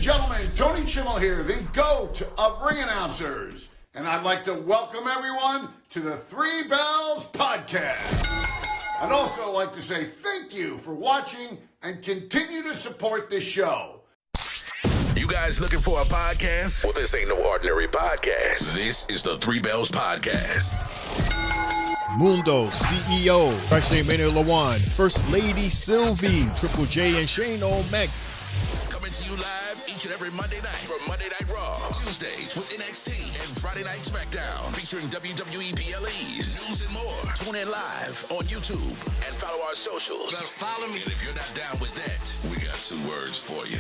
gentlemen, Tony Chimmel here, the GOAT of ring announcers. And I'd like to welcome everyone to the Three Bells Podcast. I'd also like to say thank you for watching and continue to support this show. You guys looking for a podcast? Well, this ain't no ordinary podcast. This is the Three Bells Podcast. Mundo, CEO, Vice Maynard Lawan, First Lady Sylvie, Triple J, and Shane O'Mac. Coming to you live each and every Monday night from Monday Night Raw, Tuesdays with NXT, and Friday Night SmackDown, featuring WWE PLEs, news and more. Tune in live on YouTube and follow our socials. Now follow me. And if you're not down with that, we got 2 words for you.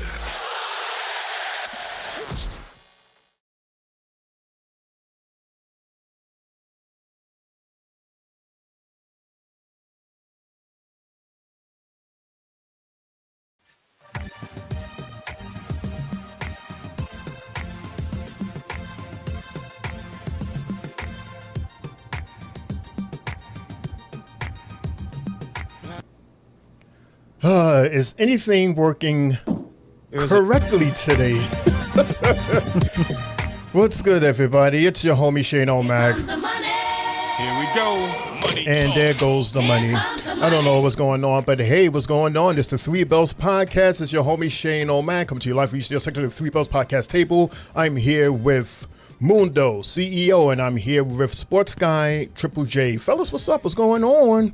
Is anything working correctly today? What's good, everybody? It's your homie Shane O'Mac. Here we go. Money And there goes the money. I don't know what's going on, but hey, what's going on? It's the Three Bells Podcast. It's your homie Shane O'Mac. Coming to you live from your section of the Three Bells Podcast table. I'm here with Mundo, CEO, and I'm here with Sports Guy, Triple J. Fellas, what's up? What's going on?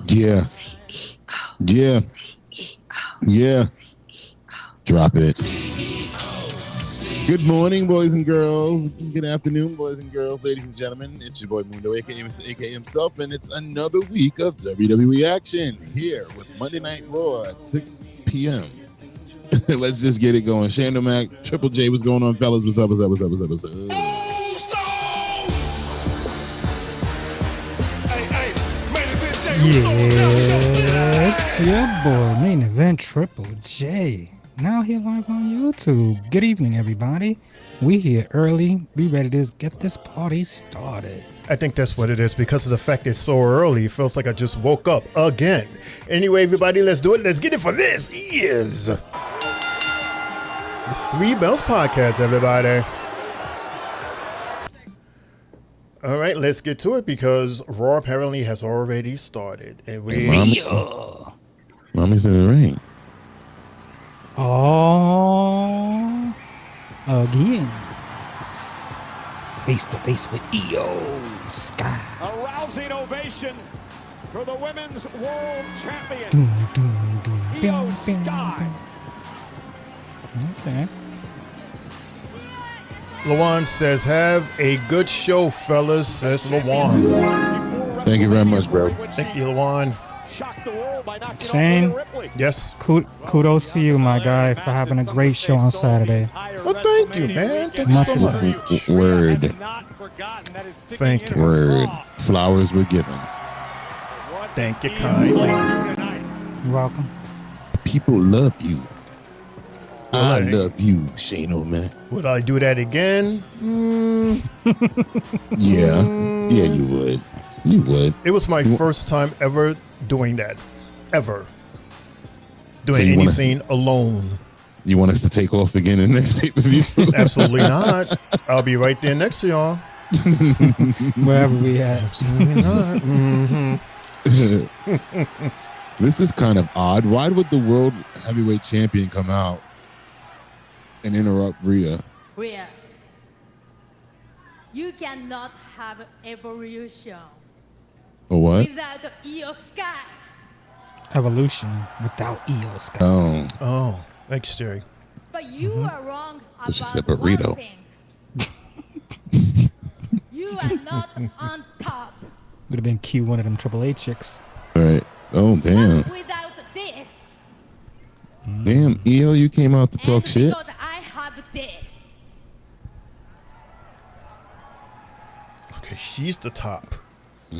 Yeah. Yeah. Yeah. Drop it. Good morning, boys and girls. Good afternoon, boys and girls, ladies and gentlemen. It's your boy Mundo, aka himself, and it's another week of WWE action here with Monday Night Raw at 6 p.m. Let's just get it going. Shane O'Mac, Triple J, what's going on, fellas? What's up? What's up? What's up? What's up? What's up? Yeah, it's your boy, Main Event Triple J. Now here live on YouTube. Good evening, everybody. We here early. We ready to get this party started. I think that's what it is because of the fact it's so early. It feels like I just woke up again. Anyway, everybody, let's do it. Let's get it for this is the Three Bells Podcast, everybody. All right, let's get to it because Raw apparently has already started. And Mommy's in the ring. Oh, again. Face to face with Io Sky. A rousing ovation for the women's world champion, Io Sky. Okay. Lawan says, have a good show, fellas, says Lawan. Thank you very much, bro. Thank you, Lawan. Shane, Yes. kudos to you, my guy, for having a great show on Saturday. Well, thank you, man. Thank you so much. Word. Thank you. Word. Flowers were given. Thank you kindly. You're welcome. People love you. I love you, Shane O'Mac. Would I do that again? Yeah. Yeah, you would. You would. It was my first time ever doing that. Ever. Doing So you anything alone. You want us to take off again in the next pay-per-view? Absolutely not. I'll be right there next to y'all. Wherever we at. Absolutely not. This is kind of odd. Why would the world heavyweight champion come out and interrupt Rhea? Rhea, you cannot have evolution Or what? without Io Sky. Evolution without Io Sky. Oh, Oh, thanks, Jerry. But you are wrong So she about said burrito. one thing. You are not on top. Would have been cute, one of them Triple A chicks. all right. Oh, damn. Not without this. Damn, EO, you came out to talk And shit? because I have this. Okay, she's the top.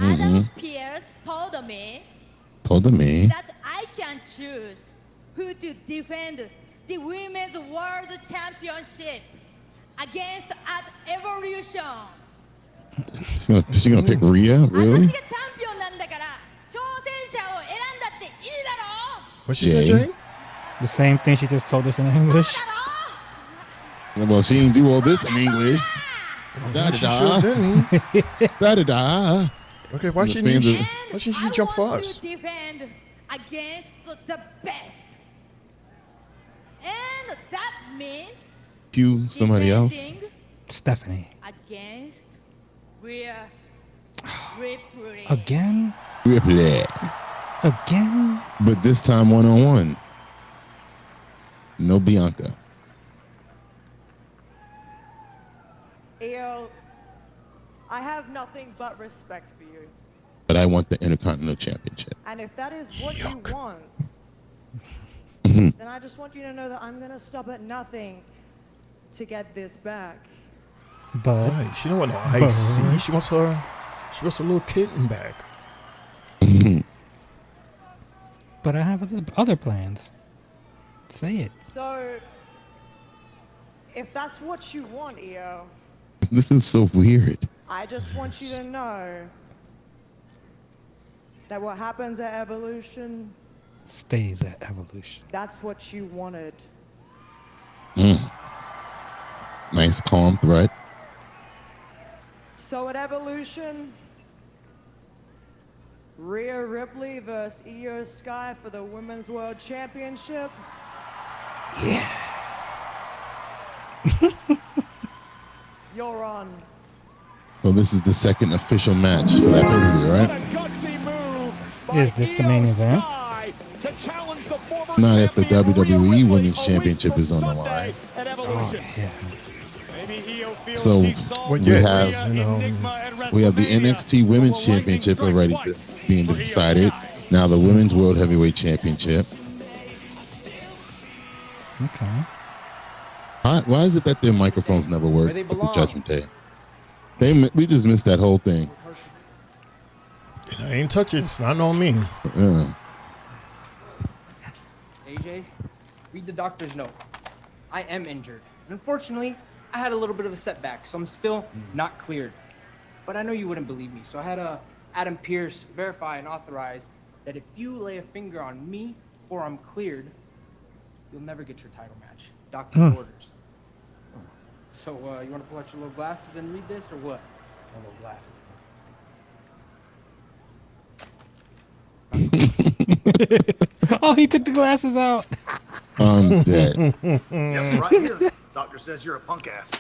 Adam Pearce told me Told me. that I can choose who to defend the Women's World Championship against at Evolution. She's gonna pick Rhea? Really? 私がチャンピオンなんだから挑戦者を選んだっていいだろう。 What she say, Jay? Jay? The same thing she just told us in English. Well, she didn't do all this in English. Da She da sure didn't. da da da. Okay, why The shouldn't fans you? are- Why shouldn't she I jump for want us? to defend against the best. And that means Cue somebody else. defending Stephanie. against Rhea Ripley. Again? Ripley. Again? But this time 1-on-1. No Bianca. Io, I have nothing but respect for you. But I want the Intercontinental Championship. And if that is what you want, Mm-hmm. then I just want you to know that I'm going to stop at nothing to get this back. But Right, she don't want no IC. She wants a little kitten back. but I have other plans. Say it. So, if that's what you want, Io, This is so weird. I just want you to know that what happens at Evolution, Stays at Evolution. that's what you wanted. Nice calm threat. So at Evolution, Rhea Ripley versus Io Sky for the Women's World Championship. Yeah. You're on. So this is the second official match for that pay-per-view, What a right? gutsy move by Is this the main Io event? Sky to challenge the former Not if the champion Rhea WWE Ripley Women's a week Championship from is on the Sunday line. at Oh, Evolution. yeah. Maybe Io feels So, she solved Well, we yeah, have- Enigma at We have the WrestleMania, NXT but Women's will lightning Championship strike already twice being for Io decided. Sky? Now the Women's World Heavyweight Championship. Okay. Why is it that their microphones never work they at the belong. Judgment Day? We just missed that whole thing. I ain't touch it. It's not on me. AJ, read the doctor's note. I am injured. And unfortunately, I had a little bit of a setback, so I'm still not cleared. But I know you wouldn't believe me, so I had Adam Pearce verify and authorize that if you lay a finger on me before I'm cleared, you'll never get your title match. Doctor's orders. So, you want to pull out your little glasses and read this, or what? My little glasses. Oh, he took the glasses out. I'm dead. Yep, right here. Doctor says you're a punk ass.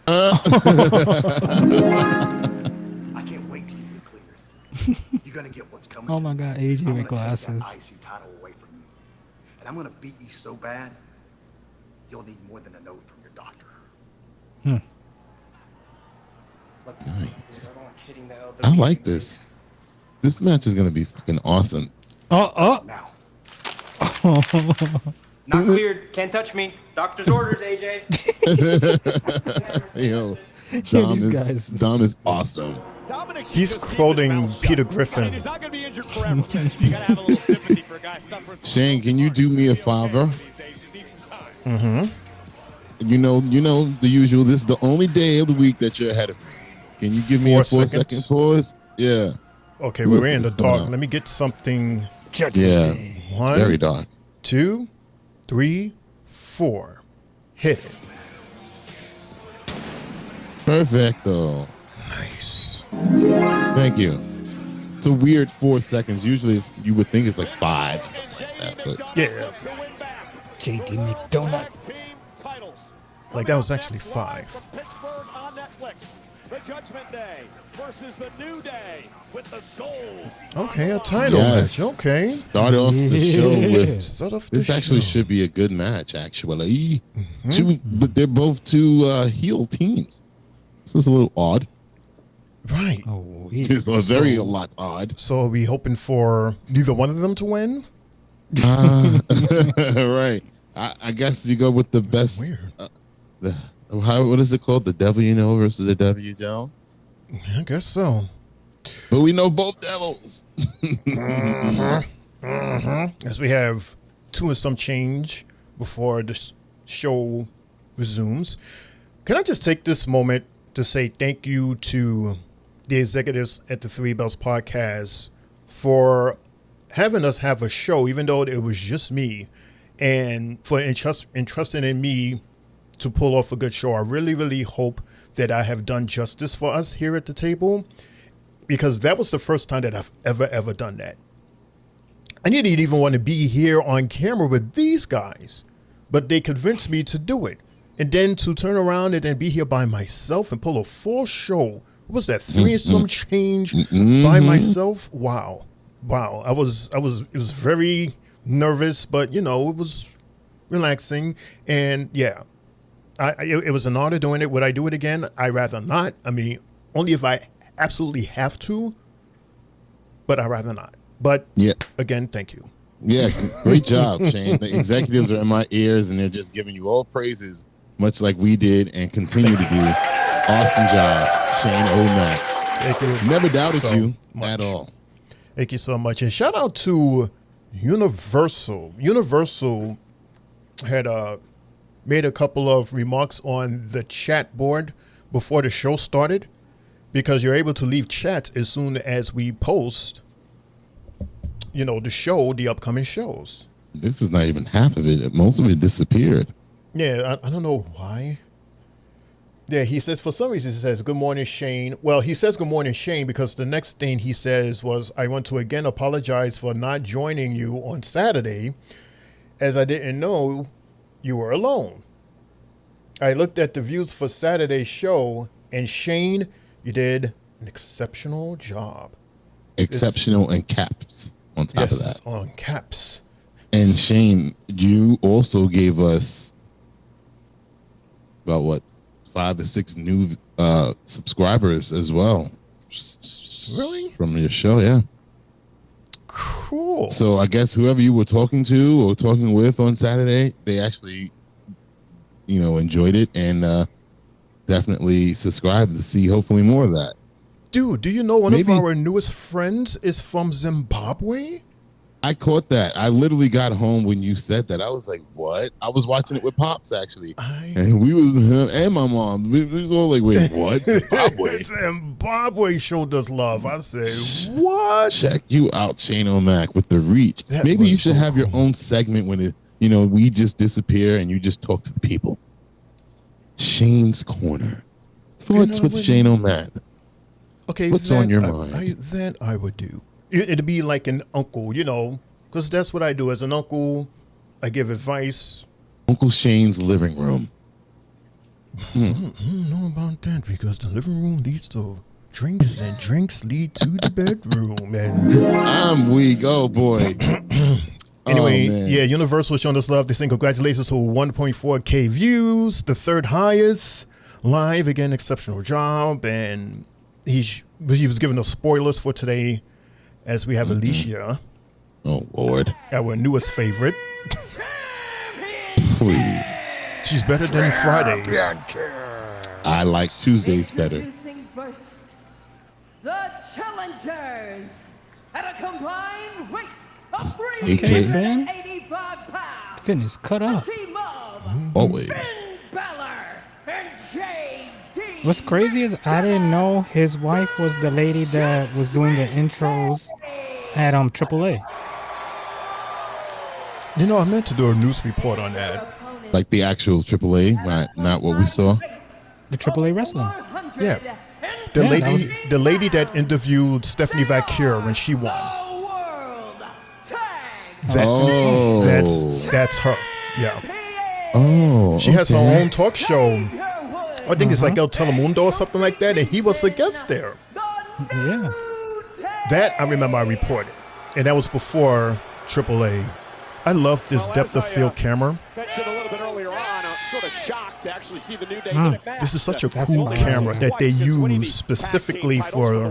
I can't wait till you get cleared. You're gonna get what's coming. Oh to my you. God, AJ I'm with gonna take glasses. that IC title away from you, and I'm gonna beat you so bad, you'll need more than a note from your doctor. Look, Nice. I don't want kidding the elderly. I like this. This match is gonna be fucking awesome. Oh. Now, Not cleared. Can't touch me. Doctor's orders, AJ. Yo, these guys. Dom is awesome. Dominic should He's just keep quoting his mouth Peter shut. Griffin. I mean, he's not going to be injured forever. Listen, you got to have a little sympathy for a guy suffering from Shane, can you do me a favor? these days. You need some time. You know the usual. This is the only day of the week that you're ahead of me. Can you give me a 4 4-second pause? Yeah. Okay, Who is we're in the this coming dark. out? Let me get something. Yeah. One, Very dark. 2, 3, 4. Hit it. Perfecto. Nice. Thank you. It's a weird 4 seconds. Usually you would think it's like 5 or something like that. But Yeah. JD McDonald. Team titles. Like, that was Coming up actually next, 5. live from Pittsburgh on Netflix. The Judgment Day versus the New Day with the gold. Okay, a title yes. match. Okay. Start off the show with Start off the this. Actually, show. should be a good match. Actually, but they're both two heel teams. So it's a little odd. Right. Oh, It's a very a lot odd. So are we hoping for neither one of them to win? Right. I guess you go with the best. Weird. What is it called? The devil you know versus the devil you don't. I guess so. But we know both devils. As we have 2 and some change before the show resumes, can I just take this moment to say thank you to the executives at the Three Bells Podcast for having us have a show, even though it was just me, and for entrusting in me to pull off a good show. I really, really hope that I have done justice for us here at the table, because that was the first time that I've ever done that. I didn't even want to be here on camera with these guys, but they convinced me to do it. And then to turn around and then be here by myself and pull a full show. What was that, 3 and some change by myself? Wow. It was very nervous, but you know, it was relaxing. And yeah, it was an honor doing it. Would I do it again? I'd rather not. I mean, only if I absolutely have to, but I'd rather not. But yeah, again, thank you. Yeah, great job, Shane. The executives are in my ears and they're just giving you all praises, much like we did and continue to do. Awesome job, Shane O'Mac. Thank you. Never doubted so you much. at all. Thank you so much. And shout out to Universal. Universal had made a couple of remarks on the chat board before the show started, because you're able to leave chats as soon as we post, you know, the upcoming shows. This is not even half of it. Most of it disappeared. Yeah, I don't know why. Yeah, he says, for some reason, he says, good morning, Shane. Well, he says good morning, Shane, because the next thing he says was, I want to again apologize for not joining you on Saturday, as I didn't know you were alone. I looked at the views for Saturday's show, and Shane, you did an exceptional job. Exceptional and caps on top of that. On caps. And Shane, you also gave us about what, 5 to 6 new subscribers as well. Really? From your show, yeah. Cool. So I guess whoever you were talking to or talking with on Saturday, they actually, you know, enjoyed it and definitely subscribed to see hopefully more of that. Dude, do you know one of our newest friends is from Zimbabwe? I caught that. I literally got home when you said that. I was like, what? I was watching it with Pops, actually. And we was, and my mom, we was all like, wait, what? Zimbabwe? Zimbabwe showed us love. I say, what? Check you out, Shane O'Mac, with the reach. That Maybe you should so have your own segment when it, you know, we just disappear and you just talk to the people. Shane's Corner. Thoughts with Shane O'Mac. Okay, what's on your mind? Then I would do. It'd be like an uncle, you know, because that's what I do as an uncle. I give advice. Uncle Shane's living room. I don't know about that, because the living room leads to drinks and drinks lead to the bedroom. And I'm weak. Oh, boy. Anyway, yeah, Universal showing us love. They saying congratulations to 1.4K views, the third highest live. Again, exceptional job. And he was giving us spoilers for today, as we have Alicia. Oh, Lord. Our newest favorite. Please. She's better than Fridays. I like Tuesdays better. Introducing first, the challengers at a combined weight of Okay, fam. 385 pounds. Fitness cut up. Team of Always. Finn Balor and JD. What's crazy is I didn't know his wife was the lady that was doing the intros at AAA. You know, I meant to do a news report on that. Like the actual AAA, not what we saw. The AAA wrestling. Yeah. The lady that interviewed Stephanie Vacure when she won. That's her. Yeah. Oh. She has her own talk show. I think it's like El Telemundo or something like that, and he was a guest there. Yeah. That I remember I reported, and that was before AAA. I love this depth of field camera. Mentioned a little bit earlier on, I'm sort of shocked to actually see the New Day get it back. This is such a cool camera that they use specifically for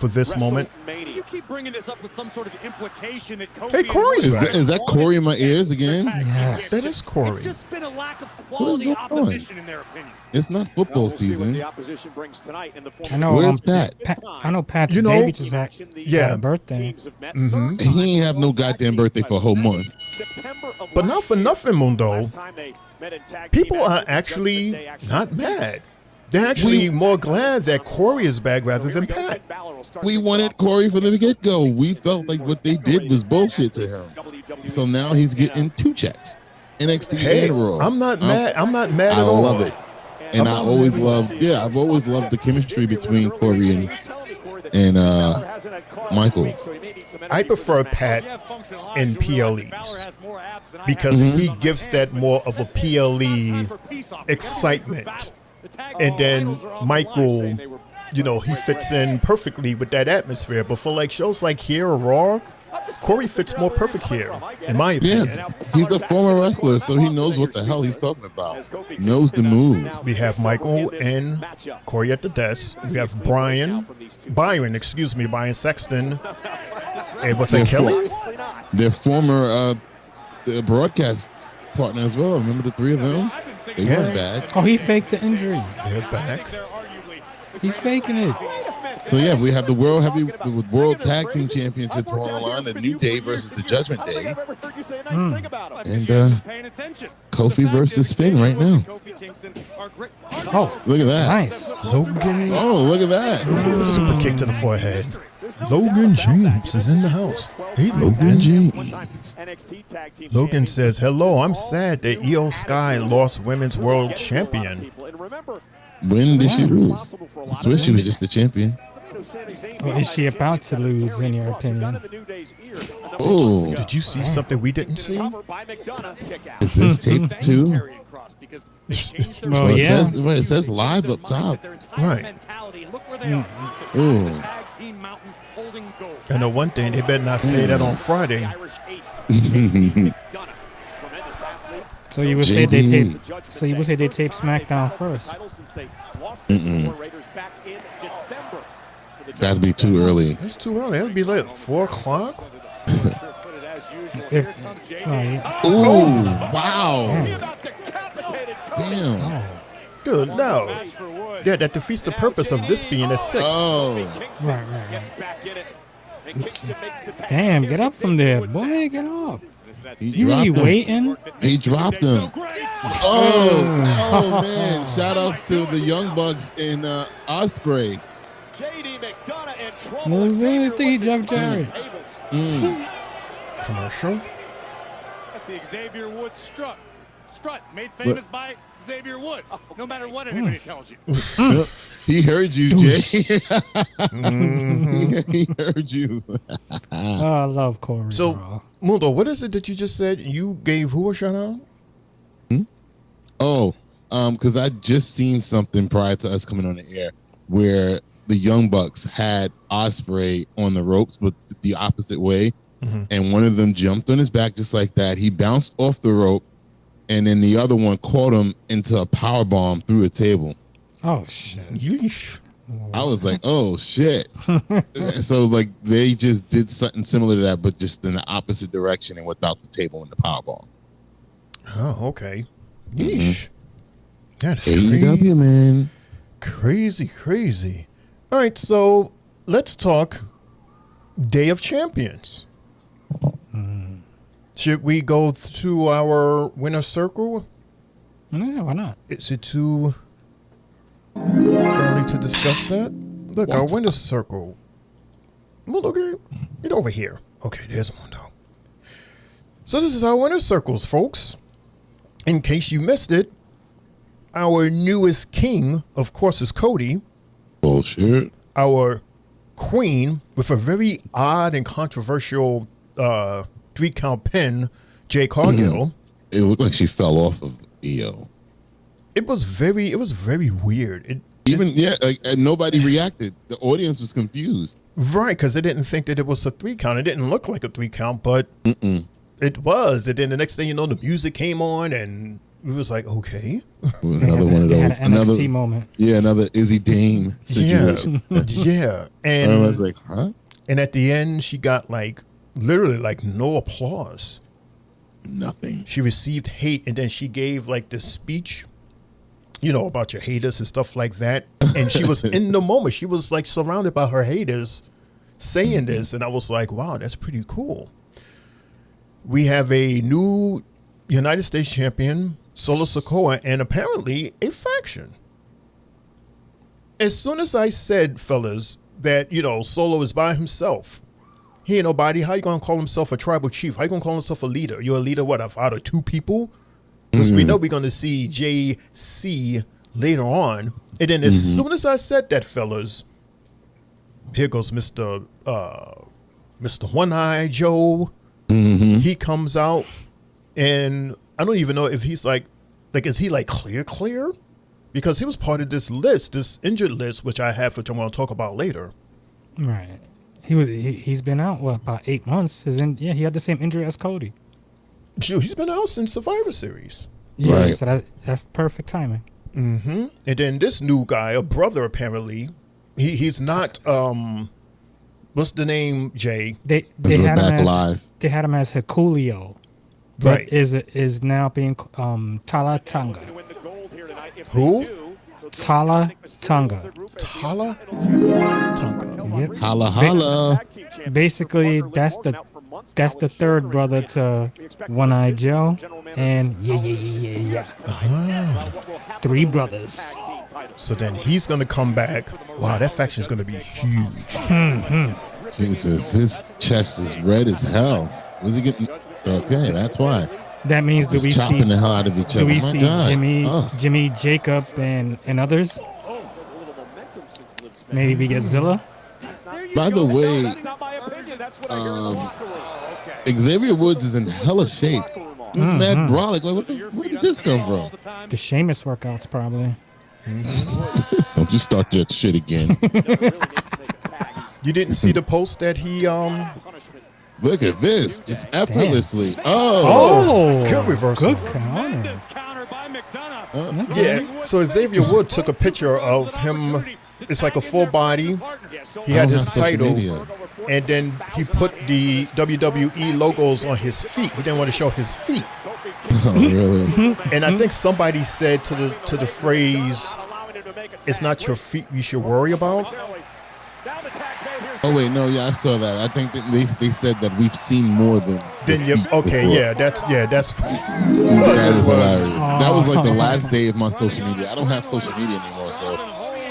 this moment. You keep bringing this up with some sort of implication that Hey, Corey's back. Is that Corey in my ears again? Yes. That is Corey. It's just been a lack of quality opposition in their opinion. It's not football season. I know. Where's Pat? I know Pat's baby just had a birthday. He ain't have no goddamn birthday for a whole month. But not for nothing, Mundo. People are actually not mad. They're actually more glad that Corey is back rather than Pat. We wanted Corey from the get-go. We felt like what they did was bullshit to him. So now he's getting 2 checks. NXT Hey, and Raw. I'm not mad. I'm not mad I at all. love it. And I've always loved the chemistry between Corey and Michael. I prefer Pat in PLEs because he gives that more of a PLE excitement. And then Michael, you know, he fits in perfectly with that atmosphere. But for like shows like here or Raw, Corey fits more perfect here, in my opinion. Yes, he's a former wrestler, so he knows what the hell he's talking about. Knows the moves. We have Michael and Corey at the desk. We have Byron Sexton. And what's that, Kelly? Their former broadcast partner as well. Remember the 3 of them? They weren't bad. Oh, he faked the injury. They're back. He's faking it. So yeah, we have the World Tag Team Championship on the line, the New Day versus the Judgment Day, and Kofi versus Finn right now. Oh, Look at that! Nice. Logan. Oh, look at that! Super kick to the forehead. Logan James is in the house. Hey, Logan James. Logan says, "Hello, I'm sad that Io Sky lost Women's World Champion." When did she lose? I swear she was just the champion. Or is she about to lose, in your opinion? Oh, Did you see something we didn't see? is this taped too? Well, yeah. It says live up top. Right. Ooh. I know one thing, they better not say that on Friday. So you would say they tape. So you would say they tape SmackDown first. That'd be too early. It's too early. It'll be like 4 o'clock. If, oh, yeah. Ooh, wow. Damn. Good, no. Yeah, that defeats the purpose of this being a 6. Oh. Right. Damn, get up from there, boy. Get up. You really waiting? He dropped him. Oh man. Shout outs to the Young Bucks and Ospreay. Well, I think he jumped Jerry. Commercial. That's the Xavier Woods strut. Strut made famous by Xavier Woods. No matter what anybody tells you. He heard you, Jay. He heard you. Oh, I love Corey. So, Mundo, what is it that you just said? You gave who a shout out? Oh, because I just seen something prior to us coming on the air where the Young Bucks had Ospreay on the ropes, but the opposite way. And one of them jumped on his back just like that. He bounced off the rope, and then the other one caught him into a power bomb through a table. Oh shit! Yeesh. I was like, oh shit. So like they just did something similar to that, but just in the opposite direction and without the table and the power bomb. Oh, okay. Yeesh. That is AEW, man. Crazy. All right, so let's talk Day of Champions. Should we go through our winner circle? Yeah, why not? Is it too early to discuss that? Look, our winner circle. Well, look, get over here. Okay, there's Mundo. So this is our winner circles, folks. In case you missed it, our newest king, of course, is Cody. Bullshit. Our queen, with a very odd and controversial 3-count pin, Jay Cargill. It looked like she fell off of EO. It was very weird. Nobody reacted. The audience was confused. Right, because they didn't think that it was a 3-count. It didn't look like a 3-count, but it was. And then the next thing you know, the music came on, and it was like, okay. Another one of those. Another NXT moment. Yeah, another Izzy Dame situation. Yeah. And I was like, huh? And at the end, she got literally no applause. Nothing. She received hate, and then she gave this speech, about your haters and stuff like that. And she was in the moment. She was surrounded by her haters saying this. And I was like, wow, that's pretty cool. We have a new United States champion, Solo Sikoa, and apparently a faction. As soon as I said, fellas, that, Solo is by himself, He ain't nobody. How you gonna call himself a tribal chief? How you gonna call himself a leader? You're a leader, what, out of 2 people? Because we know we're gonna see JC later on. And then as soon as I said that, fellas, here goes Mr. One-Eye Joe. He comes out, and I don't even know if he's like is he like clear? Because he was part of this list, this injured list, which I have, which I'm going to talk about later. Right. He's been out, about 8 months. He had the same injury as Cody. Shoot, he's been out since Survivor Series. Yeah, Right. so that's perfect timing. And then this new guy, a brother apparently, he's not, what's the name, Jay? They we're had him back as live. They had him as Hikuleo. Right. Is now being Tala Tonga. Who? Tala Tonga. Tala? Tonga. Yep. Holla, holla. Basically, that's the third brother to One-Eye Joe, and yeah. 3 brothers. So then he's going to come back. Wow, that faction is going to be huge. Jesus, his chest is red as hell. Was he getting? Okay, that's why. That means Just chopping the hell out of each other. Do we My see God. Jimmy, Jacob, and others? Maybe we get Zilla. By the way, Xavier Woods is in hella shape. He's mad brolic. Like, where did this come from? The Sheamus workouts, probably. Don't you start that shit again. You didn't see the post that he Look at this, just effortlessly. Oh, good reversal. Good counter. Yeah. So Xavier Wood took a picture of him. It's like a full body. He had his social title, media. and then he put the WWE logos on his feet. He didn't want to show his feet. Oh, really? And I think somebody said to the phrase, "It's not your feet you should worry about." Oh wait, no, yeah, I saw that. I think that they said that we've seen more than. Then you okay? before. Yeah, that's That is hilarious. That was like the last day of my social media. I don't have social media anymore, so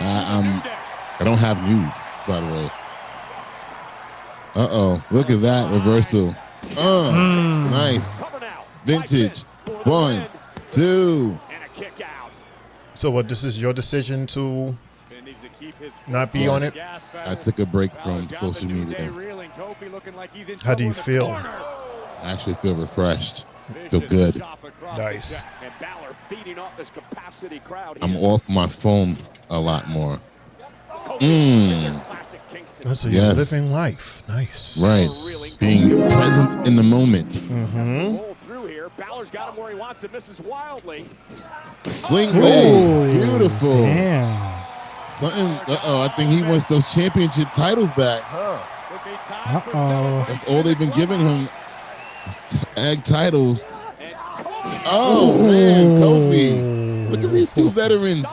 I don't have news. By the way. Look at that reversal. Nice, vintage. 1, 2. So what? This is your decision to not be on it. I took a break from social media. How do you feel? I actually feel refreshed. Feel good. Nice. I'm off my phone a lot more. So you're Yes. living life. Nice. Right. Being present in the moment. Sling blade. Beautiful. Damn. Something. I think he wants those championship titles back. That's all they've been giving him. is Tag titles. Oh man, Kofi. Look at these 2 veterans.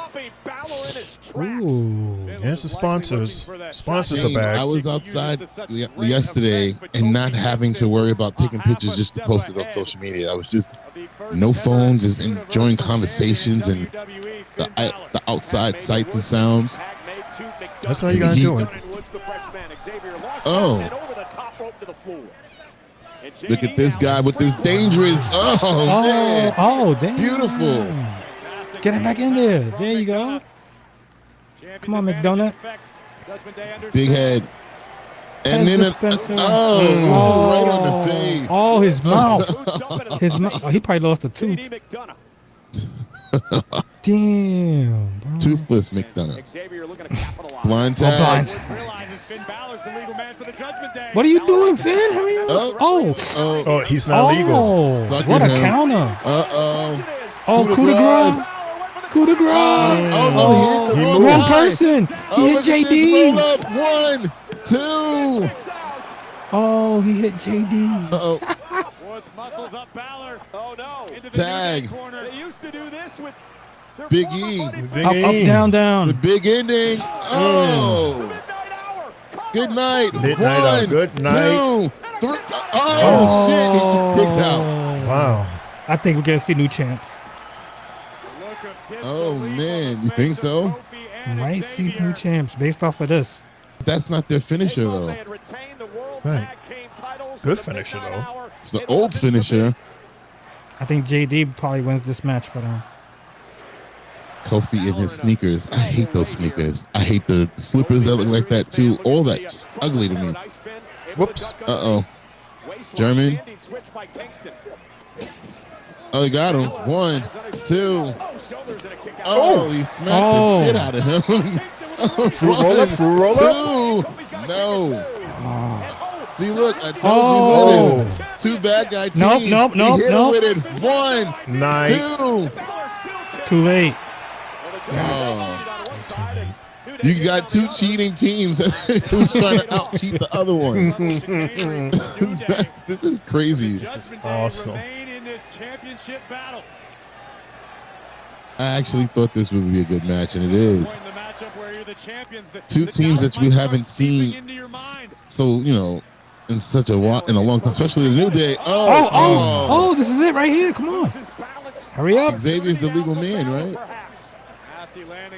Yes, the sponsors. Sponsors are back. I was outside yesterday and not having to worry about taking pictures just to post it on social media. I was just no phone, just enjoying conversations and the outside sights and sounds. That's how you gotta do it. Oh. Look at this guy with this dangerous. Oh, man. Oh, damn. Beautiful. Get him back in there. There you go. Come on, McDonough. Big head. And then, dispenser. right on the face. Oh, his mouth. His mouth. Oh, he probably lost a tooth. Damn, bro. Toothless McDonough. Blind tag. What are you doing, Finn? Hurry up. Oh, he's not legal. What a counter. Oh, coup de grace. Coup de grace. Oh, no, he hit the wrong wrong guy. person. He hit Look at this. JD. Roll up. 1, 2. Oh, he hit JD. Tag. Big E. Up, down, down. The big ending. Oh. Good night. Midnight out. 1, Good night. 2, 3. Oh, shit. He kicked out. Wow. I think we're going to see new champs. Oh, man. You think so? Might see new champs based off of this. That's not their finisher, though. Right. Good finisher, though. It's the old finisher. I think JD probably wins this match for them. Kofi in his sneakers. I hate those sneakers. I hate the slippers that look like that too. All that just ugly to me. Whoops. Uh-oh. German. Oh, he got him. 1, 2. Oh, he smacked the shit out of him. Fruit roll up, fruit roll up. 2. No. See, look, I told you so. It is 2 bad guy teams. Nope. He hit him with it. 1, 9. 2. Too late. Oh. You got 2 cheating teams who's trying to out-cheat the other one. This is crazy. This is awesome. I actually thought this would be a good match, and it is. 2 teams that we haven't seen so, in such a long time, especially the New Day. Oh, this is it right here. Come on. Hurry up. Xavier's the legal man, right?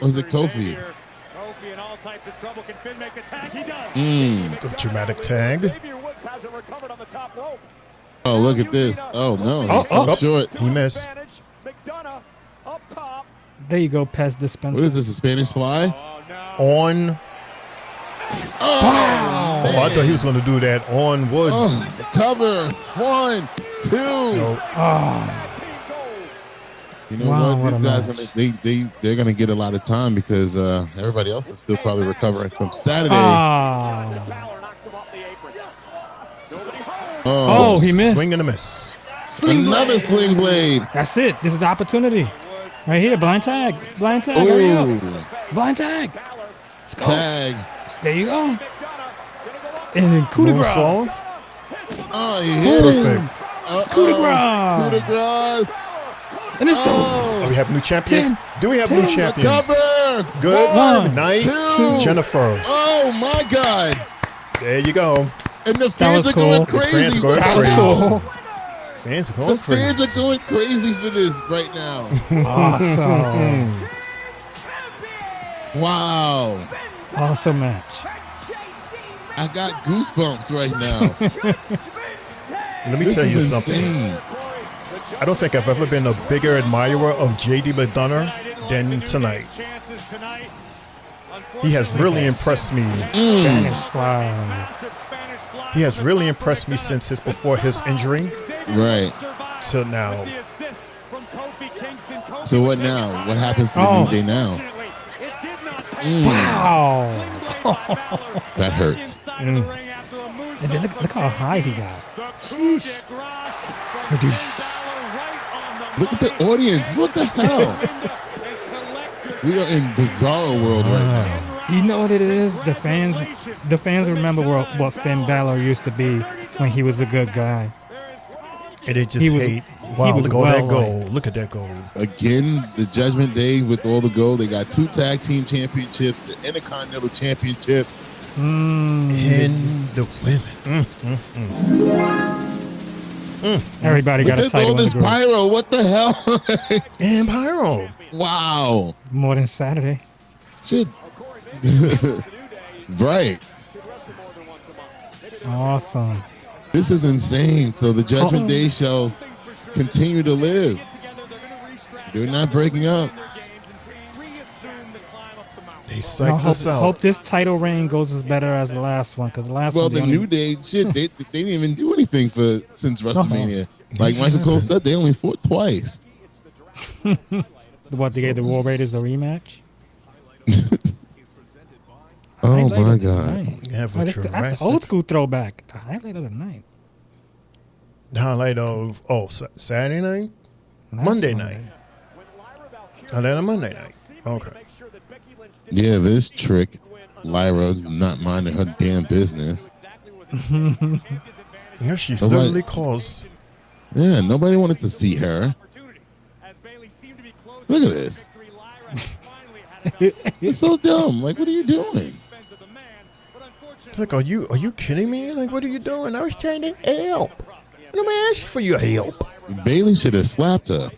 Or is it Kofi? The dramatic tag. Oh, look at this. Oh, no. He fell short. He missed. There you go, Pez Dispenser. What is this, a Spanish fly? On. Oh, I thought he was going to do that on Woods. Oh, cover. 1, 2. Nope. You know what? These guys they're gonna get a lot of time because everybody else is still probably recovering from Saturday. Oh, he missed. Swing and a miss. Another sling blade. That's it. This is the opportunity. Right here, blind tag. Blind tag. Hurry up. Blind tag. Let's go. Tag. There you go. And then coup de grace. Oh, he hit Perfect. Coup de grace. And it's we have new champions. Do we have new champions? Cover. Good 1, night, 2. Jennifer. Oh my God. There you go. And the fans are going crazy. Fans are going crazy. Cool. Fans are going crazy. Fans are going crazy for this right now. Awesome. Wow. Awesome match. I got goosebumps right now. Let me tell you something. Insane. I don't think I've ever been a bigger admirer of JD McDonough than tonight. He has really impressed me. Spanish fly. He has really impressed me since before his injury. Right. Till now. So what now? What happens to the New Day now? Wow. That hurts. And then look how high he got. Sheesh. Look at the audience. What the hell? We are in bizarro world right now. You know what it is? The fans remember what Finn Balor used to be when he was a good guy. And they just hate. Wow, look at that goal. Look at that goal. Again, the Judgment Day with all the gold. They got 2 tag team championships, the Intercontinental Championship. And the women. Everybody got a title. All this pyro. What the hell? And pyro. Wow. More than Saturday. Shit. Right. Awesome. This is insane. So the Judgment Day shall continue to live. They're not breaking up. They psyched us out. Hope this title reign goes as better as the last one, because the last one. Well, the New Day, shit, they didn't even do anything since WrestleMania. Like Michael Cole said, they only fought twice. What, they gave the War Raiders a rematch? Oh my God! That's the old school throwback. The highlight of the night. The highlight of Saturday night, Monday night. Highlight on Monday night. Okay. Yeah, this trick, Lyra not minding her damn business. Yeah, she literally caused. Yeah, nobody wanted to see her. Look at this. It's so dumb. Like, what are you doing? It's like, are you kidding me? Like, what are you doing? I was trying to help. Let me ask for your help. Bailey should have slapped her.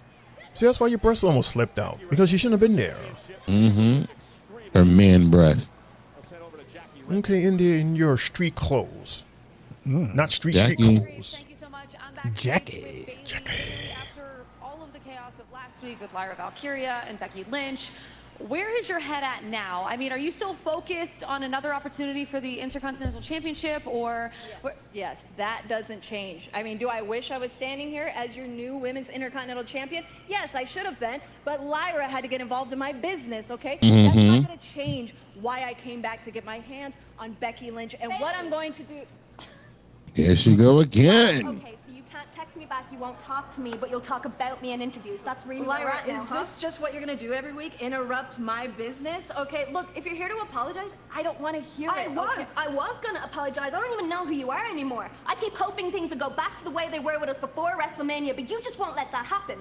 See, that's why your breast almost slipped out, because you shouldn't have been there. Mm-hmm. Her man breast. Okay, in your street clothes. Not street Jackie. clothes. Thank you so much. I'm back Jackie. with Bailey. After all of the chaos of last week with Lyra Valkyria and Becky Lynch, where is your head at now? I mean, are you still focused on another opportunity for the Intercontinental Championship, or? Yes, that doesn't change. I mean, do I wish I was standing here as your new Women's Intercontinental Champion? Yes, I should have been, but Lyra had to get involved in my business, okay? That's not going to change why I came back to get my hands on Becky Lynch and what I'm going to do. Here she go again. Okay, so you can't text me back, you won't talk to me, but you'll talk about me in interviews. That's really where we're Lyra, at now, is this just what you're going to do every week? Interrupt my business? Okay, look, if you're here to apologize, I don't want to hear it. I was gonna apologize. I don't even know who you are anymore. I keep hoping things will go back to the way they were with us before WrestleMania, but you just won't let that happen.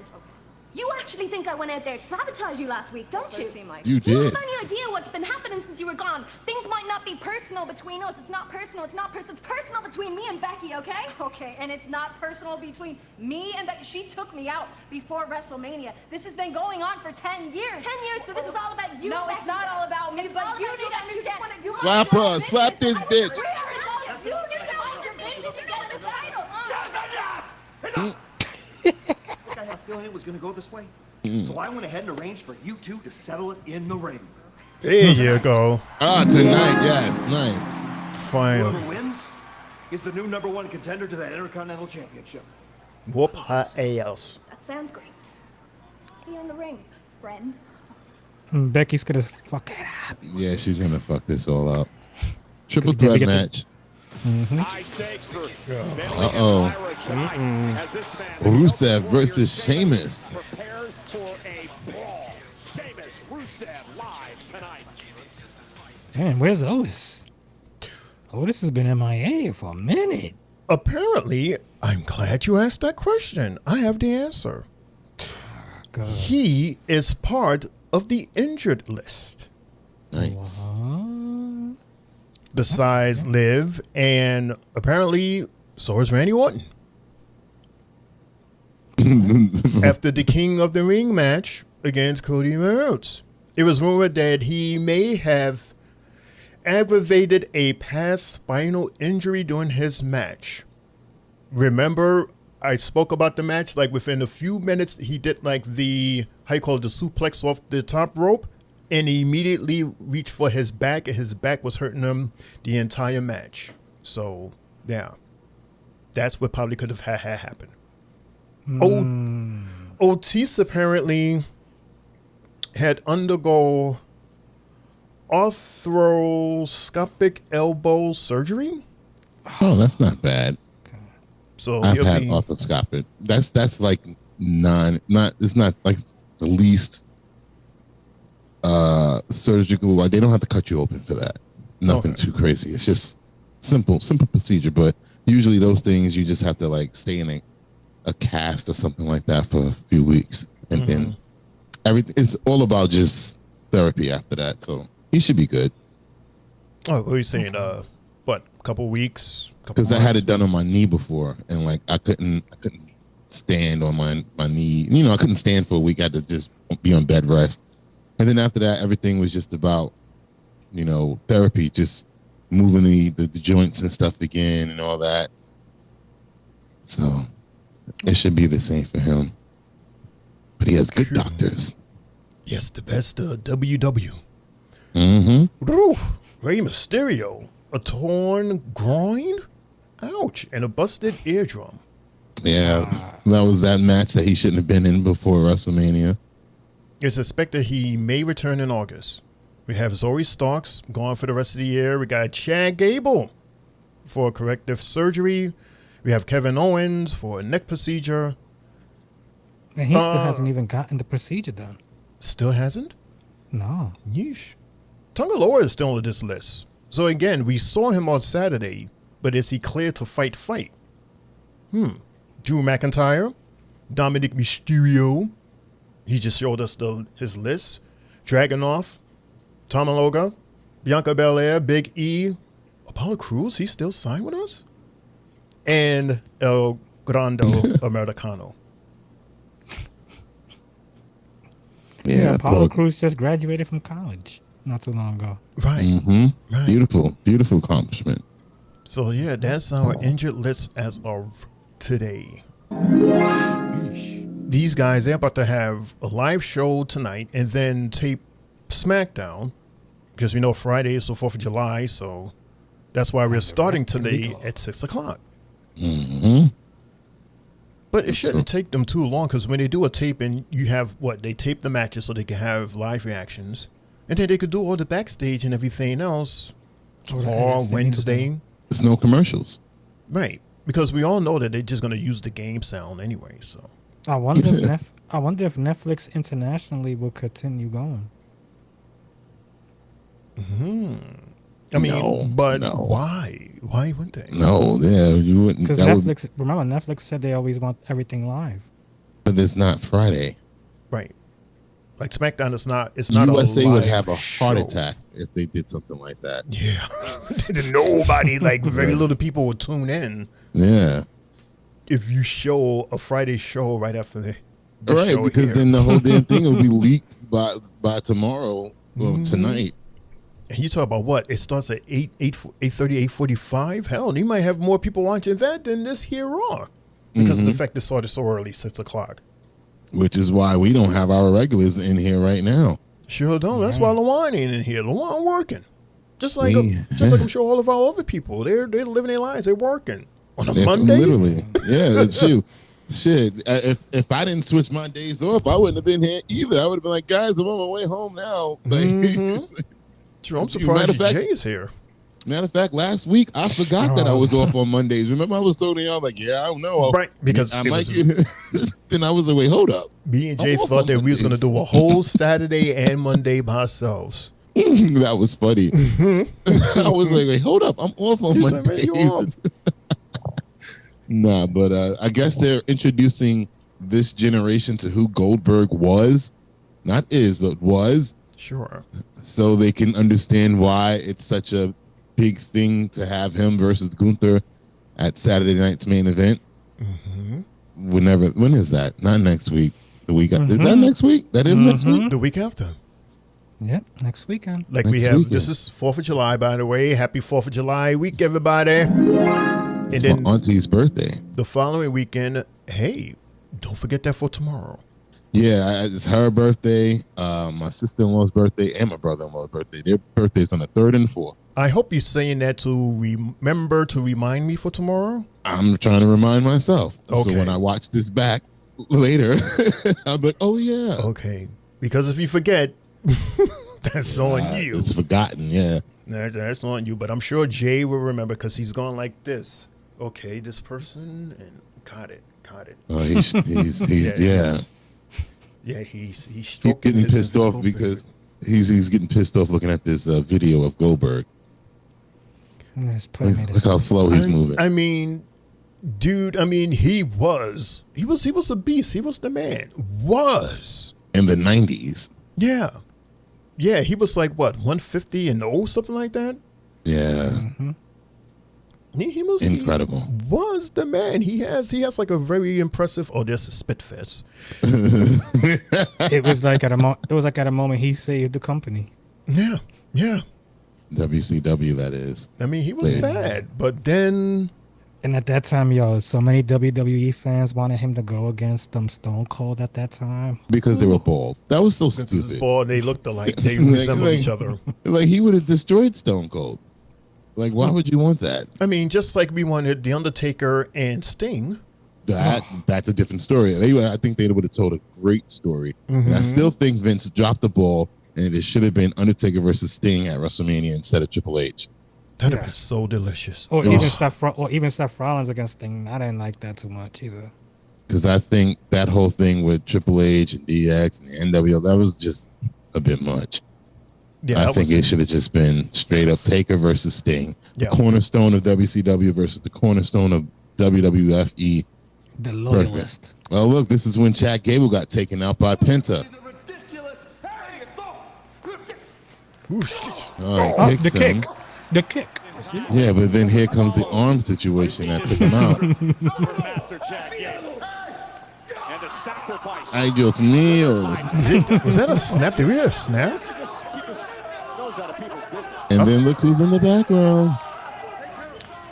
You actually think I went out there to sabotage you last week, don't you? You Do you did. have any idea what's been happening since you were gone? Things might not be personal between us. It's not personal. It's not personal. It's personal between me and Becky, okay? Okay, and it's not personal between me and Becky. She took me out before WrestleMania. This has been going on for 10 years. 10 years, so this is all about you, No, Becky. it's not all about me, It's but all you about need to Becky. You just understand. wanna- Slap her. Slap this bitch. You need to mind your business. You get the title. Look, I had a feeling it was going to go this way. So I went ahead and arranged for you two to settle it in the ring. There you go. Ah, tonight, yes, nice. Finally. Whoever wins is the new #1 contender to that Intercontinental Championship. Whoop her ass. That sounds great. See you in the ring, friend. Becky's gonna fuck it up. Yeah, she's gonna fuck this all up. Triple Did we threat get the- match. High stakes for Uh-oh. as this man Rusev versus Sheamus. prepares for a brawl. Sheamus, Rusev live tonight. Man, where's Otis? Otis has been MIA for a minute. Apparently, I'm glad you asked that question. I have the answer. God. He is part of the injured list. Nice. Besides Liv, and apparently so is Randy Orton. After the King of the Ring match against Cody Rhodes, it was rumored that he may have aggravated a past spinal injury during his match. Remember, I spoke about the match, like within a few minutes, he did like the, how you call it, the suplex off the top rope, and he immediately reached for his back, and his back was hurting him the entire match. So, yeah, that's what probably could have had happened. Otis apparently had undergo arthroscopic elbow surgery. Oh, that's not bad. So I've he'll had be- arthroscopic. That's like it's not like the least surgical. Like they don't have to cut you open for that. Nothing too crazy. It's just simple procedure. But usually those things you just have to like stay in a cast or something like that for a few weeks, and then everything. It's all about just therapy after that. So he should be good. Oh, what are you saying? What, a couple weeks? Because I had it done on my knee before, and like I couldn't stand on my knee. You know, I couldn't stand for a week. I had to just be on bed rest. And then after that, everything was just about, you know, therapy, just moving the joints and stuff again and all that. So it should be the same for him. But he has good doctors. Yes, the best WW. Mm-hmm. Rey Mysterio, a torn groin, ouch, and a busted eardrum. Yeah, that was that match that he shouldn't have been in before WrestleMania. It's expected he may return in August. We have Zoe Starks gone for the rest of the year. We got Chad Gable for corrective surgery. We have Kevin Owens for a neck procedure. And he still hasn't even gotten the procedure done. Still hasn't? No. Yeesh. Tonga Loa is still on this list. So again, we saw him on Saturday, but is he cleared to fight? Drew McIntyre, Dominic Mysterio. He just showed us his list. Dragunov, Tomaloga, Bianca Belair, Big E, Apollo Crews. He's still signed with us, and El Grande Americano. Yeah, Apollo Crews just graduated from college not too long ago. Right. Mm-hmm. Right. Beautiful accomplishment. So yeah, that's our injured list as of today. These guys, they're about to have a live show tonight and then tape SmackDown because we know Friday is the 4th of July, so that's why we're starting today at 6 o'clock. Mm-hmm. But it shouldn't take them too long because when they do a taping, you have they tape the matches so they can have live reactions, and then they could do all the backstage and everything else tomorrow, Wednesday. There's no commercials. Right. Because we all know that they're just going to use the game sound anyway. So I wonder if Netflix internationally will continue going. I mean, why? Why wouldn't they? No, yeah, you wouldn't. Because Netflix, remember, Netflix said they always want everything live. But it's not Friday. Right. Like SmackDown is not. It's not. USA would live have a heart show. attack if they did something like that. Yeah. Nobody, like very little people would tune in. Yeah. If you show a Friday show right after the Right, show because here. then the whole damn thing will be leaked by tomorrow or tonight. And you talk about what? It starts at 8:30, 8:45? Hell, you might have more people watching that than this here Raw. Because of the fact it started so early, 6 o'clock. Which is why we don't have our regulars in here right now. Sure don't. That's why LaJuan ain't in here. LaJuan working. Just like I'm sure all of our other people. They're living their lives. They're working. On a Monday? Literally. Yeah, shoot. Shit. If I didn't switch my days off, I wouldn't have been here either. I would have been like, guys, I'm on my way home now. Like, True, I'm surprised Jay is here. Matter of fact, last week I forgot that I was off on Mondays. Remember, I was telling y'all like, yeah, I don't know, right? Because I might get. Then I was like, wait, hold up. Me and Jay thought that we was gonna do a whole Saturday and Monday by ourselves. That was funny. I was like, wait, hold up, I'm off on He's Mondays. like, "Man, you off." Nah, but I guess they're introducing this generation to who Goldberg was, not is, but was. Sure. So they can understand why it's such a big thing to have him versus Gunther at Saturday night's main event. When is that? Not next week. The week after. Is that next week? That is next week? The week after. Yep, next weekend. Like Next we have, weekend. this is 4th of July, by the way. Happy 4th of July week, everybody. It's And then my auntie's birthday. the following weekend, hey, don't forget that for tomorrow. Yeah, it's her birthday, my sister-in-law's birthday, and my brother-in-law's birthday. Their birthdays on the 3rd and 4th. I hope you're saying that to remember to remind me for tomorrow. I'm trying to remind myself. Okay. So when I watch this back later, I'm like, oh, yeah. Okay. Because if you forget, that's on you. It's forgotten, yeah. That's on you. But I'm sure Jay will remember because he's going like this. Okay, this person, and got it. Oh, he's yeah. Yeah, he's He's stroking getting his pissed off invisible because he's getting pissed off looking at this video of Goldberg. Look how slow he's moving. I mean, dude. I mean, he was a beast. He was the man. In the 90s. Yeah. He was like what 150 and something like that. Yeah. He was incredible. He was the man. He has like a very impressive. Oh, there's a spit fest. It was like at a moment he saved the company. Yeah. WCW, that is. I mean, he was bad, but then. And at that time, so many WWE fans wanted him to go against Stone Cold at that time. Because they were bald. That was so stupid. Bald, they looked alike. They resembled each other. Like, he would have destroyed Stone Cold. Like, why would you want that? I mean, just like we wanted The Undertaker and Sting. That's a different story. I think they would have told a great story. And I still think Vince dropped the ball, and it should have been Undertaker versus Sting at WrestleMania instead of Triple H. That'd have been so delicious. Or even Seth Rollins against Sting. I didn't like that too much either. Because I think that whole thing with Triple H and DX and the NWO, that was just a bit much. Yeah, I think it should have just been straight up Taker versus Sting. The Yeah. cornerstone of WCW versus the cornerstone of WWFE. The loyalist. Oh, look, this is when Chad Gable got taken out by Penta. Oh, he kicks him. The kick. Yeah, but then here comes the arm situation that took him out. Ay, Dios mío. Was that a snap? Did we hear a snap? And then look who's in the background.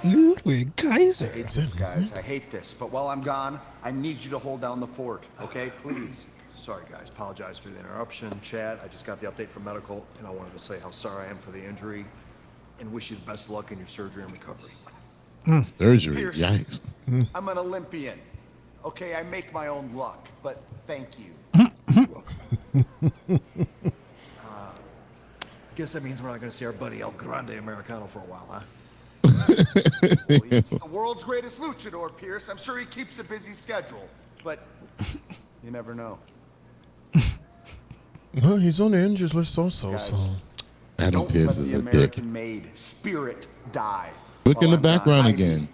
Ludwig Kaiser. I hate this, guys. I hate this. But while I'm gone, I need you to hold down the fort, okay? Please. Sorry, guys. Apologize for the interruption. Chad, I just got the update from medical, and I wanted to say how sorry I am for the injury and wish you the best of luck in your surgery and recovery. Surgery, Pierce, yikes. I'm an Olympian. Okay, I make my own luck, but thank you. Guess that means we're not going to see our buddy El Grande Americano for a while, huh? Well, he's the world's greatest luchador, Pierce. I'm sure he keeps a busy schedule, but you never know. Well, he's on the injuries list also. Guys, So Adam don't Pearce let is the a dick. American-made spirit die. Look in while the I'm background gone. again.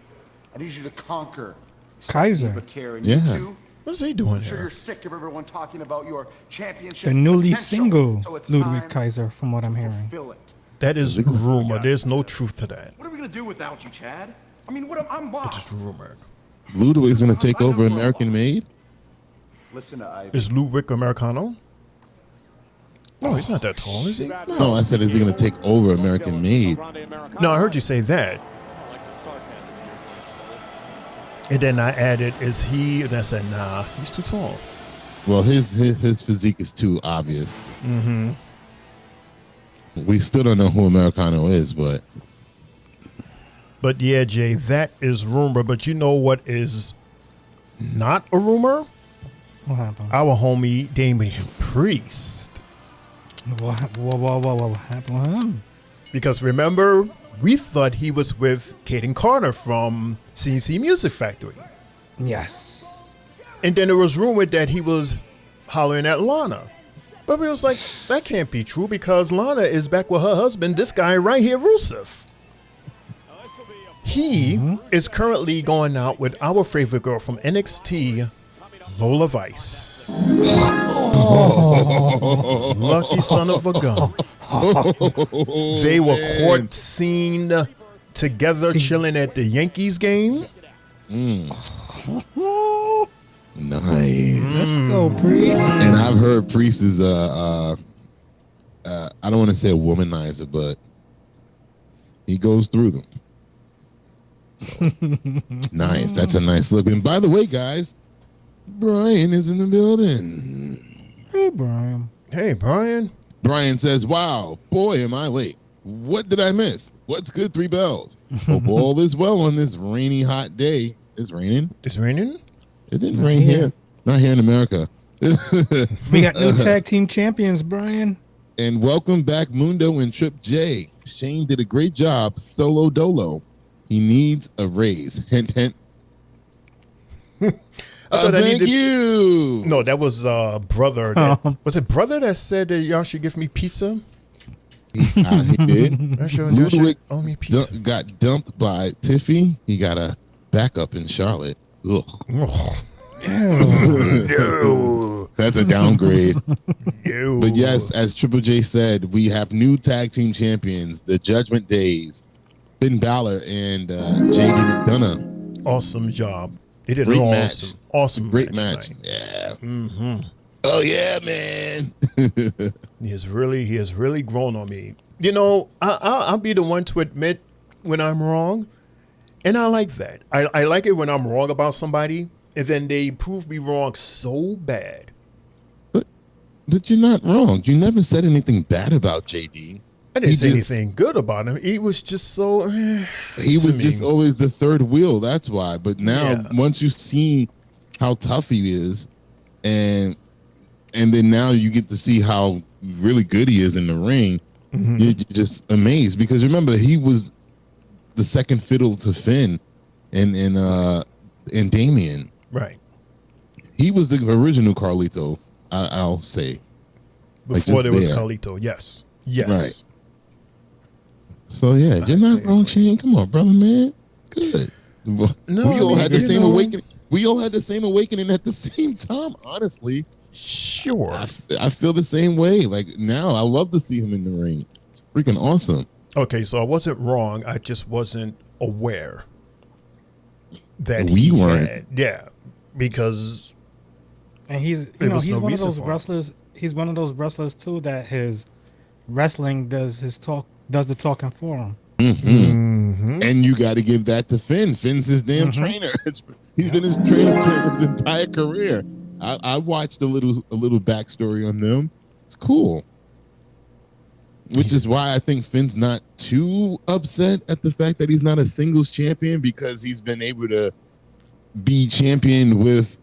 I need you to conquer Kaiser. Bakir, and Yeah. you two, what is he doing I'm sure here? you're sick of everyone talking about your championship The newly potential, single so it's Ludwig time Kaiser, from what I'm hearing. to fill it. That is rumor. There's no truth to that. What are we going to do without you, Chad? I mean, I'm boss. It's rumor. Ludwig's going to take over American Made? Listen to Ivan. Is Ludwig Americano? No, he's not that tall, is he? No, I said, is he going to take over American Made? No, I heard you say that. And then I added, is he? And I said, nah, he's too tall. Well, his physique is too obvious. Mm-hmm. We still don't know who Americano is, but yeah, Jay, that is rumor. But you know what is not a rumor? What happened? Our homie Damian Priest. What happened with him? Because remember, we thought he was with Kaden Carter from CNC Music Factory. Yes. And then it was rumored that he was hollering at Lana. But we was like, that can't be true because Lana is back with her husband, this guy right here, Rusev. He is currently going out with our favorite girl from NXT, Lola Vice. Lucky son of a gun. They were court seen together chilling at the Yankees game. nice. Let's go, Priest. And I've heard Priest is I don't want to say a womanizer, but he goes through them. So, nice. That's a nice look. And by the way, guys, Brian is in the building. Hey, Brian. Hey, Brian. Brian says, wow, boy, am I late. What did I miss? What's good, 3 bells? Hope all is well on this rainy, hot day. It's raining. It's raining? It didn't rain here. Not here in America. We got new tag team champions, Brian. And welcome back, Mundo and Trip J. Shane did a great job, solo dolo. He needs a raise. Hint, hint. Thank you. No, that was brother. That, was it brother that said that y'all should give me pizza? He did. Ludwig owe me pizza. Got dumped by Tiffy. He got a backup in Charlotte. Ugh. That's a downgrade. But yes, as Triple J said, we have new tag team champions, the Judgment Days, Finn Balor and JD McDonough. Awesome job. They did Great an match. awesome Great match. tonight. Yeah. Mm-hmm. Oh yeah, man. He has really grown on me. You know, I'll be the one to admit when I'm wrong, and I like that. I like it when I'm wrong about somebody, and then they prove me wrong so bad. But you're not wrong. You never said anything bad about JD. I didn't say anything good about him. He was just so. He was just always the third wheel. That's why. But now, once you see how tough he is, and then now you get to see how really good he is in the ring, you're just amazed. Because remember, he was the second fiddle to Finn and Damien. Right. He was the original Carlito. I'll say. Before there was Carlito, yes. Right. So yeah, you're not wrong, Shane. Come on, brother, man. Good. No, we all had the same awakening. We all had the same awakening at the same time. Honestly, sure. I feel the same way. Like now, I love to see him in the ring. It's freaking awesome. Okay, so I wasn't wrong. I just wasn't aware that we weren't. Yeah, because and he's he's one of those wrestlers. He's one of those wrestlers too that his wrestling does the talking for him. And you got to give that to Finn. Finn's his damn trainer. He's been his trainer for his entire career. I watched a little backstory on them. It's cool. Which is why I think Finn's not too upset at the fact that he's not a singles champion, because he's been able to be champion with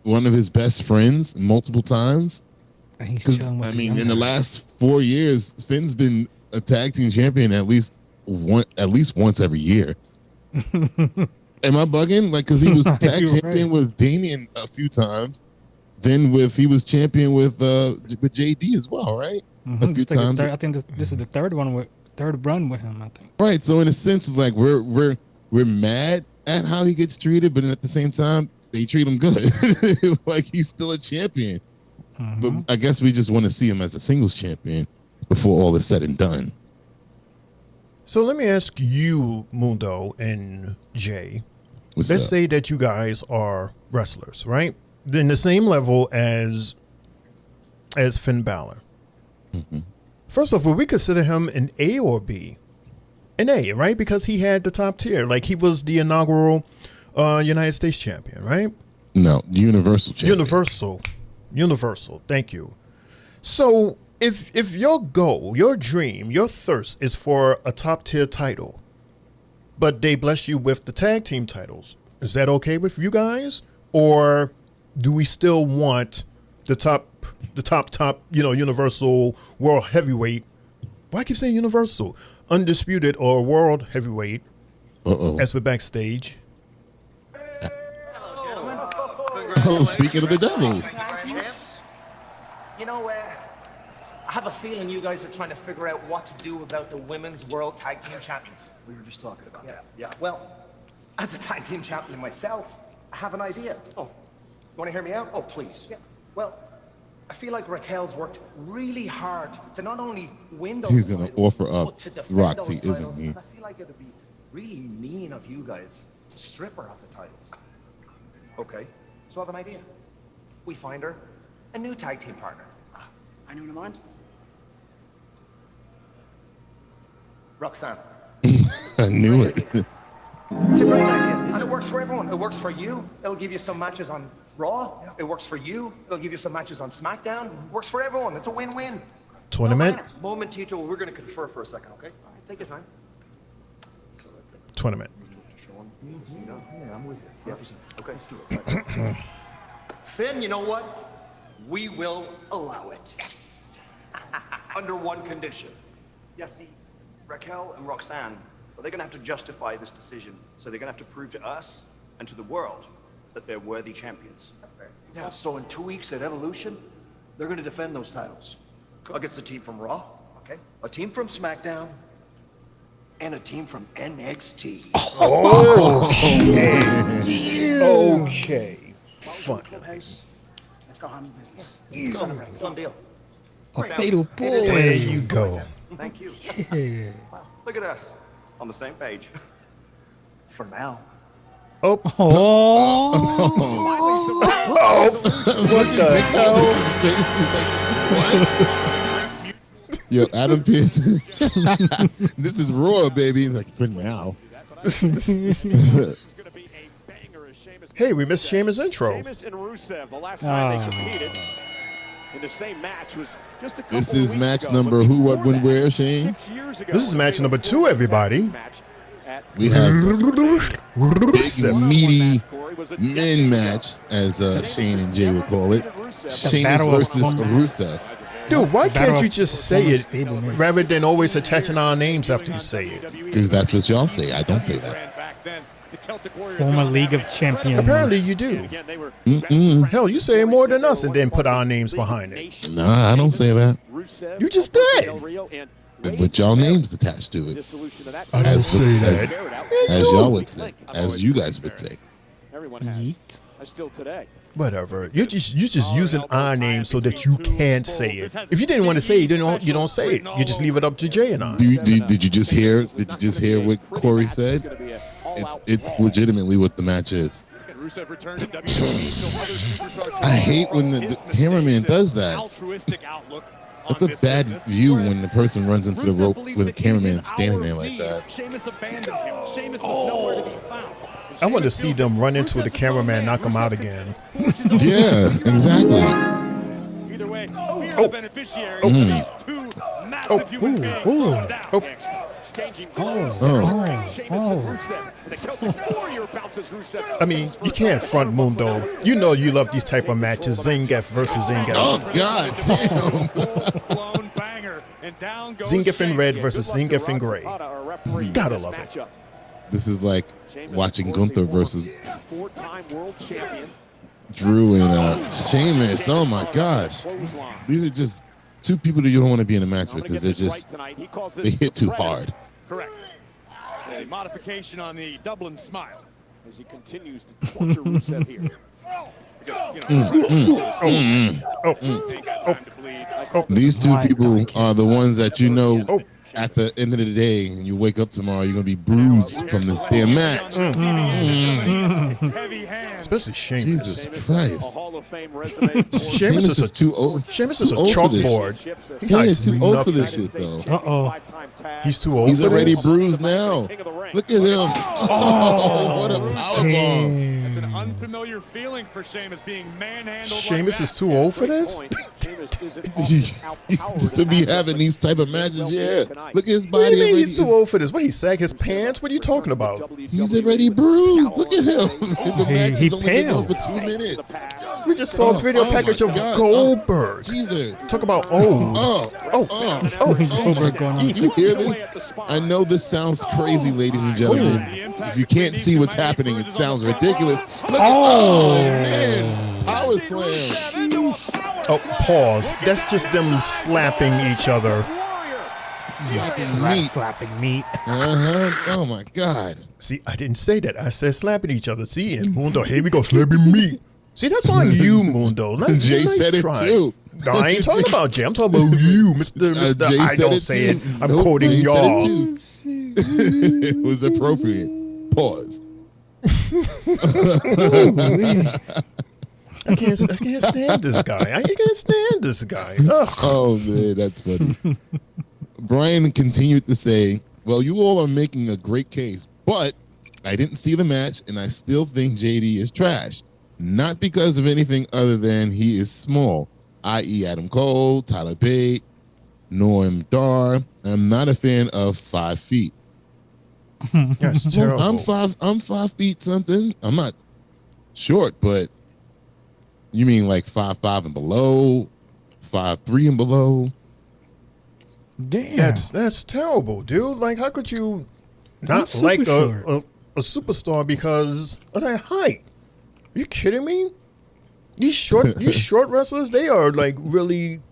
one of his best friends multiple times. Because I mean, in the last 4 years, Finn's been a tag team champion at least once every year. Am I bugging? Like, because he was tag champion with Damian a few times. Then he was champion with JD as well, right? A few times. I think this is the third run with him. I think. Right. So in a sense, it's like we're mad at how he gets treated, but at the same time, they treat him good. Like he's still a champion. But I guess we just want to see him as a singles champion before all is said and done. So let me ask you, Mundo and Jay. Let's say that you guys are wrestlers, right? Then the same level as Finn Balor. First off, would we consider him an A or B? An A, right? Because he had the top tier. Like, he was the inaugural United States champion, right? No, Universal champion. Universal. Thank you. So if your goal, your dream, your thirst is for a top tier title, but they bless you with the tag team titles, is that okay with you guys? Or do we still want the top, Universal World Heavyweight? Why I keep saying Universal? Undisputed or World Heavyweight as we're backstage. Oh, speaking of the Devils. Champs, you know, I have a feeling you guys are trying to figure out what to do about the Women's World Tag Team Champions. We were just talking about that. Yeah, well, as a tag team champion myself, I have an idea. Oh, you want to hear me out? Oh, please. Yeah, well, I feel like Raquel's worked really hard to not only win those He's going to offer but up to defend Roxy, those isn't titles. he? And I feel like it would be really mean of you guys to strip her of the titles. Okay, so I have an idea. We find her a new tag team partner. Anyone in mind? Roxanne. I knew it. It's a great idea. And it works for everyone. It works for you. It'll give you some matches on Raw. It works for you. It'll give you some matches on SmackDown. It works for everyone. It's a win-win. Tournament? Momentito, we're going to confer for a second, okay? All right, take your time. Tournament. Yeah, I'm with you. Yeah. Okay, let's do it. Finn, you know what? We will allow it. Yes! Under one condition. Yes, see, Raquel and Roxanne, well, they're going to have to justify this decision. So they're going to have to prove to us and to the world that they're worthy champions. that's fair. Yeah, so in 2 weeks at Evolution, they're going to defend those titles against a team from Raw, Okay. a team from SmackDown, and a team from NXT. Okay. Fun. Clubhouse. Let's go handle business. Celebrate. Done deal. A fatal four. There you go. Thank you. Yeah. Look at us on the same page. For now. Oh. What the hell? Yo, Adam Pearce. This is Raw, baby. He's like, for now. Hey, we missed Sheamus' intro. Sheamus and Rusev, the last time they competed in the same match was just a couple This is of weeks match ago, number but who, what, before when, that, where, Shane? 6 years ago, This is match number 2, everybody. We have big, meaty men match, as Shane and Jay would call it. Sheamus Battle of versus Rusev. Dude, why Battle can't you of just say it Stablemates. rather than always attaching our names after you say it? Because that's what y'all say. I don't say that. Former League of Champions. Apparently you do. Hell, you say it more than us and then put our names behind it. Nah, I don't say that. You just did. But y'all names attached to it. I didn't say that. As y'all would say. As you guys would say. Everyone has. I still today. Whatever. You're just using our name so that you can't say it. If you didn't want to say it, you don't say it. You just leave it up to Jay and I. Did you just hear? Did you just hear what Corey said? It's legitimately what the match is. I hate when the cameraman does that. Altruistic outlook That's a bad view when the person runs into the rope with a cameraman standing there like that. Sheamus abandoned him. Sheamus was nowhere to be found. I want to see them run into the cameraman, knock him out again. Yeah, exactly. Either way, we are the beneficiaries of these two massive human beings going down. Changing clothes. Sheamus and Rusev. The Celtic Warrior bounces Rusev. I mean, you can't front Mundo. You know you love these type of matches. Zangief versus Zangief. Oh, God damn. Zangief in red versus Zangief in gray. Gotta love it. This is like watching Gunther versus four-time world champion Drew and Sheamus. Oh, my gosh. These are just two people that you don't want to be in a match with because they hit too hard. Correct. A modification on the Dublin Smile as he continues to torture Rusev here. These two people are the ones that you know at the end of the day, and you wake up tomorrow, you're going to be bruised from this damn match. Especially Sheamus. Jesus Christ. Sheamus is too old. Sheamus is a chalkboard. He is too old for this shit, though. He's too old. He's for already this? bruised now. Look at him. Oh, what a powerbomb. That's an unfamiliar feeling for Sheamus being manhandled. Sheamus is too old for this? To be having these type of matches, yeah. Look at his What do body you mean already. he's too old for this? What, he sag his pants? What are you talking about? He's already bruised. Look at him. The match he is only been pale. on for 2 minutes. We just saw a video package of Goldberg. Jesus. Talk about old. Goldberg going on You hear this? I know this sounds crazy, ladies and gentlemen. If you can't see what's happening, it sounds ridiculous. Look man. Power slam. Oh, pause. That's just them slapping each other. Slapping meat. Oh my God. See, I didn't say that. I said slapping each other. See, and Mundo, here we go, slapping me. See, that's on you, Mundo. Jay said it too. No, I ain't talking about Jay. I'm talking about you, Mr. Jay I said don't it say too. it. I'm Nope, quoting Jay said it y'all. too. It was appropriate. Pause. I can't stand this guy. I can't stand this guy. Ugh. Oh man, that's funny. Brian continued to say, well, you all are making a great case, but I didn't see the match and I still think JD is trash. Not because of anything other than he is small, i.e. Adam Cole, Tyler Bate, Noam Dar. I'm not a fan of 5 feet. That's terrible. I'm 5 feet something. I'm not short, but you mean like 5'5" and below, 5'3" and below? Damn. That's terrible, dude. Like, how could you not super like short. a superstar because of that height? Are you kidding me? These short wrestlers, they are like really,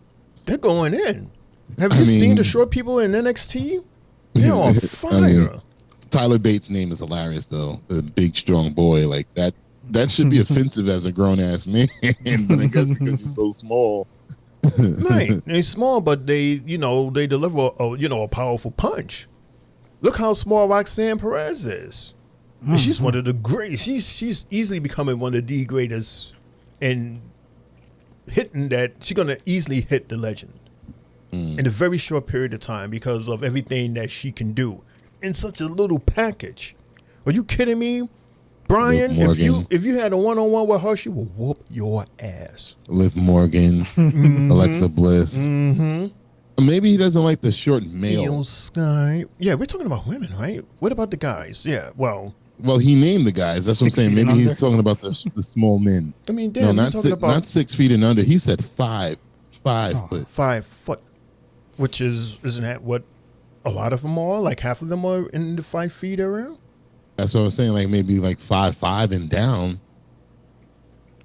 they're going in. Have you seen the short people in NXT? They're on fire. Tyler Bates' name is hilarious, though. The big, strong boy like that. That should be offensive as a grown ass man, but I guess because you're so small. Right, they're small, but they deliver a powerful punch. Look how small Roxanne Perez is. And she's one of the great. She's easily becoming one of the greatest, and hitting that she's gonna easily hit the legend in a very short period of time because of everything that she can do in such a little package. Are you kidding me? Brian, if you had a one-on-one with her, she will whoop your ass. Liv Morgan, Alexa Bliss. Maybe he doesn't like the short male. Io Sky. Yeah, we're talking about women, right? What about the guys? Yeah, well, he named the guys. That's what I'm 6 saying. feet Maybe and he's under? talking about the small men. I mean, No, damn, not not 6 feet and under. He said 5 foot. 5 foot, which isn't that what a lot of them are? Like half of them are in the 5 feet area. That's what I'm saying. Like maybe like 5'5" and down.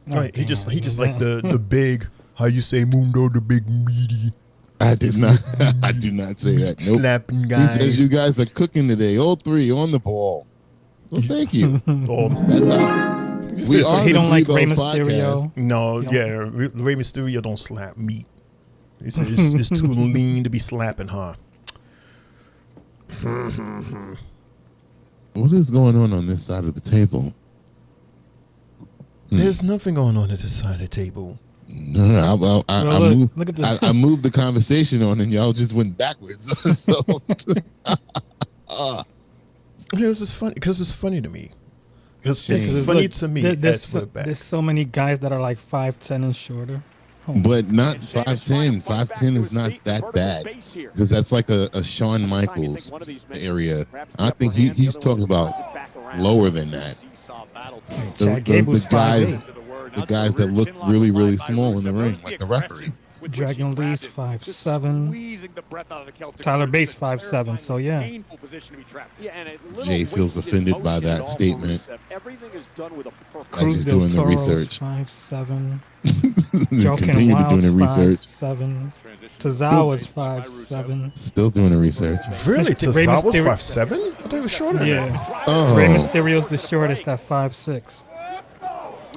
Right. He just like the big. How you say Mundo, the big meaty. I did not. I do not say that. Nope. Slapping He guys. says you guys are cooking today. All 3 on the ball. Well, thank you. Oh, That's all. We So are he the don't like Three Rey Bells Mysterio. podcast. no, yeah, Rey Mysterio don't slap meat. He says it's too lean to be slapping, huh? What is going on this side of the table? There's nothing going on at this side of the table. I moved the conversation on, and y'all just went backwards. So, This is funny because it's funny to me. Because it's funny to me. There's so many guys that are like 5'10" and shorter. But not 5'10". 5'10" is not that bad because that's like a Shawn Michaels area. I think he's talking about lower than that. The guys that look really, really small in the ring, like the referee. Dragon Lee's 5'7". Tyler Bates 5'7". So yeah. Jay feels offended by that statement. As he's doing the research. 5'7". Continue to doing the research. 5'7". Tozawa's 5'7". Still doing the research. Really? Tozawa's 5'7"? I thought he was shorter. Yeah. Oh. Rey Mysterio's the shortest at 5'6".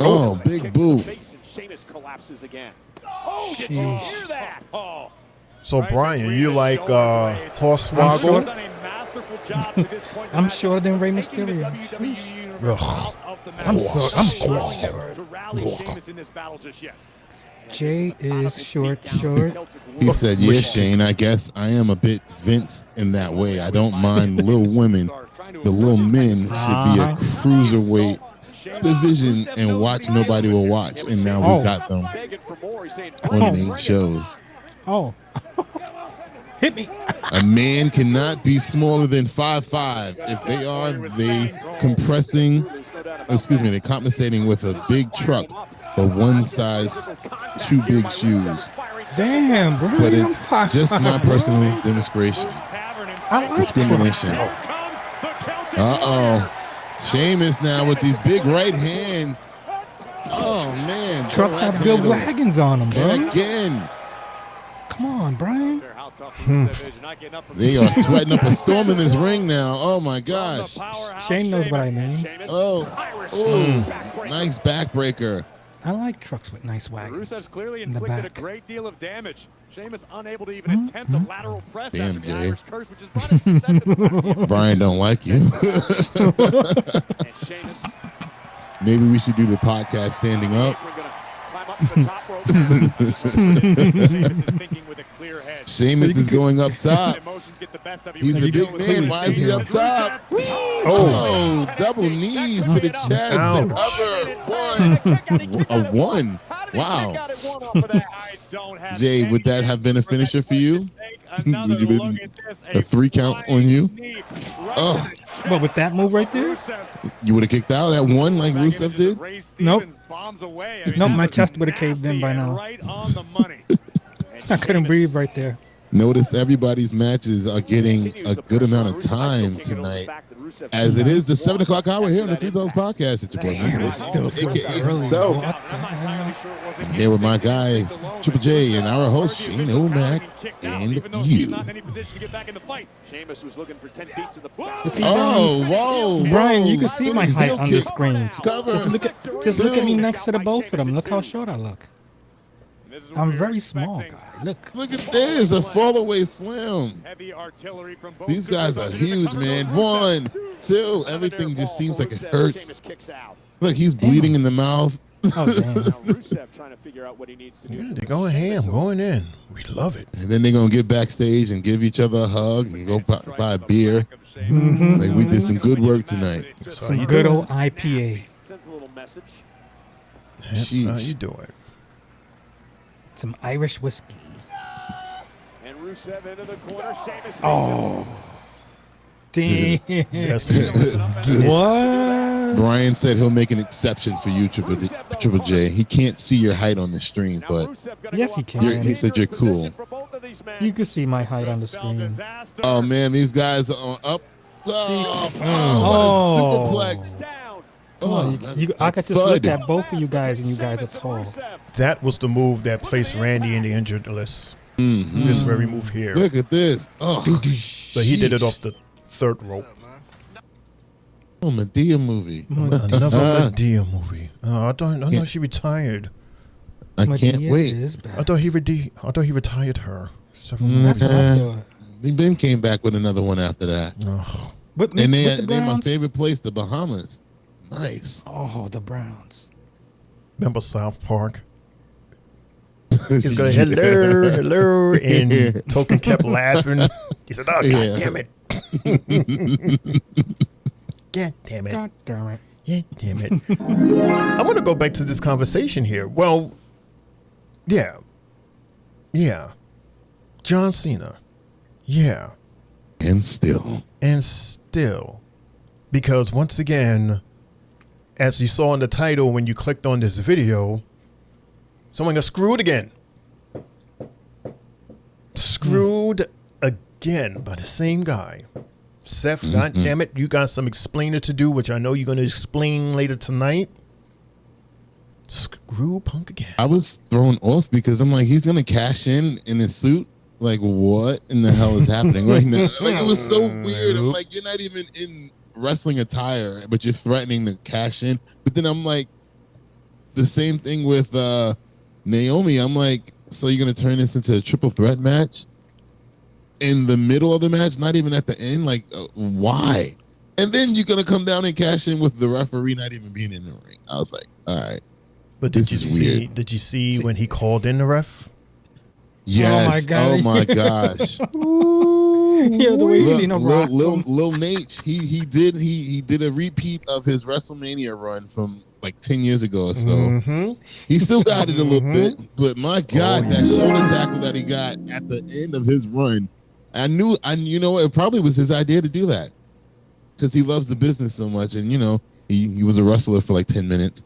Oh, big boo. Sheamus collapses again. Oh, did you hear that? Oh. So Brian, you like Hornswoggle? I'm shorter than Rey Mysterio. Jay is short. He said, "Yeah, Shane. I guess I am a bit Vince in that way. I don't mind little women. The little men should be a cruiserweight division and watch nobody will watch. And now we got them on main shows. Oh, hit me! A man cannot be smaller than 5'5". If they are, they're compensating with a big truck for one size too big shoes. Damn, bro. But it's just my personal demonstration. I like discrimination. Sheamus now with these big right hands. Oh man, trucks have good wagons on them, bro. And again. Come on, Brian. They are sweating up a storm in this ring now. Oh my gosh. Shane knows what I mean. Nice backbreaker. I like trucks with nice wagons. Rusev's clearly in the inflicted back. a great deal of damage. Sheamus unable to even attempt a lateral press. Damn, after the Jay. Irish curse, which has brought him success in the back. Brian don't like you. And Sheamus Maybe we should do the podcast standing up. climb up to the top rope. Sheamus is thinking with a clear head. Sheamus is going up top. Emotions get the best of you. He's a big man. Why is he up top? Oh, double knees to the chest. The cover. A one. Wow. Jay, would that have been a finisher for you? Would you been a 3 count on you? Oh. But with that move right there? You would have kicked out at 1 like Rusev did? Nope. Nope, my chest would have caved in by now. I couldn't breathe right there. Notice everybody's matches are getting a good amount of time tonight, as it is the 7 o'clock hour here on the Three Bells Podcast. It's your boy, AKA himself. I'm here with my guys, Triple J, and our host, Shane O'Mac, and you. Oh, whoa, Brian, you can see my height on the screen. Just look at me next to the both of them. Look how short I look. I'm very small, guy. Look at this, a fall away slam. These guys are huge, man. 1, 2, everything just seems like it hurts. Look, he's bleeding in the mouth. Oh, damn. Yeah, they're going ham, going in. We love it. And then they're going to get backstage and give each other a hug and go buy a beer. Like, we did some good work tonight. Some good old IPA. That's how you do it. Some Irish whiskey. And Rusev into the corner. Sheamus Oh. Damn. What? Brian said he'll make an exception for you, Triple J. He can't see your height on the stream, but yes, he can. He said you're cool. You can see my height on the screen. Oh man, these guys are up. Oh, what a superplex. Come on, I could just look at both of you guys, and you guys are tall. That was the move that placed Randy in the injured list. This very move here. Look at this. Oh, so he did it off the 3rd rope. Oh, Madea movie. Another Madea movie. Oh, I thought she retired. I can't wait. I thought he retired her. He then came back with another one after that. Oh. And they're my favorite place, the Bahamas. Nice. Oh, the Browns. Remember South Park? He's going, hello, and Token kept laughing. He said, oh, God damn it. God damn it. God damn it. Yeah, damn it. I want to go back to this conversation here. Well, yeah. John Cena. Yeah. And still. Because once again, as you saw in the title when you clicked on this video, someone got screwed again. Screwed again by the same guy. Seth, God damn it, you got some explaining to do, which I know you're going to explain later tonight. Screw Punk again. I was thrown off because I'm like, he's going to cash in his suit? Like, what in the hell is happening right now? Like, it was so weird. I'm like, you're not even in wrestling attire, but you're threatening to cash in. But then I'm like, the same thing with Naomi. I'm like, so you're going to turn this into a triple threat match? In the middle of the match, not even at the end, like why? And then you're gonna come down and cash in with the referee not even being in the ring. I was like, all right. But did you see when he called in the ref? Yes. Oh my gosh. Yeah, the way Cena rocked him. Lil Nate, he did a repeat of his WrestleMania run from like 10 years ago or so. He still got it a little bit, but my God, that shoulder tackle that he got at the end of his run, you know, it probably was his idea to do that because he loves the business so much, and you know, he was a wrestler for like 10 minutes.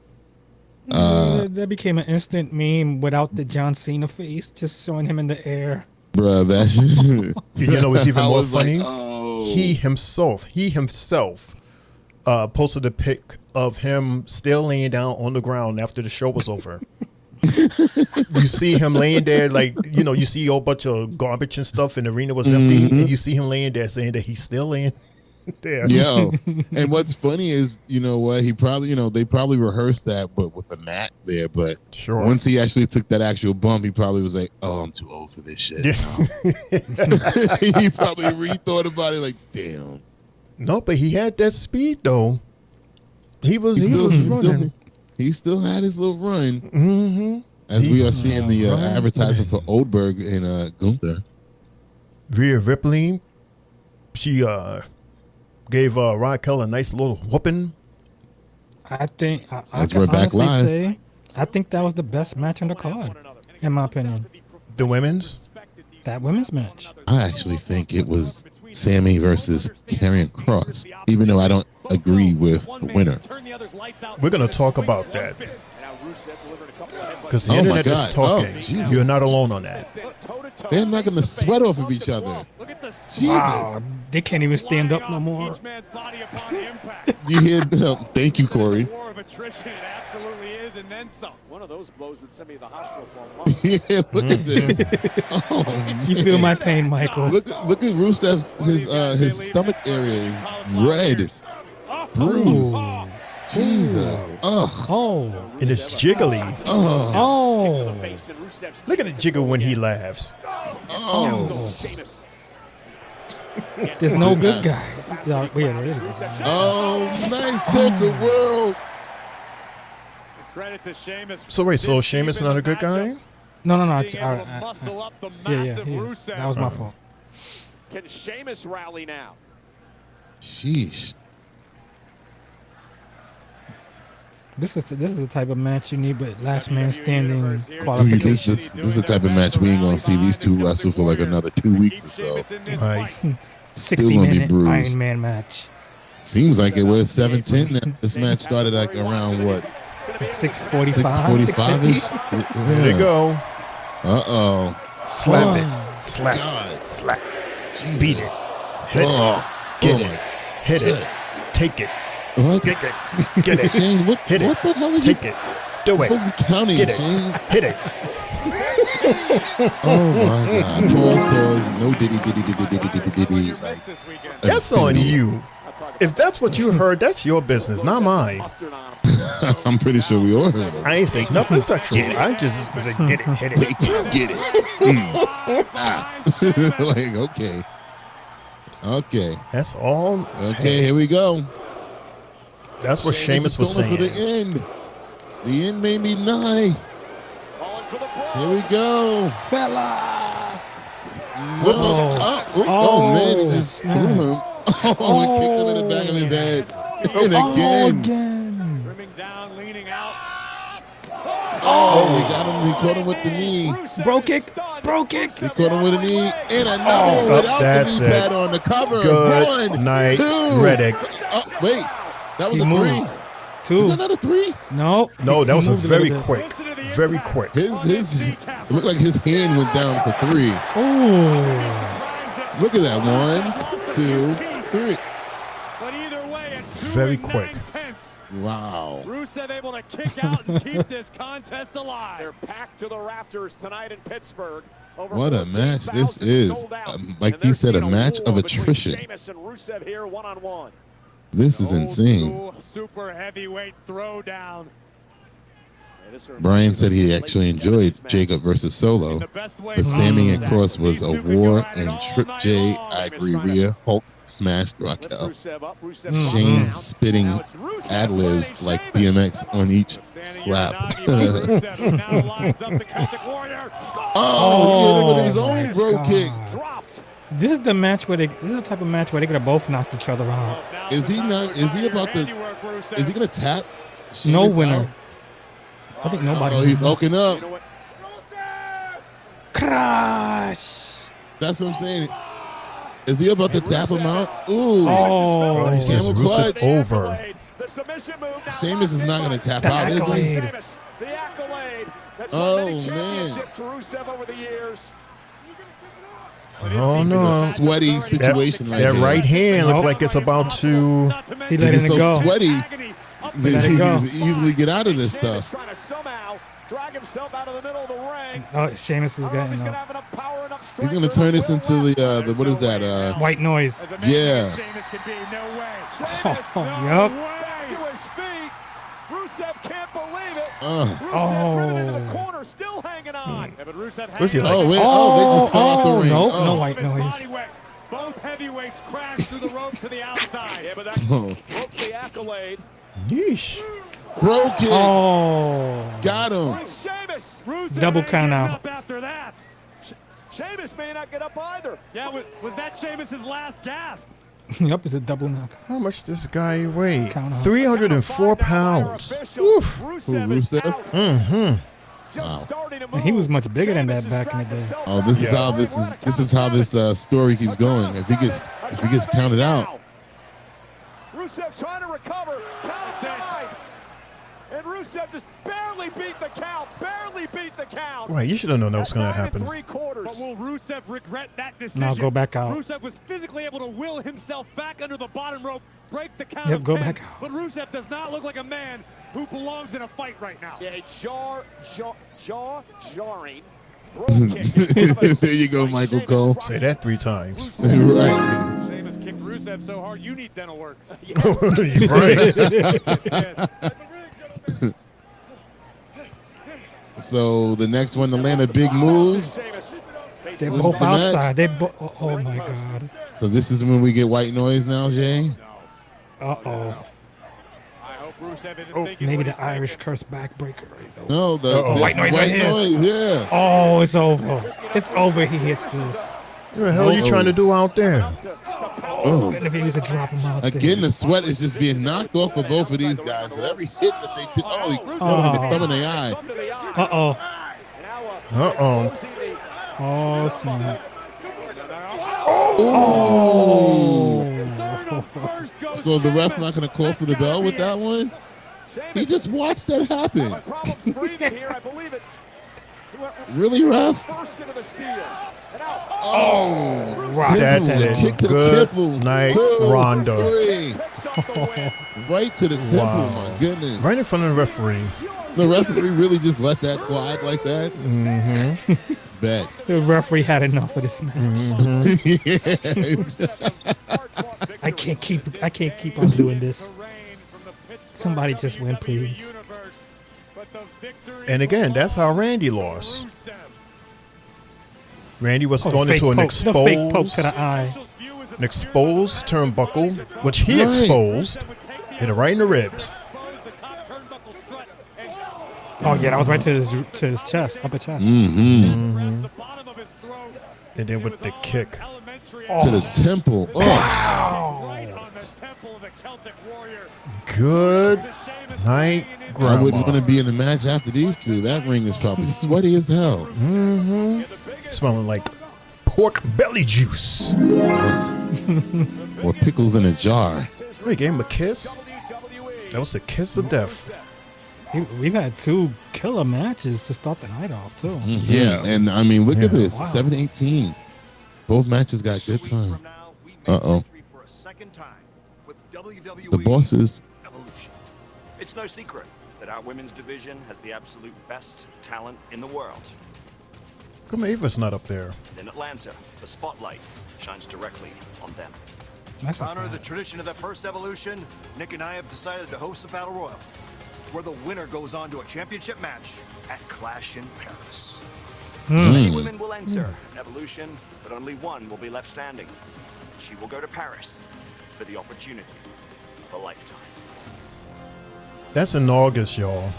That became an instant meme without the John Cena face, just showing him in the air. Bruh, that you know what's even more funny? Like, oh. He himself posted a pic of him still laying down on the ground after the show was over. You see him laying there, like, you know, you see a whole bunch of garbage and stuff, and the arena was empty, and you see him laying there saying that he's still laying there. Yo, and what's funny is, you know what, he probably, you know, they probably rehearsed that, but with a mat there. But once he actually took that actual bump, he probably was like, "Oh, I'm too old for this shit." He probably rethought about it, like, damn. No, but he had that speed though. He was running. He still had his little run. As we are seeing the advertisement for Oldberg and Gunther. Rhea Ripley, she gave Raquel a nice little whooping. I think as we're back live. Say, I think that was the best match on the card, in my opinion. The women's? That women's match. I actually think it was Sammy versus Karrion Kross, even though I don't agree with the winner. We're going to talk about that. Because the internet is talking. You're not alone on that. They're knocking the sweat off of each other. Jesus. Wow, they can't even stand up no more. You hear? Thank you, Corey. War of attrition, it absolutely is, and then some. One of those blows would send me to the hospital for a month. Yeah, look at this. Oh, you feel my pain, Michael. Look at Rusev's his stomach area is red, bruised. Jesus. Ugh. Oh. And it's jiggly. Oh. Look at the jiggle when he laughs. Oh. There's no good guys. Yeah, there is a good guy. Oh, nice tilt to world. Credit to Sheamus. So wait, so Sheamus not a good guy? No. Yeah, he is. That was my fault. Can Sheamus rally now? Sheesh. This is the type of match you need, but last man standing qualification. This is the type of match we ain't gonna see these two wrestle for like another 2 weeks or so. Right. 60-minute Iron Man match. Seems like it was 7:10 now. This match started like around what? Like 6:45. 6:45ish. There you go. Uh-oh. Slap it. Slap. God. Slap. Jesus. Beat it. Hit it. Get it. Hit it. Take it. What? Get it. Get it. Shane, what Hit it. What the hell is Take it. Do it. You're supposed to be counting, Get it. Shane. Hit it. Oh my God. Pause. No diddy. Like, that's on you. If that's what you heard, that's your business, not mine. I'm pretty sure we all heard it. I ain't say nothing sexual. I just was like, get it, hit it. Take it, get it. Like, okay. Okay. That's all. Okay, here we go. That's what Sheamus was saying. For the end. The end made me nigh. Here we go. Fella. Oh, man, just threw him. Oh, and kicked him in the back of his head. And again. Trimming down, leaning out. Oh, he got him. He caught him with the knee. Bro kick. He caught him with a knee. And another one without that's the knee it. pad on the cover. Good 1, night, 2. Reddick. Wait, that was He a moved. 3. 2. Is that not a 3? No. No, that was a moved very little bit. quick. Very quick. His it looked like his hand went down for 3. Oh. Look at that. 1, 2, 3. But either way, it's Very quick. tense. Wow. Rusev able to kick out and keep this contest alive. They're packed to the rafters tonight in Pittsburgh. Over What a match this is. Like he said, a match of attrition. Sheamus and Rusev here one-on-one. This is insane. Super heavyweight throwdown. Brian said he actually enjoyed Jacob versus Solo, but Sammy and Cross was a war, and Trip J, I agree, Rhea, Hulk smashed Raquel. Shane spitting ad-libs like DMX on each slap. Oh, he hit him with his own bro kick. This is the match where this is the type of match where they could have both knocked each other out. Is he gonna tap? No Sheamus winner. out? I think nobody. Oh, he's wins. hooking up. Crash. That's what I'm saying. Is he about to tap him out? Ooh. Oh. This is Camel clutch. Rusev over. Sheamus is not going to tap out, is he? Oh, man. Oh, no. It's a sweaty situation That here. right hand looked like it's about to... He This letting is it so go. sweaty He let that it he go. can easily get out of this stuff. Drag himself out of the middle of the ring. Oh, Sheamus is getting He's going to turn this into the what is that? white noise. Yeah. Yup. Back to his feet. Rusev can't believe it. Uh. Rusev driven into the corner, still hanging on. Yeah, but Rusev What's he hanging like? Oh, wait. They just fell out the ring. Nope, Oh. no white noise. Both heavyweights crashed through the rope to the outside. Yeah, but that Oh. broke the accolade. Yeesh. Bro kick. Oh. Got him. Sheamus. Rusev Double ain't count getting out. up after that. Sheamus may not get up either. Yeah, was that Sheamus's last gasp? Yup, it's a double knock. How much this guy weigh? Count out. 304 pounds. Oof. Rusev? Mm-hmm. And he was much bigger than that back in the day. Oh, this is how this story keeps going. If he gets counted out. Rusev trying to recover. Count 9. And Rusev just barely beat the count. Right, you should have known that was going to happen. But will Rusev regret that decision? No, go back out. Rusev was physically able to will himself back under the bottom rope, break the count Yep, of go 10, back out. But Rusev does not look like a man who belongs in a fight right now. Yeah, jaw-jarring. There you go, Michael Cole. Say that 3 times. Right. Sheamus kicked Rusev so hard, you need dental work. Right. So the next one to land a big move. They're When's both the match? outside. Oh my God. So this is when we get white noise now, Jay? Uh-oh. Rusev isn't Oh, thinking maybe what the he's Irish curse backbreaker right now. No, the white noise right here. yeah. Oh, it's over. It's over. He hits this. What the hell are you trying to do out there? Oh. And if he needs to drop him out Again, the sweat is just being knocked off of both of these guys. With every hit that they did, he caught him in the thumb in the eye. Uh-oh. Uh-oh. Oh, snap. Oh. So the ref not going to call for the bell with that one? He just watched that happen. Really, ref? Oh, That's temple. it. Kick to the Good temple. night, 2, Ronda. 3. Right to the temple, Wow. my goodness. Right in front of the referee. The referee really just let that slide like that? Mm-hmm. Bet. The referee had enough of this match. I can't keep on doing this. Somebody just win, please. And again, that's how Randy lost. Randy was Oh, thrown fake into an poke. The fake poke to exposed, the eye. an exposed turnbuckle, which he Right. exposed, hit it right in the ribs. Oh yeah, that was right to his chest, upper chest. And then with the kick. To the temple. Oh. Good night, Grandma. I wouldn't want to be in the match after these two. That ring is probably sweaty as hell. Smelling like pork belly juice. Or pickles in a jar. Wait, gave him a kiss? That was the kiss of death. We've had 2 killer matches to start the night off too. Yeah. And I mean, look at this. Wow. 7-18. Both matches got good time. Uh-oh. It's the bosses. Evolution. It's no secret that our women's division has the absolute best talent in the world. Come Ava's not up there. And in Atlanta, the spotlight shines directly on them. That's To honor the tradition of that first Evolution, Nick and I have decided to host a Battle Royal, where the winner goes on to a championship match at Clash in Paris. Many women will enter Evolution, but only one will be left standing. She will go to Paris for the opportunity of a lifetime. That's in August, y'all.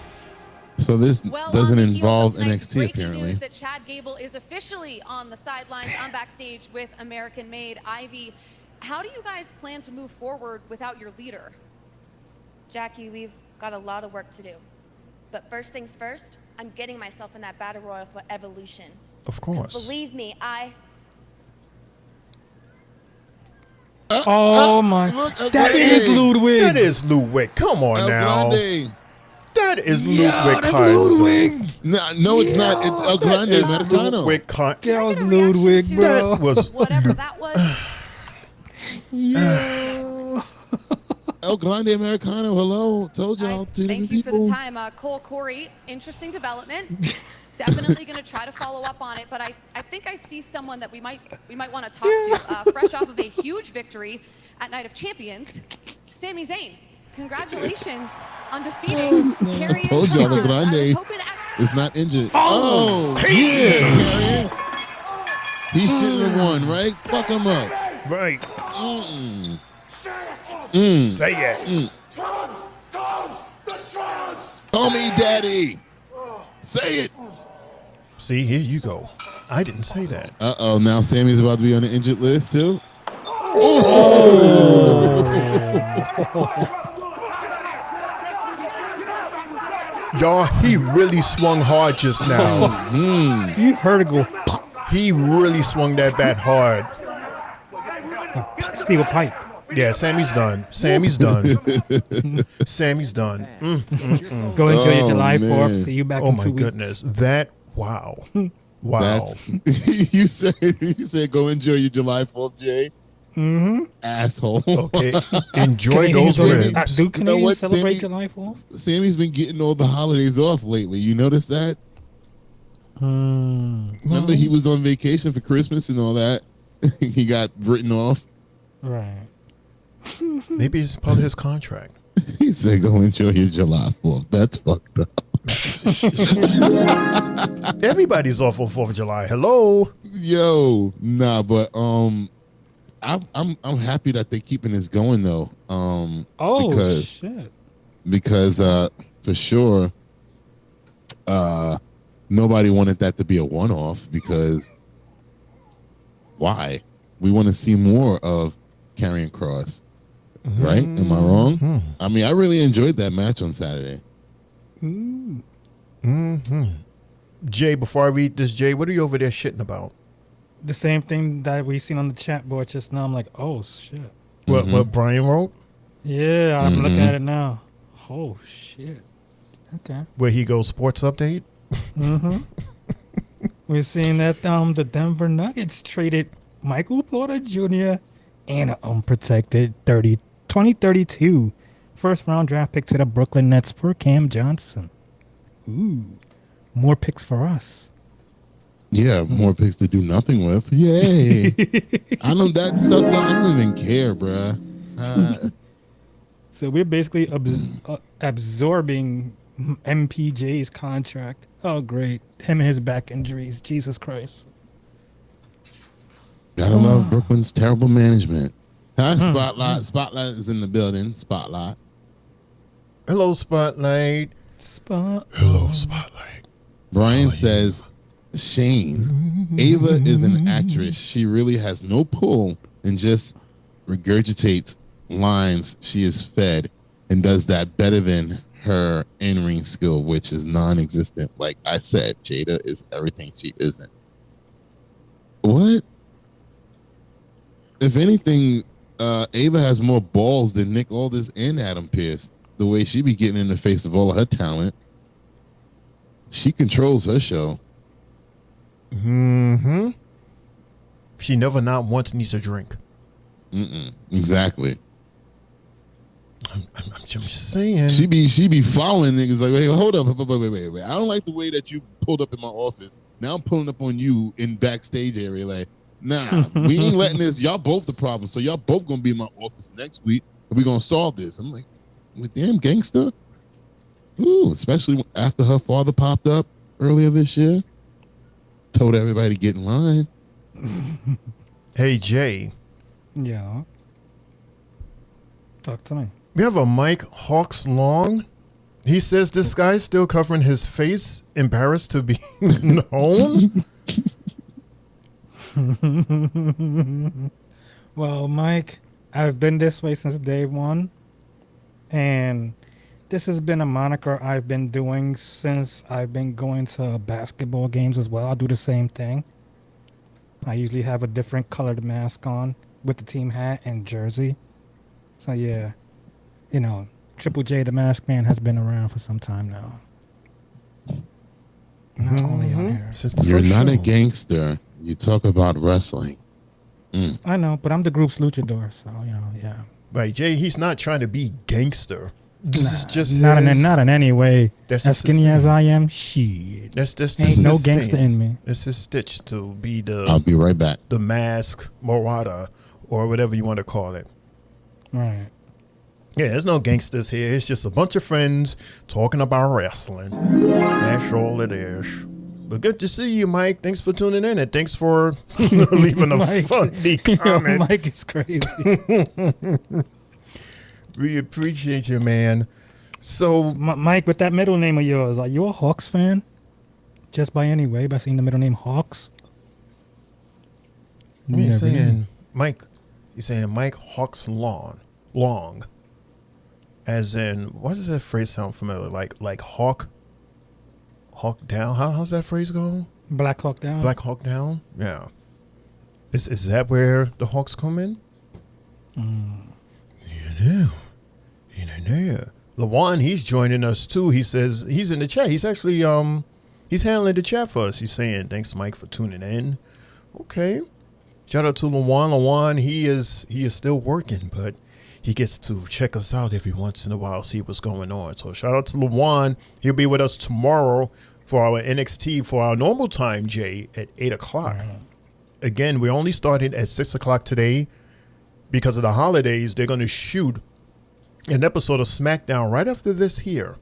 So this Well, doesn't on the heels involve of tonight's NXT breaking apparently. news that Chad Gable is officially on the sidelines. I'm backstage with American-made Ivy. How do you guys plan to move forward without your leader? Jackie, we've got a lot of work to do. But first things first, I'm getting myself in that battle royal for Evolution. Of 'Cause course. believe me, Oh my! That is Ludwig. That is Ludwig. Come on El now. Grande. That is Yeah, Ludwig that's Kaiser. Ludwig. No, it's not. It's El Grande That is Americano. Ludwig Kaiser. That was Ludwig, bro. That was Whatever that was. Yeah. El Grande Americano. Hello. Told y'all. Two Thank different you for people. the time. Cole Corey, interesting development. Definitely going to try to follow up on it, but I think I see someone that we might want to talk to. Fresh off of a huge victory at Night of Champions, Sami Zayn. Congratulations on defeating Carrie. Told y'all El Grande is not injured. Oh, yeah, Carrion. He shouldn't have won, right? Fuck him up. right. Say it. Call me daddy. Say it. See, here you go. I didn't say that. Uh-oh, now Sammy's about to be on the injured list, too. Y'all, he really swung hard just now. You heard it go. He really swung that bat hard. Steel pipe. Yeah, Sammy's done. Sammy's done. Sammy's done. Go enjoy your July man. 4th. See you back Oh in my 2 weeks. goodness. That, wow. Wow. That's you said go enjoy your July 4th, Jay. Mm-hmm. Asshole. Okay. Enjoy those ribs. Do You know Canadians what, celebrate Sammy? July 4th? Sammy's been getting all the holidays off lately. You notice that? Remember he was on vacation for Christmas and all that? He got written off. Right. Maybe it's part of his contract. He said go enjoy your July 4th. That's fucked up. Everybody's off on 4th of July. Hello. Yo, nah, but I'm happy that they're keeping this going though. Shit. Because for sure nobody wanted that to be a one-off because why? We want to see more of Karrion Kross. Right? Am I wrong? I mean, I really enjoyed that match on Saturday. Jay, before I read this, Jay, what are you over there shitting about? The same thing that we seen on the chat board just now. I'm like, oh shit. What Brian wrote? Yeah, I'm looking at it now. Oh shit. Okay. Where he goes, sports update? We're seeing that the Denver Nuggets traded Michael Porter Jr. and an unprotected 2032 first round draft pick to the Brooklyn Nets for Cam Johnson. Ooh. More picks for us. Yeah, more picks to do nothing with. Yay. That's something I don't even care, bruh. So we're basically absorbing MPJ's contract. Oh, great. Him and his back injuries. Jesus Christ. Gotta love Brooklyn's terrible management. Spotlight. Spotlight is in the building. Spotlight. Hello, Spotlight. Hello, Spotlight. Brian says, Shane, Ava is an actress. She really has no pull and just regurgitates lines she is fed and does that better than her in-ring skill, which is non-existent. Like I said, Jada is everything she isn't. What? If anything, Ava has more balls than Nick Aldis and Adam Pearce. The way she be getting in the face of all of her talent. She controls her show. Mm-hmm. She never not once needs a drink. Exactly. I'm just saying. She be following niggas like, wait, hold up, wait. I don't like the way that you pulled up in my office. Now I'm pulling up on you in backstage area. Like, nah, we ain't letting this. Y'all both the problem. So y'all both gonna be in my office next week, and we gonna solve this. I'm like, damn, gangster. Ooh, especially after her father popped up earlier this year. Told everybody to get in line. Hey, Jay. Yeah. Talk to me. We have a Mike Hawks Long. He says this guy's still covering his face, embarrassed to be known. Well, Mike, I've been this way since day one. And this has been a moniker I've been doing since I've been going to basketball games as well. I do the same thing. I usually have a different colored mask on with the team hat and jersey. So, yeah, you know, Triple J, the Masked Man, has been around for some time now. Not only on here. You're not a gangster. You talk about wrestling. I know, but I'm the group's luchador, so, you know, yeah. Right, Jay, he's not trying to be gangster. This is just not in any way. That's as skinny as I am, shit. That's ain't no his gangster thing. in me. It's his stitch to be the. I'll be right back. The Mask Marauder, or whatever you want to call it. Right. Yeah, there's no gangsters here. It's just a bunch of friends talking about wrestling. That's all it is. But good to see you, Mike. Thanks for tuning in, and thanks for leaving a funny comment. Mike is crazy. We appreciate you, man. So, Mike, with that middle name of yours, are you a Hawks fan? Just by seeing the middle name Hawks? You're saying Mike Hawks Long. As in, why does that phrase sound familiar? Like Hawk down? How's that phrase go? Black Hawk Down. Black Hawk Down? Yeah. Is that where the Hawks come in? You know. LaJuan, he's joining us too. He says he's in the chat. He's actually he's handling the chat for us. He's saying thanks, Mike, for tuning in. Okay. Shout out to LaJuan. LaJuan, he is still working, but he gets to check us out every once in a while, see what's going on. So shout out to LaJuan. He'll be with us tomorrow for our NXT for our normal time, Jay, at 8 o'clock. Again, we're only starting at 6 o'clock today. Because of the holidays, they're going to shoot an episode of SmackDown right after this here,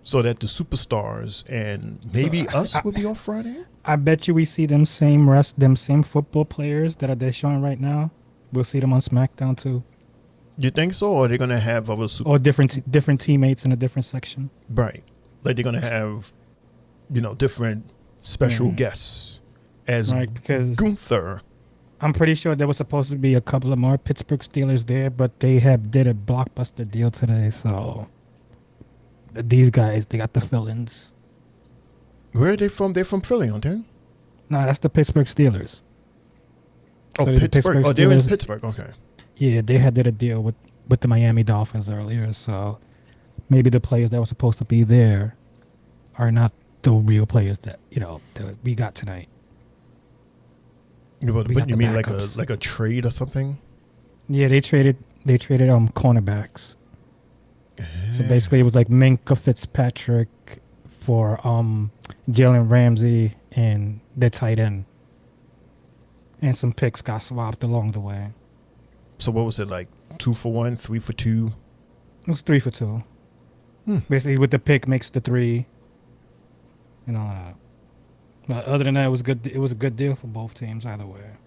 so that the superstars and maybe us will be on Friday. I bet you we see them same football players that they're showing right now. We'll see them on SmackDown too. You think so, or they're going to have or different teammates in a different section? Right, like they're going to have, different special guests as because Gunther. I'm pretty sure there was supposed to be a couple of more Pittsburgh Steelers there, but they did a blockbuster deal today. So these guys, they got the fill-ins. Where are they from? They're from Philly, aren't they? No, that's the Pittsburgh Steelers. Oh, So Pittsburgh. the They're in Steelers- Pittsburgh. Okay. Yeah, they did a deal with the Miami Dolphins earlier. So maybe the players that were supposed to be there are not the real players that we got tonight. But We got you the mean backups. like a trade or something? Yeah, they traded cornerbacks. So basically, it was like Minka Fitzpatrick for Jalen Ramsey and the tight end, and some picks got swapped along the way. So what was it like? 2 for 1, 3 for 2? It was 3 for 2. Basically, with the pick makes the 3. And all that. But other than that, it was good. It was a good deal for both teams either way.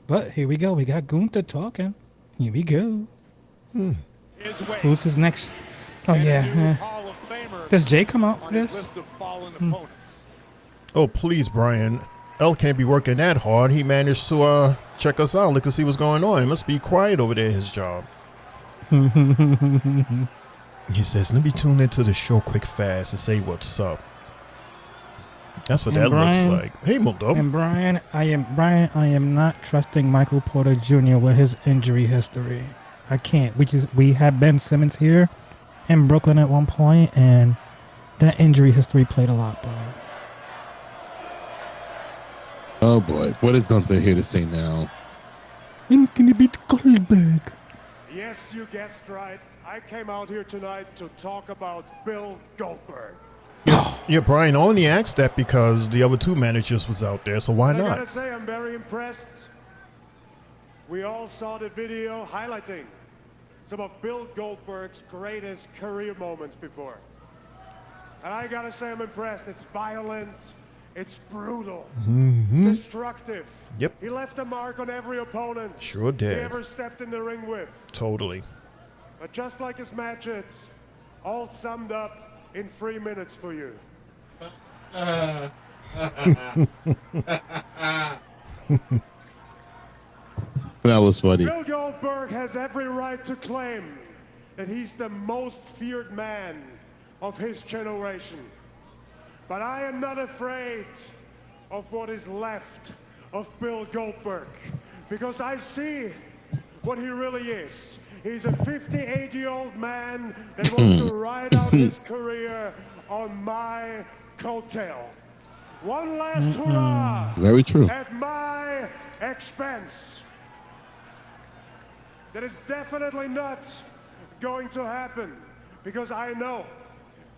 But here we go. We got Gunther talking. Here we go. Who's his next? Oh yeah. Hall of Famer Does Jay come out for on his this? list of fallen opponents. Oh, please, Brian. L can't be working that hard. He managed to check us out, look to see what's going on. It must be quiet over there, his job. He says, let me tune into the show quick fast and say what's up. That's what And that Brian- looks like. Hey, Mundo. And Brian, I am not trusting Michael Porter Jr. with his injury history. I can't. We had Ben Simmons here in Brooklyn at one point, and that injury history played a lot, bro. Oh boy, what is Gunther here to say now? I'm gonna beat Goldberg. Yes, you guessed right. I came out here tonight to talk about Bill Goldberg. Yeah, Brian only asked that because the other two managers was out there, so why I gotta not? say, I'm very impressed. We all saw the video highlighting some of Bill Goldberg's greatest career moments before. And I gotta say, I'm impressed. It's violent, it's brutal, destructive. Yep. He left a mark on every opponent Sure did. he ever stepped in the ring with. Totally. But just like his matches, all summed up in 3 minutes for you. That was funny. Bill Goldberg has every right to claim that he's the most feared man of his generation. But I am not afraid of what is left of Bill Goldberg, because I see what he really is. He's a 58-year-old man that wants to ride out his career on my coattail. One last hurrah! Very true. At my expense. That is definitely not going to happen, because I know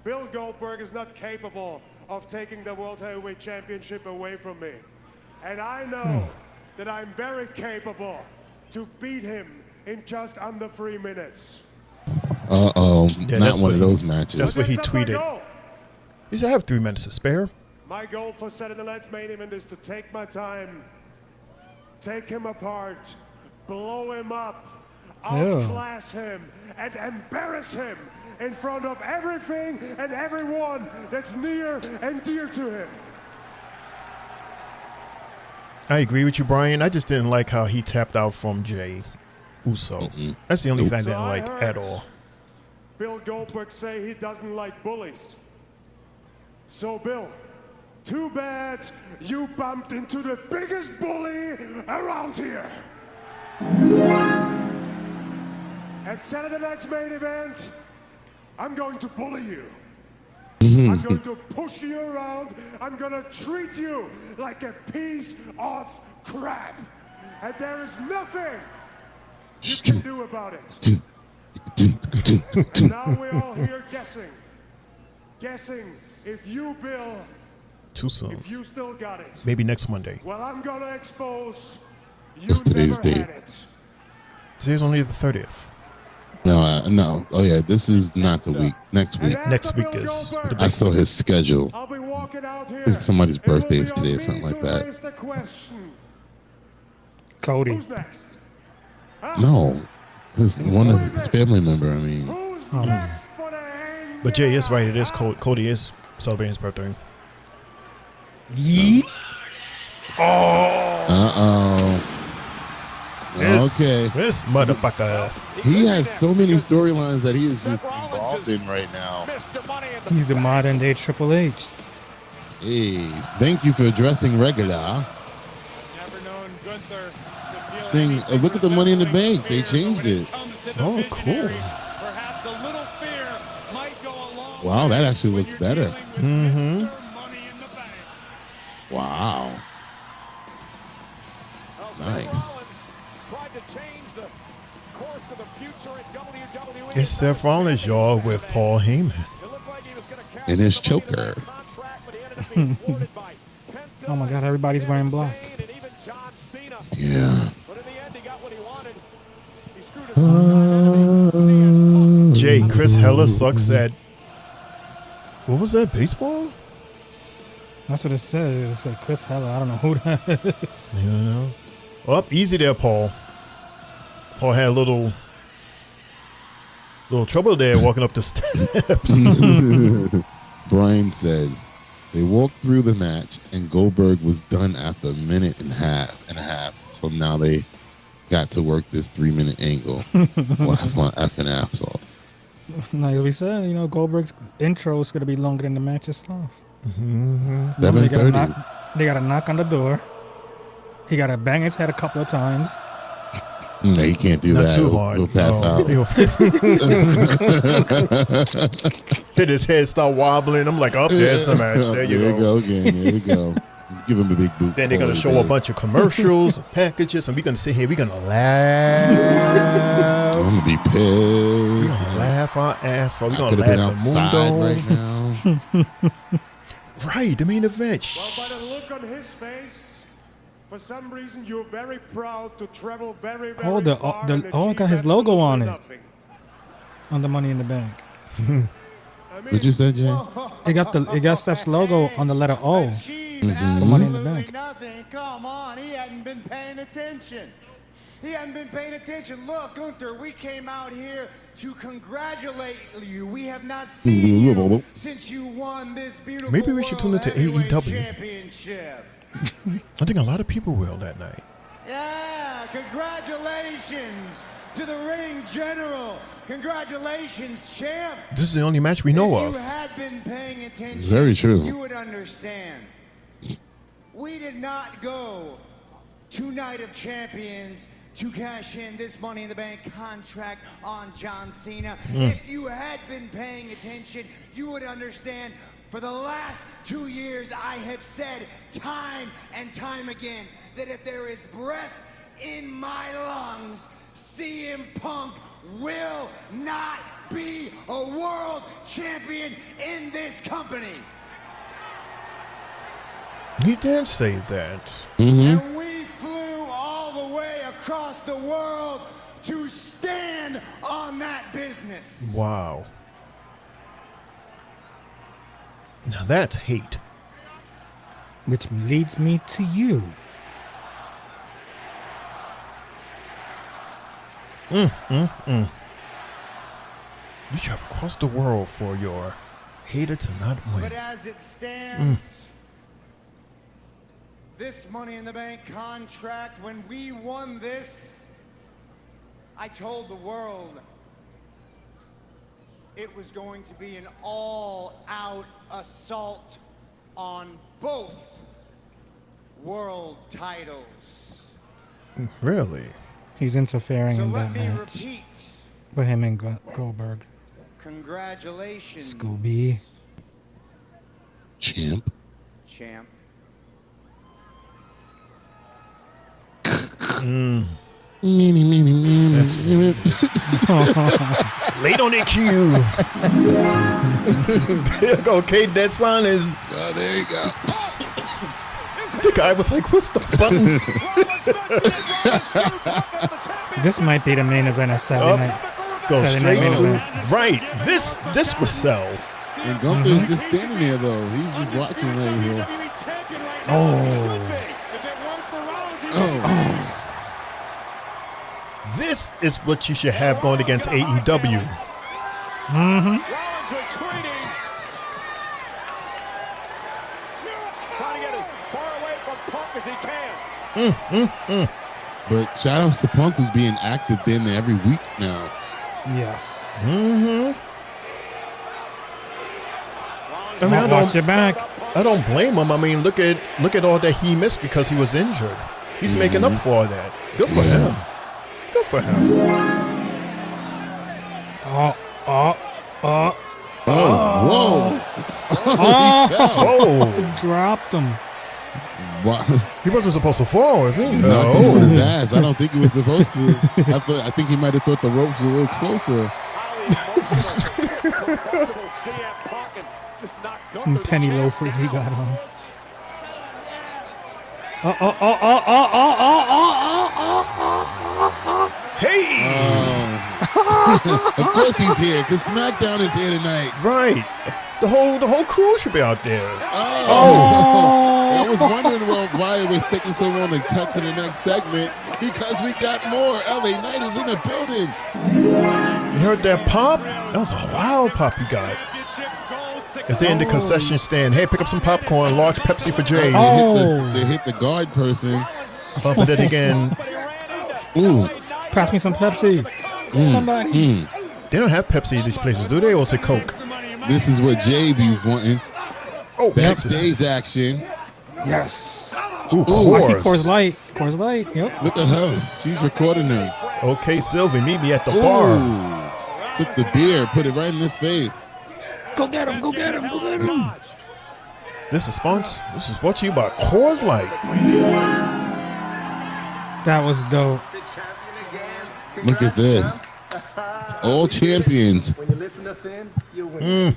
Bill Goldberg is not capable of taking the World Heavyweight Championship away from me. And I know that I'm very capable to beat him in just under 3 minutes. Uh-oh, Yeah, not that's one what of he- those matches. That's what he That's my tweeted. goal. He said, I have 3 minutes to spare. My goal for Saturday night's main event is to take my time, take him apart, blow him up, outclass him, and embarrass him in front of everything and everyone that's near and dear to him. I agree with you, Brian. I just didn't like how he tapped out from Jay Uso. That's the only thing I didn't like at all. Bill Goldberg say he doesn't like bullies. So Bill, too bad you bumped into the biggest bully around here. At Saturday night's main event, I'm going to bully you. I'm going to push you around. I'm going to treat you like a piece of crap. And there is nothing you can do about it. And now we're all here guessing if you, Bill, Too soon. if you still got it. Maybe next Monday. Well, I'm going to expose you What's today's never date? had it. Today's only the 30th. No, no. Oh yeah, this is not the week. Next week. Next week is the I saw his schedule. I'll be walking out here. I think somebody's It will birthday be is today on or something me like to that. raise the question. Cody. Who's next? No, one of his family member. I mean, But Jay is right. It is Cody is celebrating his birthday. Yeet. uh-oh. Okay. This motherfucker. He has so many storylines that he is just involved in right now. He's the modern day Triple H. Hey, thank you for addressing regular. Sing, look at the Money in the Bank. They changed it. Oh, cool. Wow, that actually looks better. Mm-hmm. Wow. Nice. It's Seth Rollins, y'all, with Paul Heyman. And his choker. Oh my God, everybody's wearing black. Yeah. Jay, Chris Hella sucks at. What was that? Baseball? That's what it said. It said Chris Hella. I don't know who that is. You know. Well, easy there, Paul. Paul had a little Little trouble there walking up the steps. Brian says they walked through the match and Goldberg was done after a minute and a half. So now they got to work this 3-minute angle. Laugh my effing ass off. Like we said, Goldberg's intro is going to be longer than the match itself. 7:30. They got to knock on the door. He got to bang his head a couple of times. No, he can't do Not that. too hard. He'll pass out. Hit his head, start wobbling. I'm like, oh, there's the match. There you go. Again. There we go. Just give him a big boot. Then they're going to show a bunch of commercials, packages, and we're going to sit here. We're going to laugh. I'm going to be pissed. We're going to laugh our ass off. We're going to laugh at Mundo. Right now. Right, the main event. Well, by the look on his face, for some reason you're very proud to travel very far. It got his logo on it. On the Money in the Bank. What you say, Jay? It got Steph's logo on the letter O for Money in the Bank. Nothing. Come on, he hadn't been paying attention. Look, Gunther, we came out here to congratulate you. We have not seen you since you won this beautiful Maybe we should tune into AEW. Championship. I think a lot of people will that night. Yeah, congratulations to the ring general. Congratulations, champ. This is the only match we know of. If you had been paying attention, Very true. you would understand. We did not go to Night of Champions to cash in this Money in the Bank contract on John Cena. If you had been paying attention, you would understand. For the last 2 years, I have said time and time again that if there is breath in my lungs, CM Punk will not be a world champion in this company. He did say that. And we flew all the way across the world to stand on that business. Wow. Now that's hate. Which leads me to you. You travel across the world for your hater to not win. But as it stands, this Money in the Bank contract, when we won this, I told the world it was going to be an all-out assault on both world titles. Really? He's interfering So in let that me match. repeat. With him and Goldberg. Congratulations, Scooby. Champ. Late on the cue. There you go. Kate, that sign is. Oh, there you go. The guy was like, what's the button? This might be the main event of Saturday night. Go Saturday straight night main to. event. Right. This was sell. And Gunther's just standing there, though. He's just watching like, This is what you should have going against AEW. Rollins retreating. Trying to get as far away from Punk as he can. But shout outs to Punk, who's being active in there every week now. Yes. I mean, Watch your back. I don't blame him. I mean, look at all that he missed because he was injured. He's making up for all that. Good for him. Good for him. Whoa. Dropped him. Wow. He wasn't supposed to fall, is he? Knocked him on his ass. I don't think he was supposed to. I think he might have thought the ropes were a little closer. And penny loafers he got on. Hey! Of course he's here, because SmackDown is here tonight. Right. The whole crew should be out there. I was wondering why we're taking so long to cut to the next segment, because we got more. LA Knight is in the building. You heard that pop? That was a loud pop you got. As they in the concession stand, hey, pick up some popcorn, large Pepsi for Jay. They hit the guard person. Bumping it again. Ooh. Pass me some Pepsi. Somebody. They don't have Pepsi in these places, do they? Or is it Coke? This is what Jay be wanting. Oh, backstage action. Yes. Ooh, I see Coors Light. Coors Light. Yep. Look at her. She's recording them. Okay, Sylvie, meet me at the bar. Took the beer, put it right in his face. Go get him. Go get him. Go get him. This is brought to you by Coors Light. That was dope. Look at this. All champions. When you listen to Finn, you win.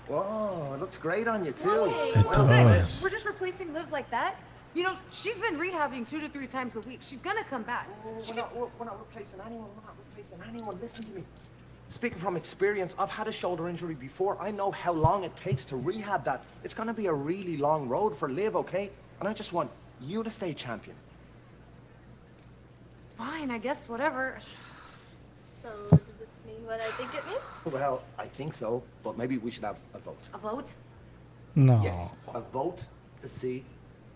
Whoa, it looks great on you too. It does. We're just replacing Liv like that. You know, she's been rehabbing 2 to 3 times a week. She's gonna come back. We're not replacing anyone. We're not replacing anyone. Listen to me. Speaking from experience, I've had a shoulder injury before. I know how long it takes to rehab that. It's gonna be a really long road for Liv, okay? And I just want you to stay champion. Fine, I guess, whatever. So, does this mean what I think it means? Well, I think so, but maybe we should have a vote. A vote? No. Yes, a vote to see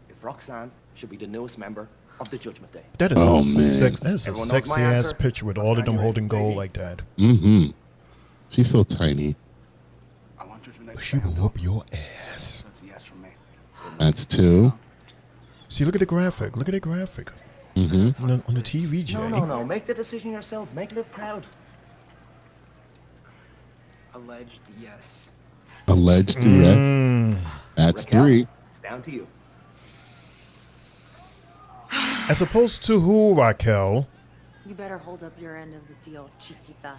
if Roxanne should be the newest member of the Judgment Day. That is that is a Everyone knows sexy my ass answer. picture with all of them holding gold like that. Mm-hmm. She's so tiny. I want Judgment Day. But she will whoop your ass. That's a yes from me. That's 2. See, look at the graphic. Look at the graphic. Mm-hmm. On the TV, Jay. No. Make the decision yourself. Make Liv proud. Alleged yes. Alleged, yes. That's Raquel, 3. It's down to you. As opposed to who, Raquel? You better hold up your end of the deal, Chiquita.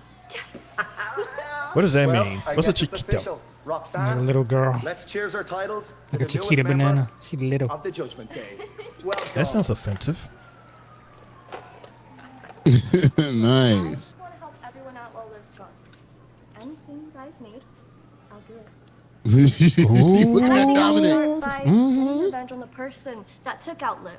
What does that Well, mean? I What's a guess it's chiquito? official. Like Roxanne, a little girl. let's cheers our titles to Like a the Chiquita newest member banana. She little. of the Judgment Day. Well That done. sounds offensive. Nice. I just want to help everyone out while Liv's gone. Anything you guys need, I'll do it. Look And I at think I'll Dominic. start by getting revenge on the person that took out Liv.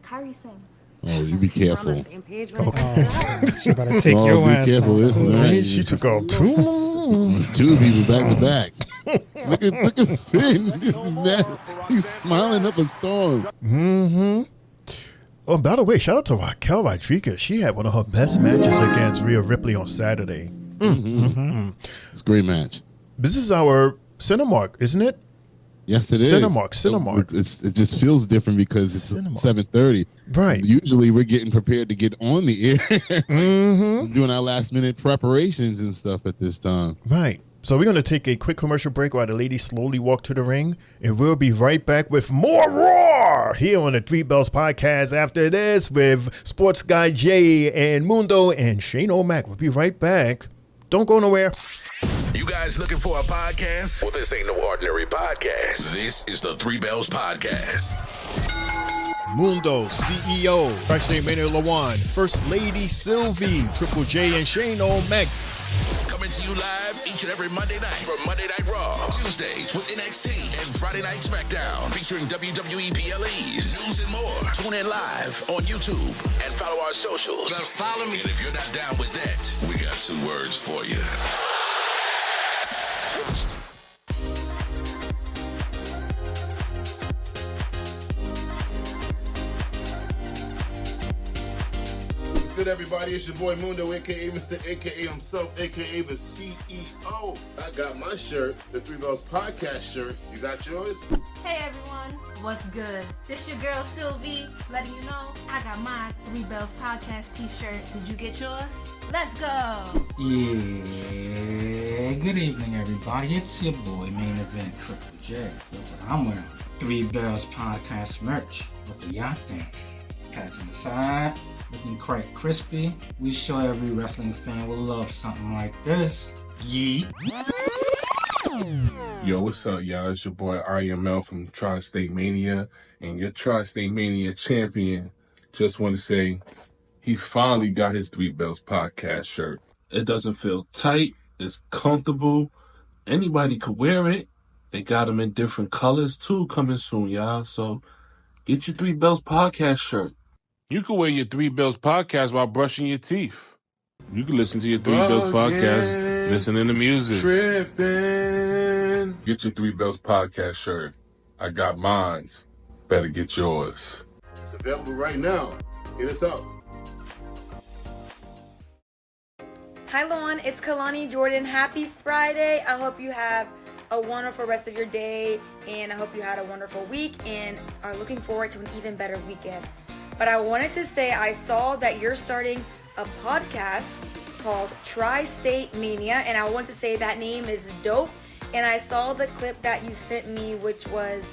Kyrie Singh. Oh, you be We're on careful. the same page when it Okay. comes to that. She better take Oh, your be ass careful. out. It's right. She took out 2. It's 2 people back to back. Look at Finn. He's smiling up a storm. Mm-hmm. Oh, by the way, shout out to Raquel Rodriguez. She had one of her best matches against Rhea Ripley on Saturday. It's a great match. This is our Cinemark, isn't it? Yes, it is. Cinemark. It just feels different because it's Cinemark. 7:30. Right. Usually we're getting prepared to get on the air, Mm-hmm. doing our last minute preparations and stuff at this time. Right. So we're going to take a quick commercial break while the ladies slowly walk to the ring, and we'll be right back with more Raw here on the Three Bells Podcast after this with Sports Guy Jay and Mundo and Shane O'Mac. We'll be right back. Don't go nowhere. You guys looking for a podcast? Well, this ain't no ordinary podcast. This is the Three Bells Podcast. Mundo, CEO, Backstage Maynard Lawan, First Lady Sylvie, Triple J and Shane O'Mac. Coming to you live each and every Monday night from Monday Night Raw, Tuesdays with NXT, and Friday Night SmackDown featuring WWE PLEs, news and more. Tune in live on YouTube and follow our socials. Now follow me. And if you're not down with that, we got 2 words for you. What's good, everybody? It's your boy Mundo, a.k.a. Mr. A.k.a. himself, a.k.a. the CEO. I got my shirt, the Three Bells Podcast shirt. You got yours? Hey everyone, what's good? This your girl Sylvie, letting you know I got my Three Bells Podcast t-shirt. Did you get yours? Let's go! Yeah, good evening everybody. It's your boy Main Event Triple J. Look what I'm wearing. Three Bells Podcast merch. What do y'all think? Catching the side, looking quite crispy. We sure every wrestling fan will love something like this. Yeet. Yo, what's up, y'all? It's your boy RML from Tri-State Mania and your Tri-State Mania champion. Just want to say he finally got his Three Bells Podcast shirt. It doesn't feel tight. It's comfortable. Anybody could wear it. They got them in different colors too coming soon, y'all. So get your Three Bells Podcast shirt. You can wear your Three Bells Podcast while brushing your teeth. You can listen to your Three Bells podcast, listening to music. Tripping. Get your Three Bells podcast shirt. I got mine. Better get yours. It's available right now. Hit us up. Hi, Luan. It's Kalani Jordan. Happy Friday. I hope you have a wonderful rest of your day, and I hope you had a wonderful week and are looking forward to an even better weekend. But I wanted to say I saw that you're starting a podcast called Tri-State Mania, and I want to say that name is dope. And I saw the clip that you sent me, which was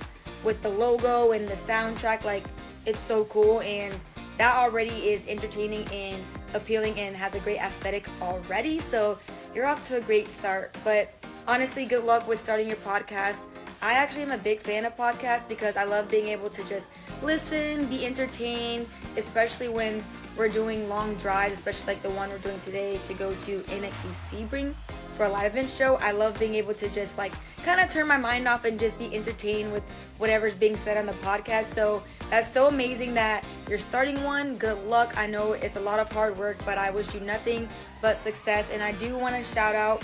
with the logo and the soundtrack. Like, it's so cool, and that already is entertaining and appealing and has a great aesthetic already. So you're off to a great start. But honestly, good luck with starting your podcast. I actually am a big fan of podcasts because I love being able to just listen, be entertained, especially when we're doing long drives, especially like the one we're doing today to go to NXT Sebring for a live event show. I love being able to just like kind of turn my mind off and just be entertained with whatever's being said on the podcast. So that's so amazing that you're starting one. Good luck. I know it's a lot of hard work, but I wish you nothing but success. And I do want to shout out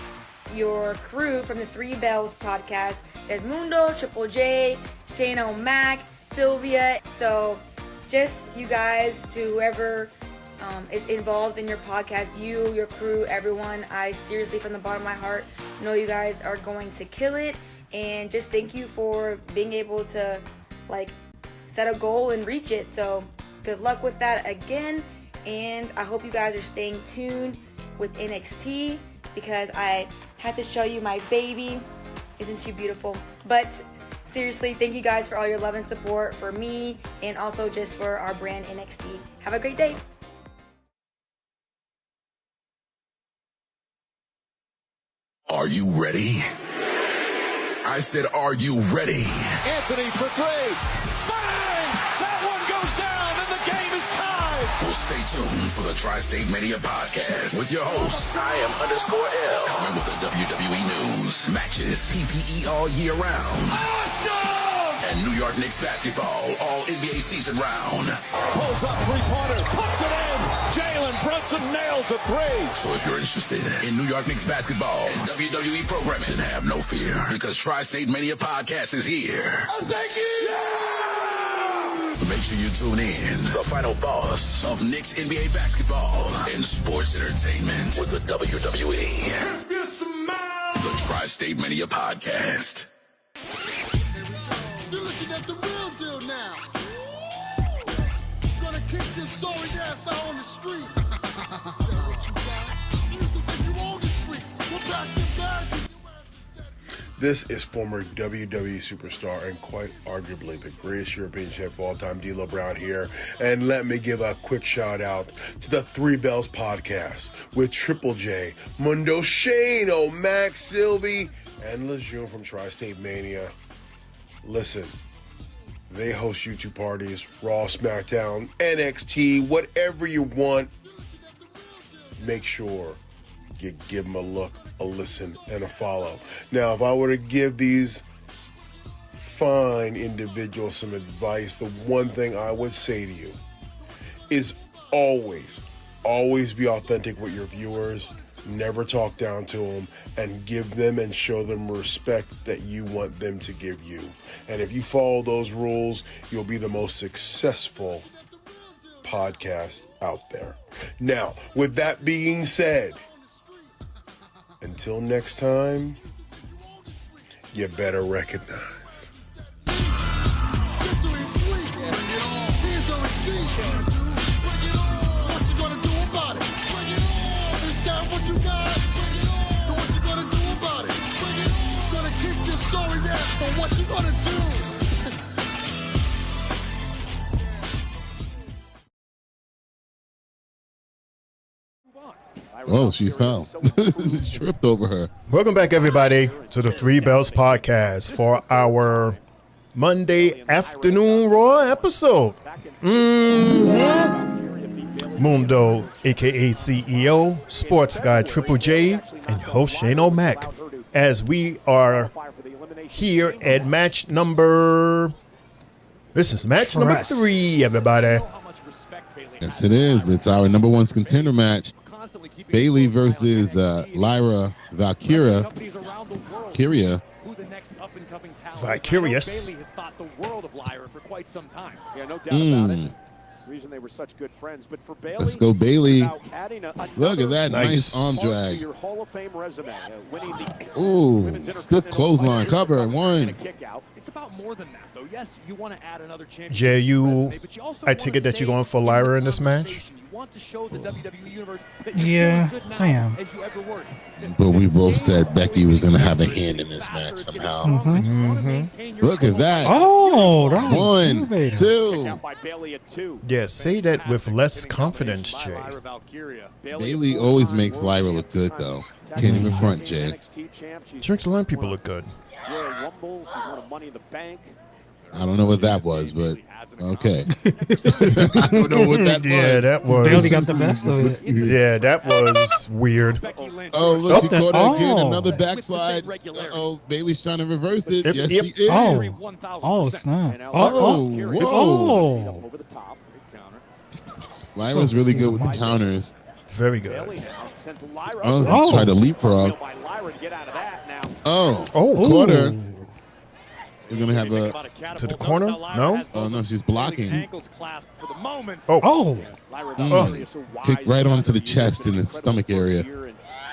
your crew from the Three Bells podcast. There's Mundo, Triple J, Shane O'Mac, Sylvia. So just you guys, to whoever is involved in your podcast, you, your crew, everyone, I seriously from the bottom of my heart know you guys are going to kill it. And just thank you for being able to like set a goal and reach it. So good luck with that again. And I hope you guys are staying tuned with NXT because I had to show you my baby. Isn't she beautiful? But seriously, thank you guys for all your love and support for me and also just for our brand NXT. Have a great day. Are you ready? I said, are you ready? Anthony for three. Bang! That one goes down, and the game is tied. Well, stay tuned for the Tri-State Mania podcast with your host, I am_L. Coming with the WWE news, matches, PPE all year round. Awesome! And New York Knicks basketball all NBA season round. Pulls up three-pointer, puts it in. Jalen Brunson nails a three. So if you're interested in New York Knicks basketball and WWE programming, then have no fear because Tri-State Mania podcast is here. Oh, thank you! Yeah! Make sure you tune in. The final boss of Knicks NBA basketball and sports entertainment with the WWE. The Tri-State Mania podcast. You're looking at the real deal now. Gonna kick this sorry ass out on the street. What you got? You used to think you owned the street. We're back to back. This is former WWE superstar and quite arguably the greatest European champ of all time, D'Lo Brown here. And let me give a quick shout out to the Three Bells podcast with Triple J, Mundo, Shane, O'Mac, Sylvie, and Lejeune from Tri-State Mania. Listen, they host YouTube parties, Raw, SmackDown, NXT, whatever you want. Make sure you give them a look, a listen, and a follow. Now, if I were to give these fine individuals some advice, the one thing I would say to you is always be authentic with your viewers. Never talk down to them, and give them and show them respect that you want them to give you. And if you follow those rules, you'll be the most successful podcast out there. Now, with that being said, until next time, you better recognize. What you gonna do? Oh, she fell. She tripped over her. Welcome back, everybody, to the Three Bells podcast for our Monday afternoon Raw episode. Mundo, a.k.a. CEO, Sports Guy Triple J, and your host Shane O'Mac, as we are here at match number... This is match number 3, everybody. Yes, it is. It's our number 1 contender match. Bailey versus Lyra Valkyria. Valkyria. Bailey has thought the world of Lyra for quite some time. Yeah, no doubt about it. The reason they were such good friends, but for Bailey, Let's go, Bailey. Look at that nice arm drag. Your Hall of Fame resume, winning the Ooh, stiff clothesline cover. One. It's about more than that, though. Yes, you want to add another championship. Jay, I take it that you're going for Lyra in this match? Want to show the WWE universe that Yeah, I am. as you ever were. But we both said Becky was going to have a hand in this match somehow. Look at that. Oh, that was One, innovative. two. Yeah, say that with less confidence, Jay. Bailey always makes Lyra look good, though. Can't even front, Jay. She makes a lot of people look good. I don't know what that was, but okay. I don't know what that was. Yeah, that was. Bailey got the best of it. Yeah, that was weird. Oh, look, she caught her again. Another backslide. Uh-oh, Bailey's trying to reverse it. Yes, she is. Oh, snap. Oh, whoa. Lyra's really good with the counters. Very good. Oh, try to leapfrog. Oh, caught her. We're going to have a... To the corner? No? Oh, no, she's blocking. Oh. Kick right onto the chest and the stomach area.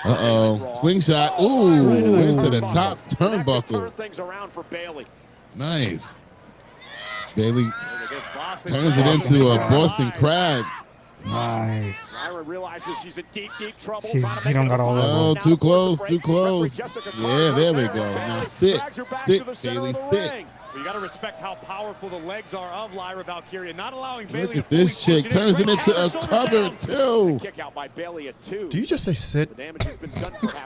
Uh-oh. Slingshot. Ooh, into the top turnbuckle. Nice. Bailey turns it into a Boston Crab. Nice. Lyra realizes she's in deep trouble. She don't got all of Oh, too close, too close. Yeah, there we go. Now sit, Bailey, sit. You got to respect how powerful the legs are of Lyra Valkyria, not allowing Bailey. Look at this chick, turns it into a cover too. Kick out by Bailey at 2. Do you just say sit?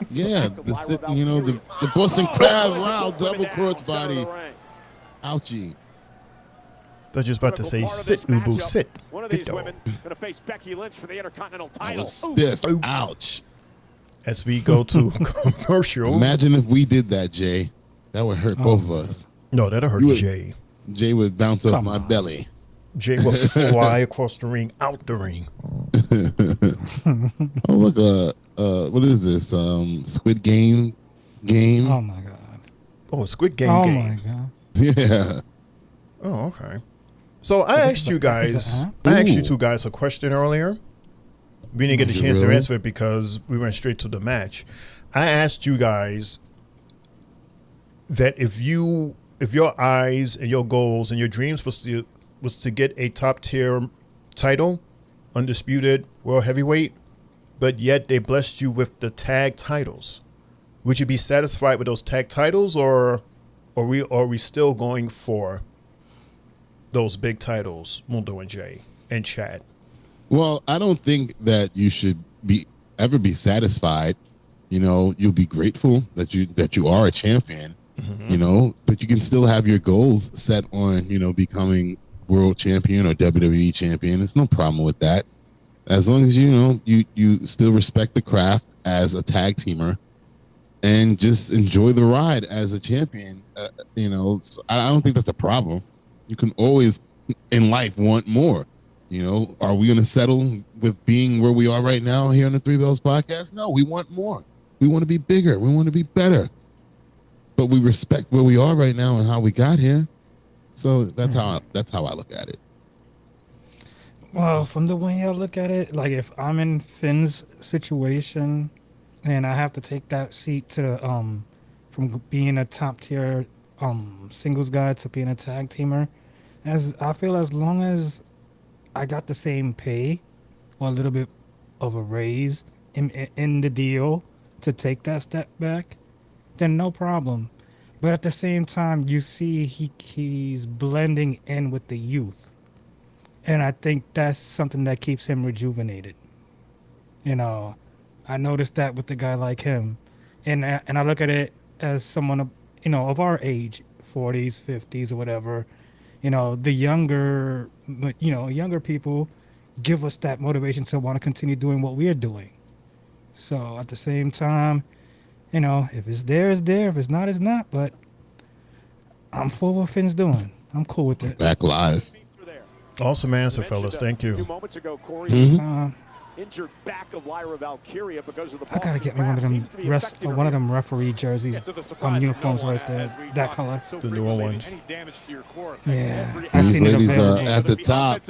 Yeah, the sit. You know the Boston Crab. Wow, double cross body. Ouchie. Thought you was about to say sit, Ubu, sit. One of these women going to face Becky Lynch for the Intercontinental title. That was stiff. Ouch. As we go to commercial. Imagine if we did that, Jay. That would hurt both of us. No, that'll hurt Jay. Jay would bounce off my belly. Jay will fly across the ring, out the ring. Oh, look, what is this? Squid Game? Oh, my God. Oh, Squid Game Oh, game. my God. Yeah. Oh, okay. So I asked you guys, two guys a question earlier. We didn't get a chance to answer it because we went straight to the match. I asked you guys that if your eyes and your goals and your dreams was to get a top tier title, undisputed world heavyweight, but yet they blessed you with the tag titles, would you be satisfied with those tag titles, or are we still going for those big titles, Mundo and Jay and Chad? Well, I don't think that you should ever be satisfied. You know, you'll be grateful that you are a champion. You know, but you can still have your goals set on, you know, becoming world champion or WWE champion. There's no problem with that, as long as you still respect the craft as a tag teamer and just enjoy the ride as a champion. You know, so I don't think that's a problem. You can always in life want more. You know, are we going to settle with being where we are right now here on the Three Bells podcast? No, we want more. We want to be bigger. We want to be better. But we respect where we are right now and how we got here. So that's how I look at it. Well, from the way I look at it, like if I'm in Finn's situation and I have to take that seat to from being a top tier singles guy to being a tag teamer, I feel as long as I got the same pay or a little bit of a raise in the deal to take that step back, then no problem. But at the same time, you see he's blending in with the youth. And I think that's something that keeps him rejuvenated. You know, I noticed that with a guy like him. And I look at it as someone, you know, of our age, 40s, 50s, or whatever. You know, the younger people give us that motivation to want to continue doing what we're doing. So at the same time, you know, if it's there, it's there. If it's not, it's not. But I'm for what Finn's doing. I'm cool with it. Back live. Awesome answer, fellas. Thank you. A few moments ago, Corey, injured back of Lyra Valkyria because of the. I gotta get me one of them referee jerseys, uniforms right there, that color. The newer ones. Yeah. These ladies are at the top.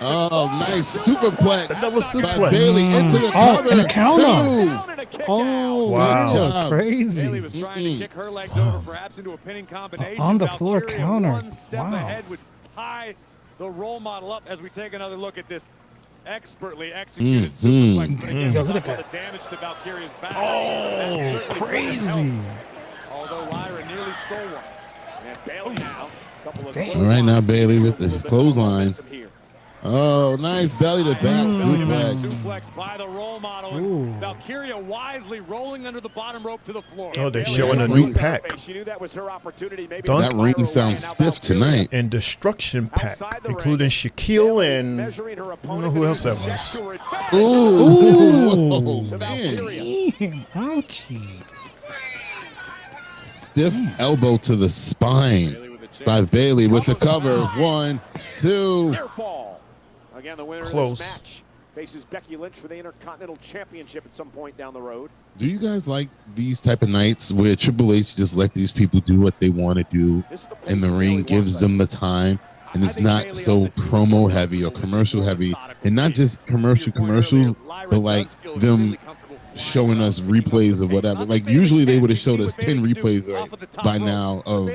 Oh, nice superplex. That was by superplex. Bailey into the cover. And a counter. Two. Oh, wow. Crazy. Bailey was trying to kick her legs over, perhaps into a pinning combination. On the floor Valkyria counter. One step Wow. ahead would tie the role model up as we take another look at this expertly executed superplex. But again, Look at that. the damage to Valkyria's back. Oh, crazy. Although Lyra nearly stole one. And Bailey now. Couple of All right, now Bailey with this clothesline. Oh, nice belly to back suplex. Suplex by the role model. And Valkyria wisely rolling under the bottom rope to the floor. Oh, they're showing a new pack. She knew that was her opportunity. Maybe That ring sounds stiff tonight. And Destruction Pack, including Shaquille and I don't know who else that was. Ooh. Oh, man. Damn. Ouchie. Stiff elbow to the spine by Bailey with the cover. 1, 2. Near fall. Again, the winner Close. of this match faces Becky Lynch for the Intercontinental Championship at some point down the road. Do you guys like these type of nights where Triple H just let these people do what they want to do in the ring, gives them the time, and it's not so promo heavy or commercial heavy, and not just commercials, but like them showing us replays of whatever. Like usually they would have showed us 10 replays by now of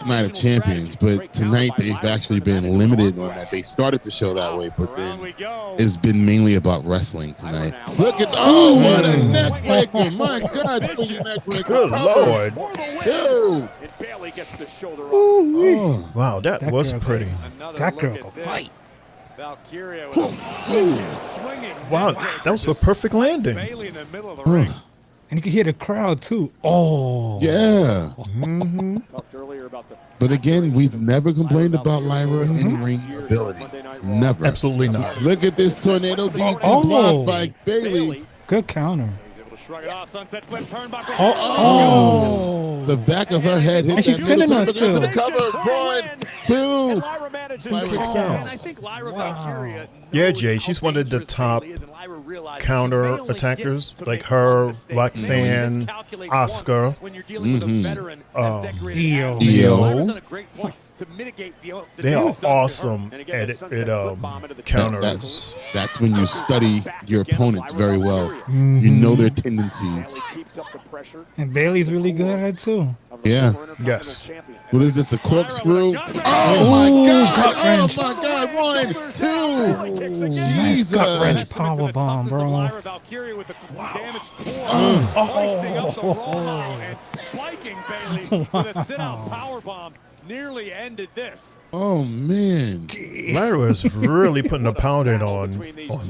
Night of Champions, but tonight they've actually been limited on that. They started the show that way, but then it's been mainly about wrestling tonight. Look at what a neck breaker! My God, neck breaker! Good Lord! 2. And Bailey gets the shoulder up. Oh. Wow, that was pretty. That girl can fight. Valkyria with a swinging. Wow, that was a perfect landing. Bailey in the middle of the ring. And you can hear the crowd too. Oh. Yeah. Talked earlier about the But again, we've never complained about Lyra in-ring abilities. Never. Absolutely not. Look at this tornado DDT blocked by Bailey. Good counter. shrug it off. Sunset flip turnbuckle. Oh. The back of her head hit and she's that middle pinning us turnbuckle into the still. cover. 1, 2. Lyra manages Lyra to kicks call. out. And I think Lyra Valkyria Yeah, Jay, she's one of the top counter attackers, like her, Roxanne, Oscar, Io. They are awesome at counters. That's when you study your opponents very well. You know their tendencies. And Bailey's really good at it too. Yeah. Yes. What is this, a corkscrew? Oh, my God. Oh, my God. 1, 2. Nice gut wrench power bomb, bro. And spiking Bailey with a sit-out power bomb nearly ended this. Oh, man. Lyra is really putting a pounding on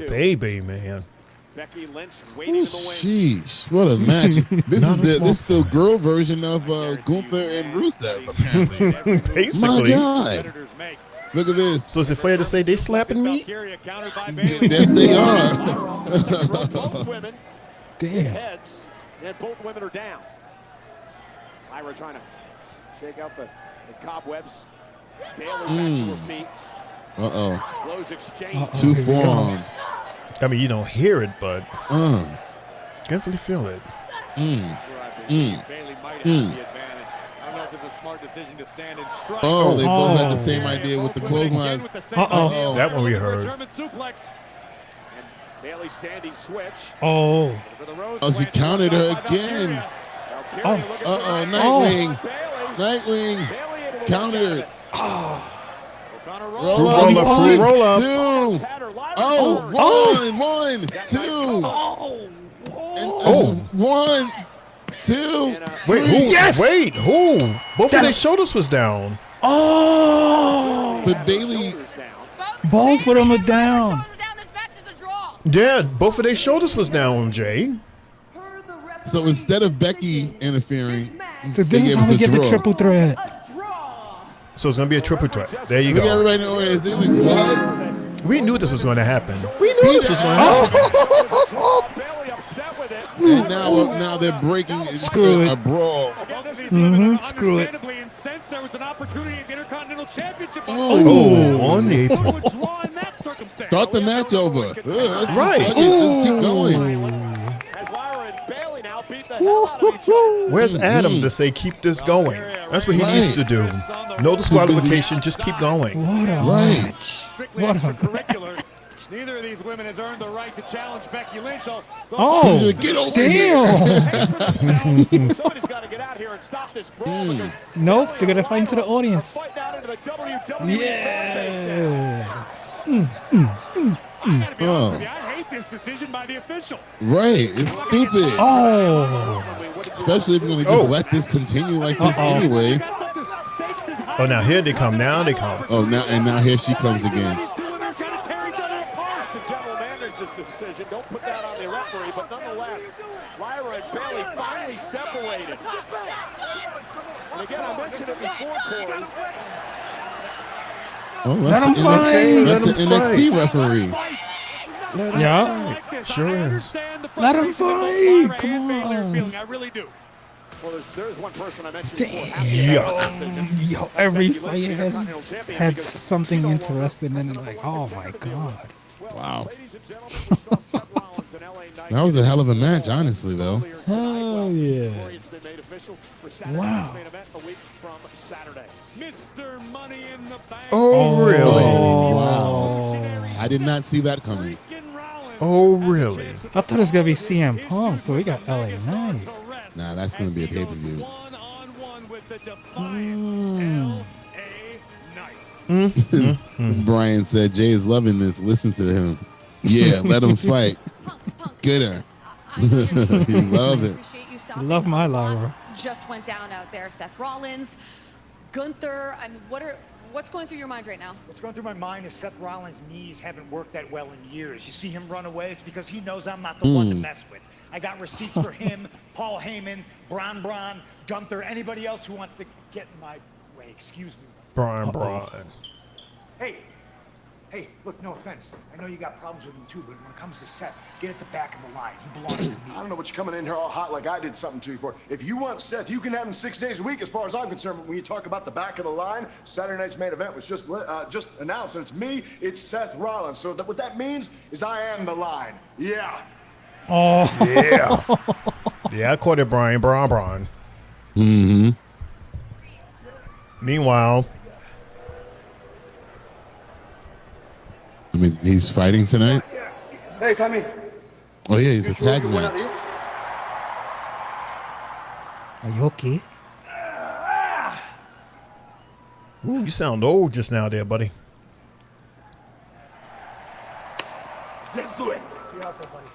Baby, man. Becky Lynch waiting in the wings. Sheesh, what a match. This is the girl version of Gunther and Rusev, apparently. Basically. My God. Look at this. So is it fair to say they slapping me? Yes, they are. Both women Damn. heads, and both women are down. Lyra trying to shake out the cobwebs. Bailey back to her feet. Uh-oh. Blows exchange. Two forearms. I mean, you don't hear it, but definitely feel it. Bailey might have the advantage. I don't know if it's a smart decision to stand and strike. Oh, they both had the same idea with the clotheslines. Uh-oh. That one we heard. German suplex. And Bailey standing switch. Oh. Oh, she countered her again. Uh-oh, Nightwing. Nightwing. Countered. Roll up, roll up. 2. Oh, 1, 2. 1, 2. Wait, who? Yes! Wait, who? Both of their shoulders was down. Oh. But Bailey. Both of them are down. Yeah, both of their shoulders was down, Jay. So instead of Becky interfering, So they this is gave how us we a get the draw. triple threat. So it's going to be a triple threat. There you Look at go. everybody in the audience. They like, what? We knew this was going to happen. We knew this was going to happen. And now they're breaking into a brawl. Screw it. Oh, on the apron. Start the match over. Right. Let's keep going. As Lyra and Bailey now beat the hell out of each other. Where's Adam to say keep this going? That's what he needs to do. No disqualification, just keep going. What a match. Strictly What a extracurricular. Neither of these women has earned the right to challenge Becky Lynch. Oh, get over damn. Somebody's got to get out here and stop this brawl because Nope, they're going to fight into the audience. fighting out into the WWE Yeah. I gotta be honest with you, I hate this decision by the official. Right. It's stupid. Oh. Especially if you're going to just let this continue like this anyway. Oh, now here they come. Now they come. Oh, now here she comes again. It's a general manager's decision. Don't put that on the referee, but nonetheless, Lyra and Bailey finally separated. And again, I mentioned it before, Corey. Oh, Let him fight. That's the NXT referee. Yeah. Sure is. Let him fight. Come on. I really do. Well, there's one person I mentioned Yuck. Yo, every fight has had something interesting in it. Like, oh my God. Wow. That was a hell of a match, honestly, though. Oh, yeah. Wow. Oh, really? Wow. I did not see that coming. Oh, really? I thought it was going to be CM Punk, but we got LA Knight. Nah, that's going to be a pay-per-view. Brian said, Jay is loving this. Listen to him. Yeah, let him fight. Get her. You love it. Love my Lyra. Just went down out there. Seth Rollins, Gunther. I mean, what's going through your mind right now? What's going through my mind is Seth Rollins' knees haven't worked that well in years. You see him run away, it's because he knows I'm not the one to mess with. I got receipts for him, Paul Heyman, Braun, Gunther, anybody else who wants to get in my way. Excuse me. Braun. Hey, look, no offense. I know you got problems with him too, but when it comes to Seth, get at the back of the line. He belongs to me. I don't know what you're coming in here all hot like I did something to you for. If you want Seth, you can have him 6 days a week as far as I'm concerned. But when you talk about the back of the line, Saturday night's main event was just announced, and it's me, it's Seth Rollins. So what that means is I am the line. Yeah. Oh. Yeah. Yeah, I caught it, Braun. Mm-hmm. Meanwhile, I mean, he's fighting tonight? Hey, Tommy. Oh, yeah, he's a tag match. Are you okay? ooh, you sound old just now there, buddy. Let's do it. See you out there, buddy.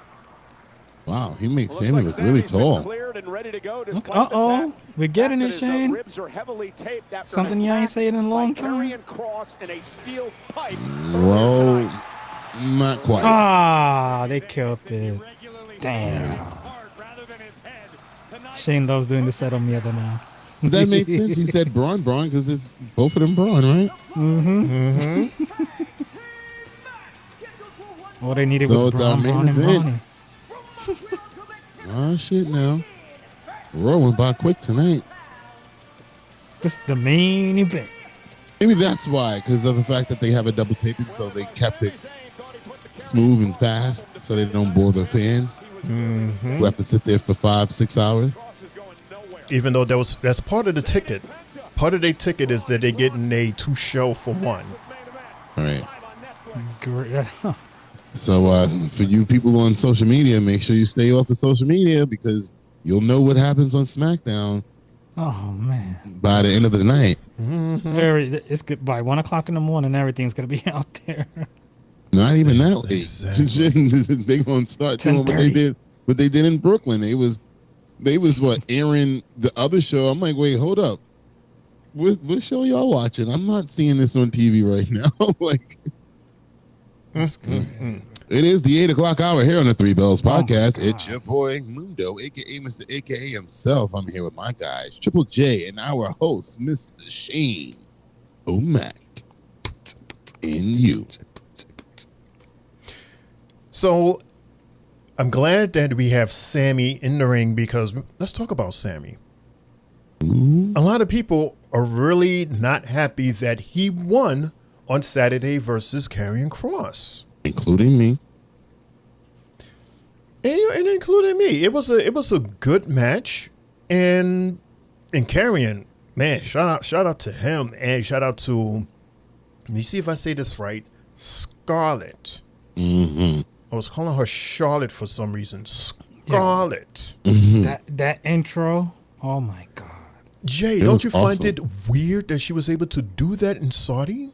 Wow, he makes Sammy look really tall. Uh-oh. We're getting it, Shane. Something you ain't saying in a long time. Well, not quite. Ah, they killed it. Damn. Shane loves doing the set on me other now. That made sense. He said Braun because it's both of them Braun, right? Mm-hmm. All they needed So was it's our Braun, main Braun, and event. Bronny. Oh, shit now. Raw went by quick tonight. This is the main event. Maybe that's why, because of the fact that they have a double taping, so they kept it smooth and fast so they don't bore the fans who have to sit there for 5-6 hours. Even though that's part of the ticket. Part of their ticket is that they're getting a 2 show for 1. All right. Great. So for you people on social media, make sure you stay off of social media because you'll know what happens on SmackDown. Oh, man. By the end of the night. It's good. By 1 o'clock in the morning, everything's going to be out there. Not even that late. Exactly. They're going to start doing what they did in Brooklyn. They was what, airing the other show. I'm like, wait, hold up. What show y'all watching? I'm not seeing this on TV right now. Like, it is the 8 o'clock hour here on the Three Bells Podcast. It's your boy Mundo, aka Mr. AKA himself. I'm here with my guys, Triple J, and our host, Mr. Shane O'Mac. And you. So I'm glad that we have Sammy in the ring because let's talk about Sammy. A lot of people are really not happy that he won on Saturday versus Karrion Kross. including me. And including me. It was a good match, and Karrion, man, shout out to him, and shout out to, let me see if I say this right, Scarlett. Mm-hmm. I was calling her Charlotte for some reason. Scarlett. Yeah. Mm-hmm. That intro, oh my God. Jay, don't you find it weird that she was able to do that in Saudi?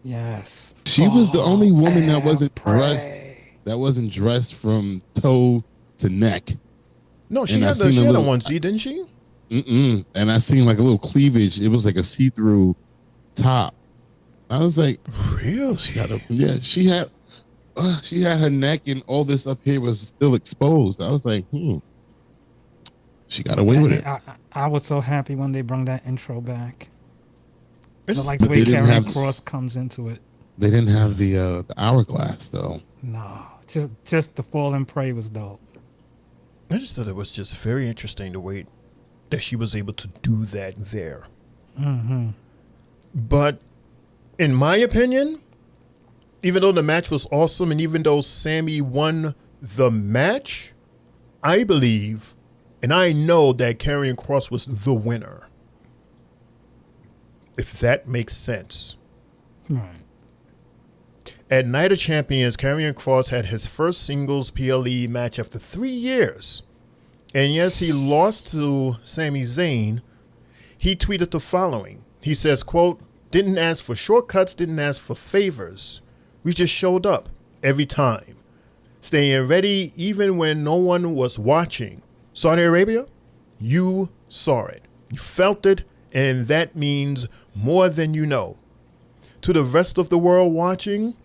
Yes. She was the only woman that wasn't dressed. That wasn't dressed from toe to neck. No, she had the onesie, didn't she? Mm-mm. And I seen like a little cleavage. It was like a see-through top. I was like, really? She had her neck and all this up here was still exposed. I was like, she got away with it. I was so happy when they brought that intro back. I like But the way they didn't Karrion have- Kross comes into it. They didn't have the hourglass though. No, just the fall and pray was dope. I just thought it was just very interesting the way that she was able to do that there. Mm-hmm. But in my opinion, even though the match was awesome and even though Sammy won the match, I believe and I know that Karrion Kross was the winner. If that makes sense. Right. At Night of Champions, Karrion Kross had his first singles PLE match after 3 years. And yes, he lost to Sami Zayn. He tweeted the following. He says, quote, "Didn't ask for shortcuts, didn't ask for favors. We just showed up every time. Staying ready even when no one was watching. Saudi Arabia, you saw it. You felt it, and that means more than you know. To the rest of the world watching,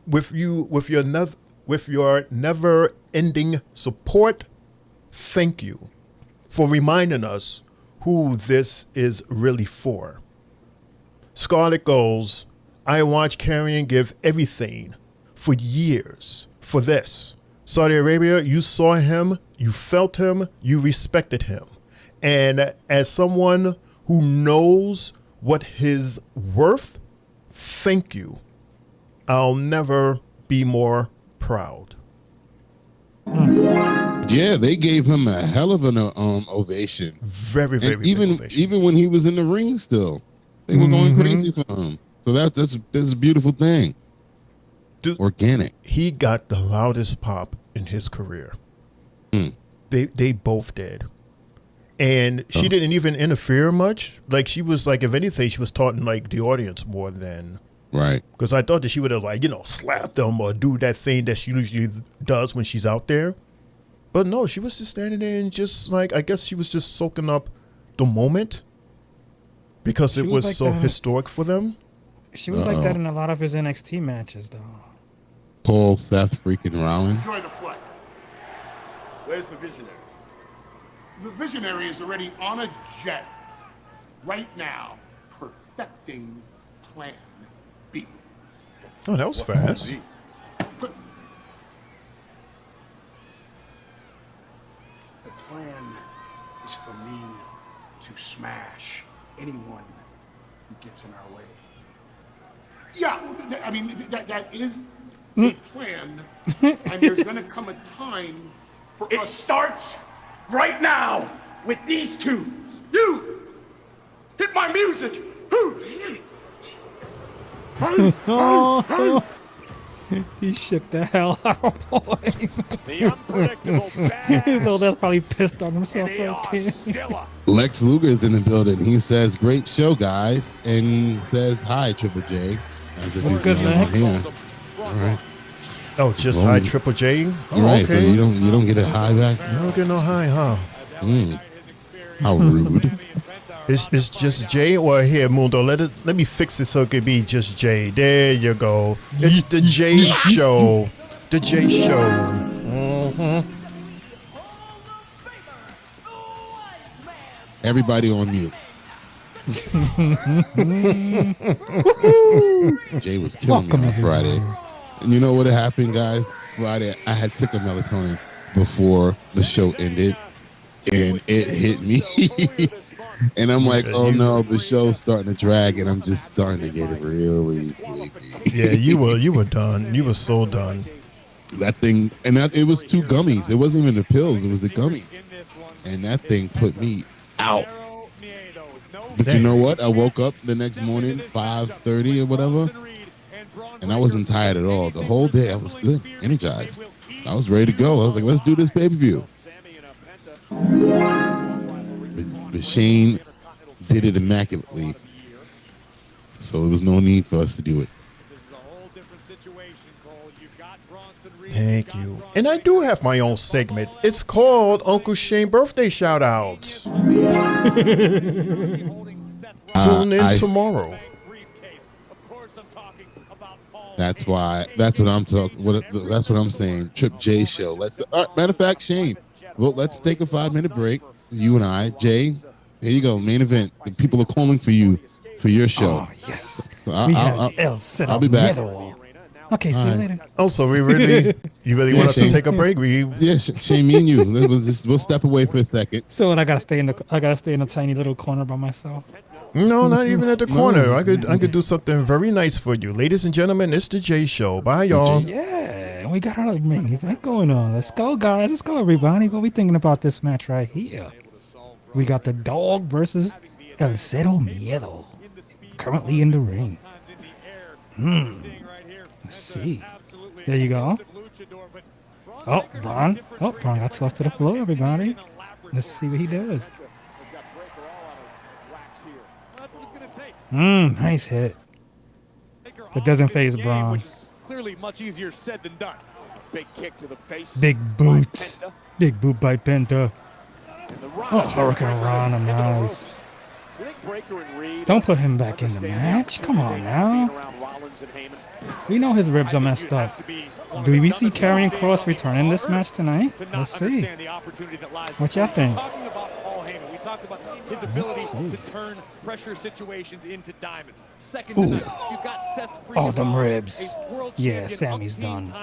with your never-ending support, thank you for reminding us who this is really for." Scarlett goes, "I watched Karrion give everything for years for this. Saudi Arabia, you saw him, you felt him, you respected him. And as someone who knows what his worth, thank you. I'll never be more proud." Yeah, they gave him a hell of an ovation. Very, very and big even ovation. even when he was in the ring still. They were going crazy for him. So that's a beautiful thing. Dude, organic. He got the loudest pop in his career. They both did. And she didn't even interfere much. Like, she was like, if anything, she was taunting like the audience more than. Right. Because I thought that she would have like, slapped them or do that thing that she usually does when she's out there. But no, she was just standing there and just like, I guess she was just soaking up the moment because She it was was like so that. historic for them. She was like that in a lot of his NXT matches, though. Paul Seth freaking Rollins. Enjoy the flight. Where's the visionary? The visionary is already on a jet right now, perfecting Plan B. Oh, that was What's Plan fast. B? The plan is for me to smash anyone who gets in our way. Yeah, I mean, that is a plan, and there's gonna come a time for It starts right now with these two. You hit my music. He shook the hell out of boy. The unpredictable badass. So that's probably pissed on himself And right there. Scylla. Lex Luger is in the building. He says, "Great show, guys," and says, "Hi, Triple J." As if What's he's good, the only one Lex? here. All right. Oh, just Well, high Triple J? Oh, right. okay. So you don't get a high back. You don't get no high, huh? How rude. It's just J, or here, Mundo, let me fix it so it could be just J. There you go. It's the J show. The J show. Mm-hmm. Everybody on mute. Jay was killing me on Friday. And you know what happened, guys? Friday, I had taken melatonin before the show ended, and it hit me. And I'm like, oh no, the show's starting to drag, and I'm just starting to get really sleepy. Yeah, you were done. You were so done. That thing, and it was 2 gummies. It wasn't even the pills; it was the gummies, and that thing put me out. But you know what? I woke up the next morning, 5:30 or whatever, and I wasn't tired at all. The whole day, I was good, energized. I was ready to go. I was like, let's do this pay-per-view. But Shane did it immaculately, so there was no need for us to do it. Thank you. And I do have my own segment. It's called Uncle Shane Birthday Shout Outs. Tune in tomorrow. That's what I'm talking. That's what I'm saying. Trip J show. Let's go. Matter of fact, Shane. Well, let's take a 5-minute break. You and I, Jay. Here you go. Main event. The people are calling for you for your show. Oh yes. So I'll be back. Okay, see you later. Oh, so you really want us to take a break? Shane, me and you. We'll step away for a second. So I gotta stay in the tiny little corner by myself. No, not even at the corner. I could do something very nice for you. Ladies and gentlemen, it's the J Show. Bye, y'all. Yeah, we got our main event going on. Let's go, guys. Let's go, everybody. What we thinking about this match right here? We got the Dog versus El Cero Miedo currently in the ring. Let's see. There you go. Oh, Braun. Oh, Braun got tossed to the floor, everybody. Let's see what he does. Nice hit. It doesn't phase Braun. Clearly much easier said than done. Big kick to the face. Big boot. Big boot by Penta. Oh, Hurricane Rana, nice. Don't put him back in the match. Come on now. We know his ribs are messed up. Do we see Karrion Kross return in this match tonight? Let's see. What y'all think? We talked about his ability to turn pressure situations into diamonds. Second to none, you've got Seth Freese. Oh, them ribs. Yeah, Sammy's done.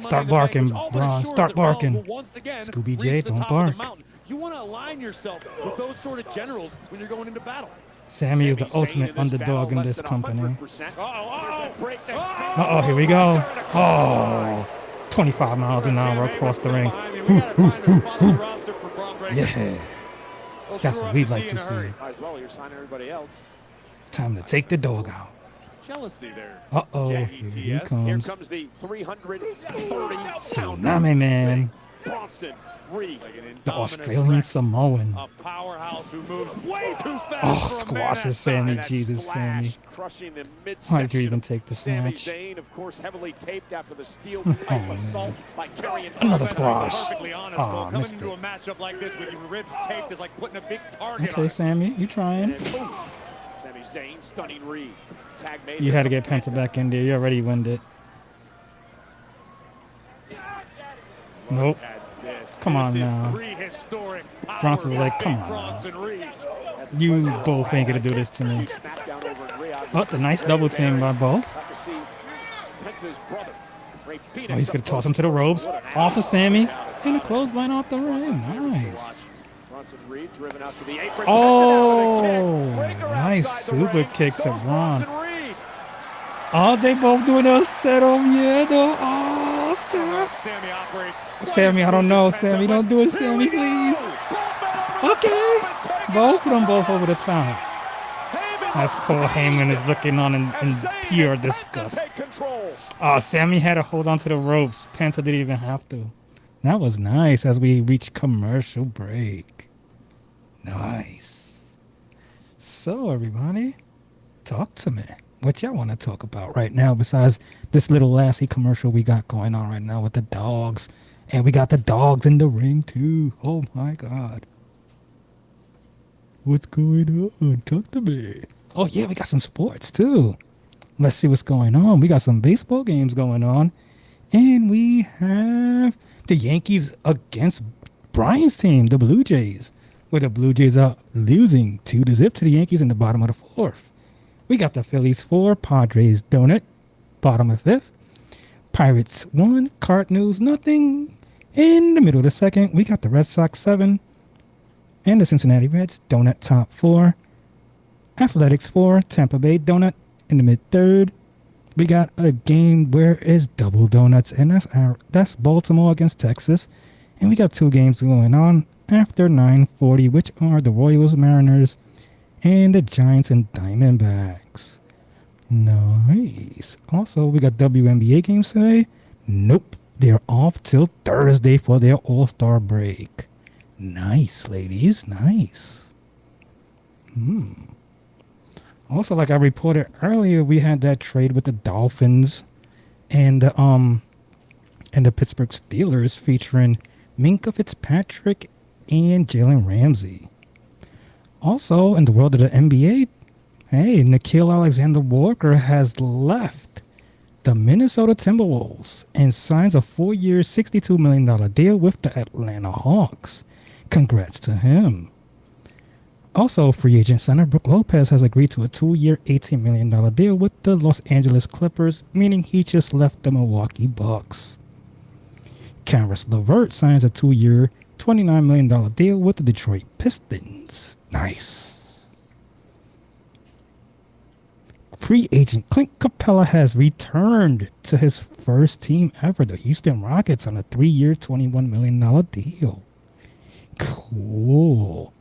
Start barking, Braun. Start barking. Scooby J, don't bark. You want to align yourself with those sort of generals when you're going into battle. Sammy is the ultimate underdog in this company. Uh-oh, here we go. Oh, 25 miles an hour across the ring. Yeah, that's what we'd like to see. Time to take the dog out. Jealousy there. Uh-oh, here he comes. Here comes the 330 Tsunami Man. Bronson Reed. The Australian Samoan. A powerhouse who moves way too fast. Oh, squashes Sammy. Jesus, Sammy. Why did you even take this match? Zayn, of course, heavily taped after the steel pipe assault by Karrion Kross. Another squash. Oh, missed it. Coming into a matchup like this with your ribs taped is like putting a big target okay, Sammy, you trying. Sami Zayn, stunning Reed. Tag made. You had to get Penta back in there. You already winded it. Nope. Come on now. Bronson's like, come on. You both ain't gonna do this to me. Oh, the nice double team by both. Oh, he's gonna toss him to the ropes. Off of Sammy. And a clothesline off the ring. Nice. Oh, nice super kick to Braun. Oh, they both doing a Cero Miedo. Oh, stop. Sammy, I don't know. Sammy, don't do it, Sammy, please. Okay. Both of them both over the top. As Paul Heyman is looking on in pure disgust. Oh, Sammy had to hold on to the ropes. Penta didn't even have to. That was nice as we reach commercial break. Nice. So, everybody, talk to me. What y'all want to talk about right now besides this little Lassie commercial we got going on right now with the dogs? And we got the dogs in the ring, too. Oh, my God. What's going on? Talk to me. Oh, yeah, we got some sports, too. Let's see what's going on. We got some baseball games going on. And we have the Yankees against Brian's team, the Blue Jays, where the Blue Jays are losing 2-0 to the Yankees in the bottom of the fourth. We got the Phillies 4, Padres donut, bottom of the fifth. Pirates 1, Cardinals nothing. In the middle of the second, we got the Red Sox 7 And the Cincinnati Reds, donut top 4. Athletics 4, Tampa Bay donut in the mid-third. We got a game where it's double donuts, and that's Baltimore against Texas. And we got 2 games going on after 9:40, which are the Royals, Mariners, and the Giants and Diamondbacks. Nice. Also, we got WNBA games today. Nope. They're off till Thursday for their All-Star break. Nice, ladies. Nice. Also, like I reported earlier, we had that trade with the Dolphins and the Pittsburgh Steelers featuring Minkah Fitzpatrick and Jalen Ramsey. Also, in the world of the NBA, hey, Nickeil Alexander-Walker has left the Minnesota Timberwolves and signs a 4-year, $62 million deal with the Atlanta Hawks. Congrats to him. Also, free agent center Brook Lopez has agreed to a 2-year, $18 million deal with the Los Angeles Clippers, meaning he just left the Milwaukee Bucks. Caris LeVert signs a 2-year, $29 million deal with the Detroit Pistons. Nice. Free agent Clint Capella has returned to his first team ever, the Houston Rockets, on a 3-year, $21 million deal. Cool.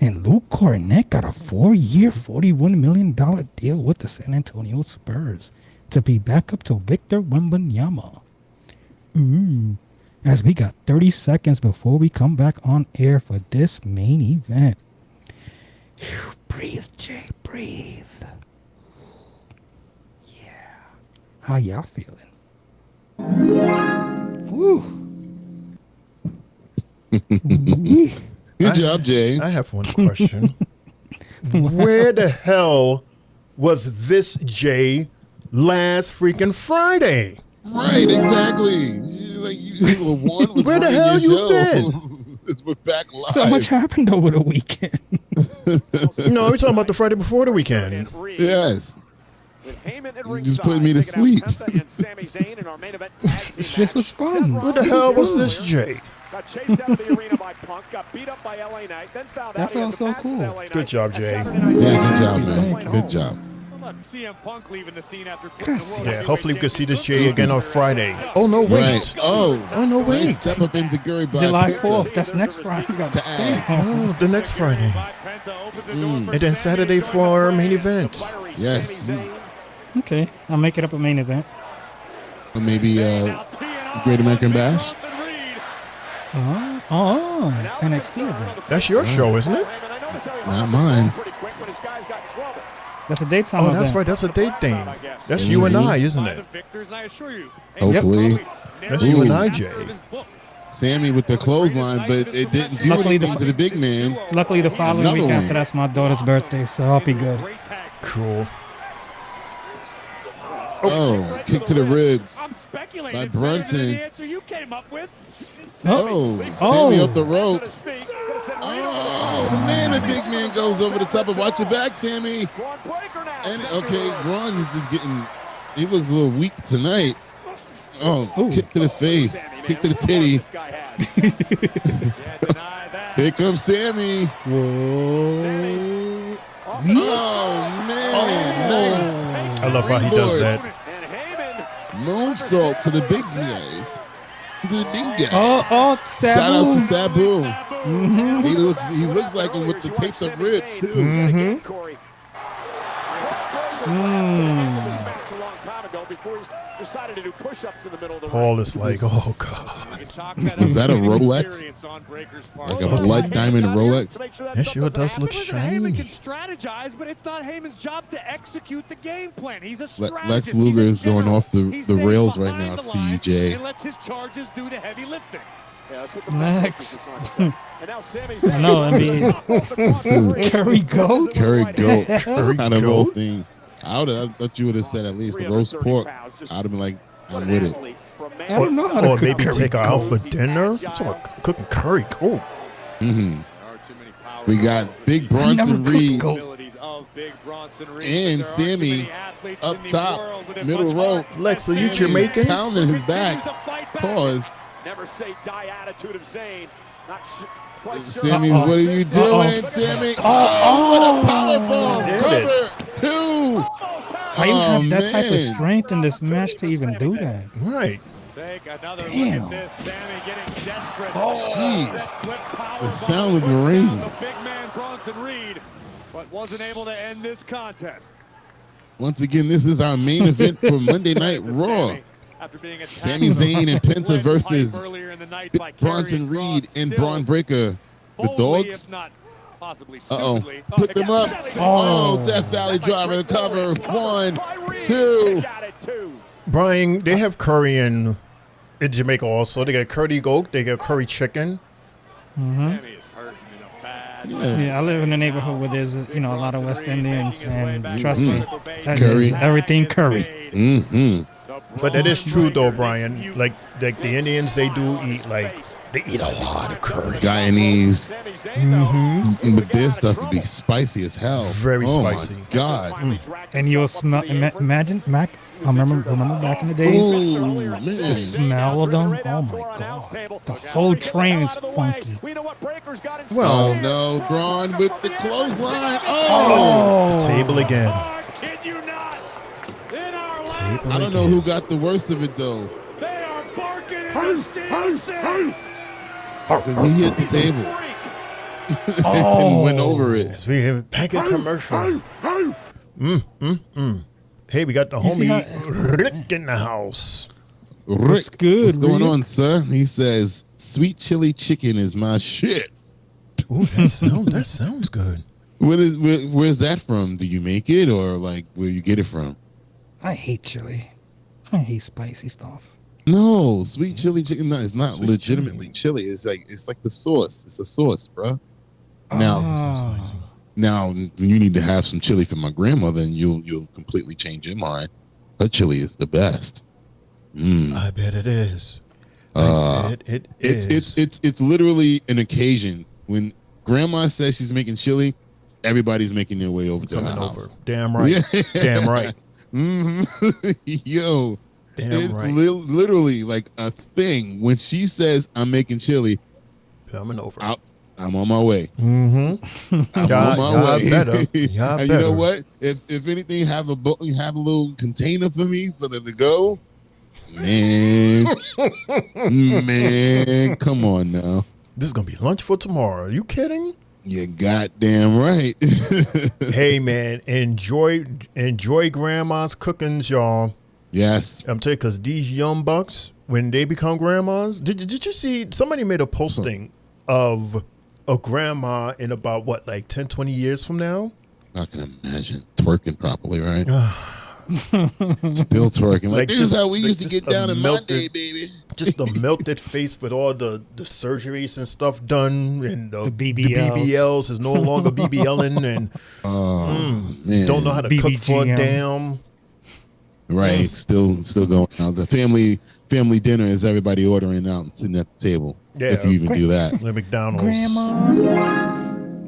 And Luke Cornett got a 4-year, $41 million deal with the San Antonio Spurs to be backup to Victor Wembanyama. As we got 30 seconds before we come back on air for this main event. Whew, breathe, Jay, breathe. Yeah. How y'all feeling? Woo. Good job, Jay. I have one question. Where the hell was this Jay last freaking Friday? Right, exactly. One was where the hell you been? We're back live. So much happened over the weekend. No, we're talking about the Friday before the weekend. Yes. Just putting me to sleep. This was fun. Where the hell was this Jay? Got chased out of the arena by Punk, got beat up by LA Knight, then found That out he felt has a so match with cool. LA Knight. Good job, Jay. Yeah, good job, man. Good job. CM Punk leaving the scene after Yeah, hopefully we can see this Jay again on Friday. Oh, no, wait. Right. Oh, no, wait. Nice step up into Gary by July Penta 4th. That's next Friday. to add. Oh, the next Friday. And then Saturday for our main event. Yes. Okay, I'll make it up a main event. Or maybe Great American Bash. NXT event. That's your show, isn't it? Not mine. That's a daytime Oh, event. that's right. That's a date thing. That's you and I, isn't it? Hopefully. That's you and I, Jay. Sammy with the clothesline, but it didn't do anything to the big man. Luckily, the following Another week one. after that's my daughter's birthday, so I'll be good. Cool. Oh, kick to the ribs I'm speculating by it's better than Brunson. the answer you came up with. Oh, Sammy off the ropes. Oh, man, the big man goes over the top of watch your back, Sammy. And okay, Braun is just getting, he looks a little weak tonight. Oh, kick to the face, kick to the titty. Here comes Sammy. Whoa. Oh, man, nice. I love how he does that. Moonsault to the big guys. To the big guys. Oh, Sabu. Shout out to Sabu. He looks like him with the taped up ribs too. Paul is like, oh, God. Was that a Rolex? Like a blood diamond Rolex? That sure does look shiny. Heyman can strategize, but it's not Heyman's job to execute the game plan. He's a strategist. Lex Luger is going off the rails right now for you, Jay. He lets his charges do the heavy lifting. Yeah, that's what the Lex. and now Sammy's I know, NBA. Curry goat? Curry goat. Curry Out of all goat? things. I thought you would have said at least the roast pork. I'd have been like, I'm with it. I don't know how to Or cook maybe curry take her out goat. for dinner. I'm talking about cooking curry goat. We got Big Bronson Reed and Sammy up top, middle row. Lex, are you Sammy's Jamaican? pounding his back. Pause. Never say die attitude of Zayn. Not Sammy, what are you doing, Sammy? Oh, what a powerbomb! Cover 2. How you have that type of strength in this match to even do that? Right. Take another Damn. look at this. Sammy getting desperate. Jeez. The sound of the ring. The big man Bronson Reed, but wasn't able to end this contest. Once again, this is our main event for Monday Night Raw. Sami Zayn and Penta versus Bronson Reed and Braun Breaker. The Dogs. Uh-oh. Put them up. Oh, Death Valley Driver, the cover. 1, 2. Brian, they have curry in Jamaica also. They got curry goat. They got curry chicken. Yeah, I live in a neighborhood where there's a lot of West Indians, and trust me, that Curry. is everything curry. Mm-hmm. But that is true though, Brian. Like the Indians, they do eat they eat a lot of curry. Guyanese. But their stuff would be spicy as hell. Very spicy. My God. And you'll smell. Imagine, Mac. I remember back in the days, the smell of them. Oh my God, the whole train is funky. Well, no, Braun with the clothesline. Oh, the table again. I don't know who got the worst of it though. Because he hit the table and went over it. As we have back in commercial. Hey, we got the homie Rick in the house. Rick, good, what's going Rick? on, sir? He says, "Sweet chili chicken is my shit." Ooh, that sounds good. Where's that from? Do you make it, or like where you get it from? I hate chili. I hate spicy stuff. No, sweet chili chicken. No, it's not legitimately chili. It's like the sauce. It's a sauce, bro. Now you need to have some chili from my grandmother, and you'll completely change your mind. Her chili is the best. I bet it is. It's literally an occasion when grandma says she's making chili. Everybody's making their way over to her house. Damn right. Yeah. Damn right. Yo, damn it's right. Literally like a thing. When she says I'm making chili, coming over. I'm on my way. Mm-hmm. I'm on my way. Better. And you know what? If anything, have a little container for me for them to go. Man, come on now. This is gonna be lunch for tomorrow. Are you kidding? You goddamn right. Hey man, enjoy grandma's cookings, y'all. Yes, I'm telling you, because these young bucks, when they become grandmas, did you see somebody made a posting of a grandma in about like 10, 20 years from now? I can imagine twerking properly, right? Still twerking. Like this is how we used to get down in my day, baby. Just the melted face with all the surgeries and stuff done, and the BBLs. BBLs is no longer BBLing, and man. don't know how to cook for a damn. Right, still going out. The family dinner is everybody ordering out and sitting at the table. Yeah, if you even do that. The McDonald's. Grandma,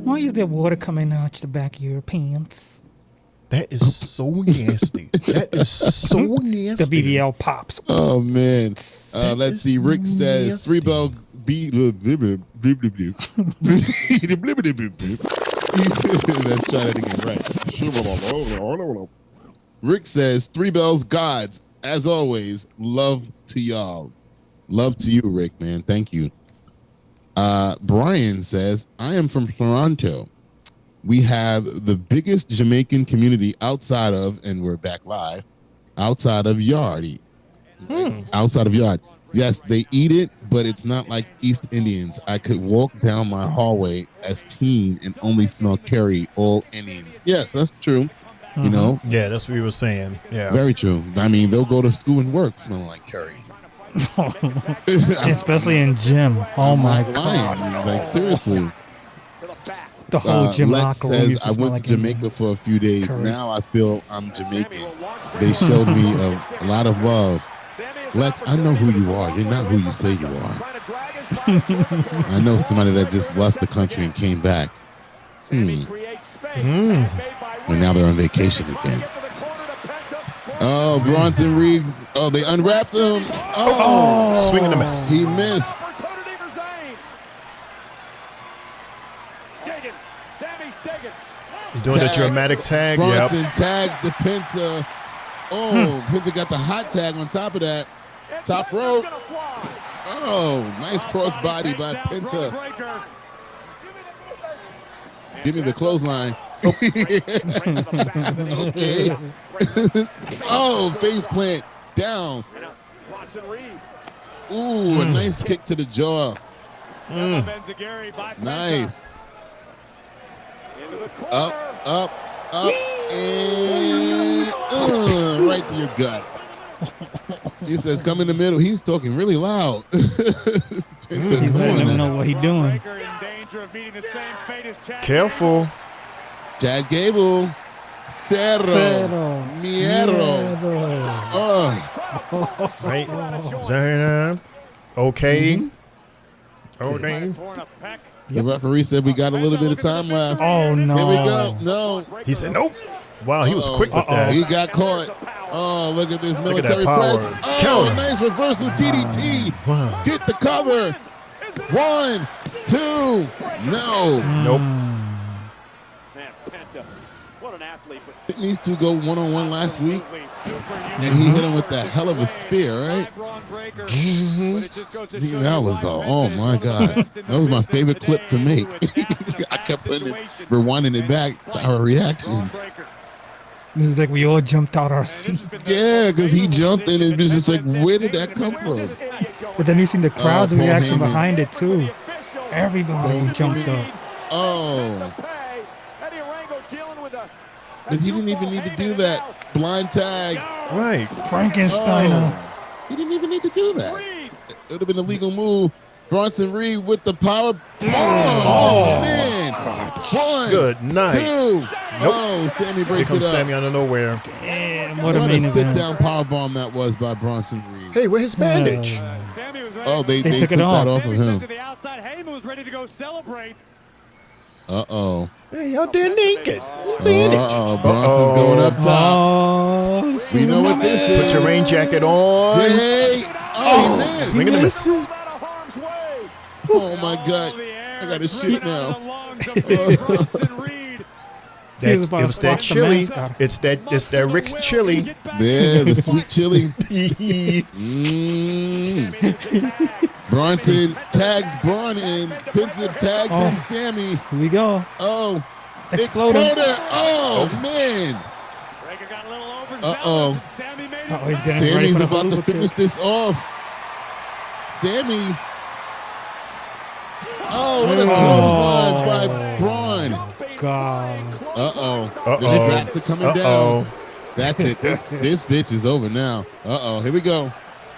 why is there water coming out the back of your pants? That is so nasty. That is so nasty. The BBL pops. Oh man. Let's see. Rick says 3 bell beat. Let's try that again. Right. Rick says 3 bells gods. As always, love to y'all. Love to you, Rick, man. Thank you. Brian says, I am from Toronto. We have the biggest Jamaican community outside of, and we're back live, outside of Yardie. Outside of Yard. Yes, they eat it, but it's not like East Indians. I could walk down my hallway as teen and only smell curry, all Indians. Yes, that's true. You know? Yeah, that's what we were saying. Yeah. Very true. I mean, they'll go to school and work smelling like curry. Especially in gym. Oh my God. Like, seriously. The whole gym Lex locker room says, used to I smell went to like Jamaica for a few days. curry. Now I feel I'm Jamaican. They showed me a lot of love. Lex, I know who you are. You're not who you say you are. I know somebody that just left the country and came back. And now they're on vacation again. Oh, Bronson Reed. Oh, they unwrapped him. Oh, swing and a miss. He missed. digging. Sammy's digging. He's doing the dramatic tag. Bronson Yep. tagged the Penta. Oh, Penta got the hot tag on top of that. Top rope. Oh, nice crossbody by Penta. Give me the clothesline. Okay. Oh, face plant down. Ooh, a nice kick to the jaw. Nice. Up, and right to your gut. He says, come in the middle. He's talking really loud. He's letting them know what he's doing. Careful. Chad Gable. Cerro. Mierro. Right. Zana. Okay. Okay. The referee said we got a little bit of time left. Oh, no. Here we go. No. He said nope. Wow, he was quick with that. He got caught. Oh, look at this Look at military that power. press. Oh, Counter. nice reversal DDT. Wow. Get the cover. 1, 2. No. Nope. Didn't these two go one-on-one last week? And he hit him with that hell of a spear, right? That was, oh my God. That was my favorite clip to make. I kept rewinding it back to our reaction. It was like we all jumped out our seat. Yeah, because he jumped and it was just like, where did that come from? But then you seen the crowd's Paul reaction Heyman. behind it too. Everybody jumped up. Oh. But he didn't even need to do that. Blind tag. Right. Frankensteiner. Oh. He didn't even need to do that. It would have been a legal move. Bronson Reed with the power. Oh, man. 1, Good night. 2. Nope. Oh, Sammy Here breaks it comes up. Sammy out of nowhere. Damn, What what a a main event. sit-down powerbomb that was by Bronson Reed. Hey, where's his bandage? Oh, they They took took it that off. off of him. To the outside, Heyman was ready to go celebrate. Uh-oh. Hey, out there naked. Bandage. Uh-oh. Bronson's going up top. Oh, We know what this is. Put your rain jacket on. Jay. Oh, he missed. Swing and a miss. Oh, my God. I got to shit now. He was about It to was that squash the chili. mascot. It's that Rick's chili. Yeah, the sweet chili. Bronson tags Braun and Penta tags him Sammy. Here we go. Oh. Exploder. Oh, man. Uh-oh. Oh, he's getting ready Sammy's for the about to haluva finish kick. this off. Sammy. Oh, what a clothesline by Braun. God. Uh-oh. Uh-oh. The straps are coming Uh-oh. down. That's it. This bitch is over now. Uh-oh. Here we go.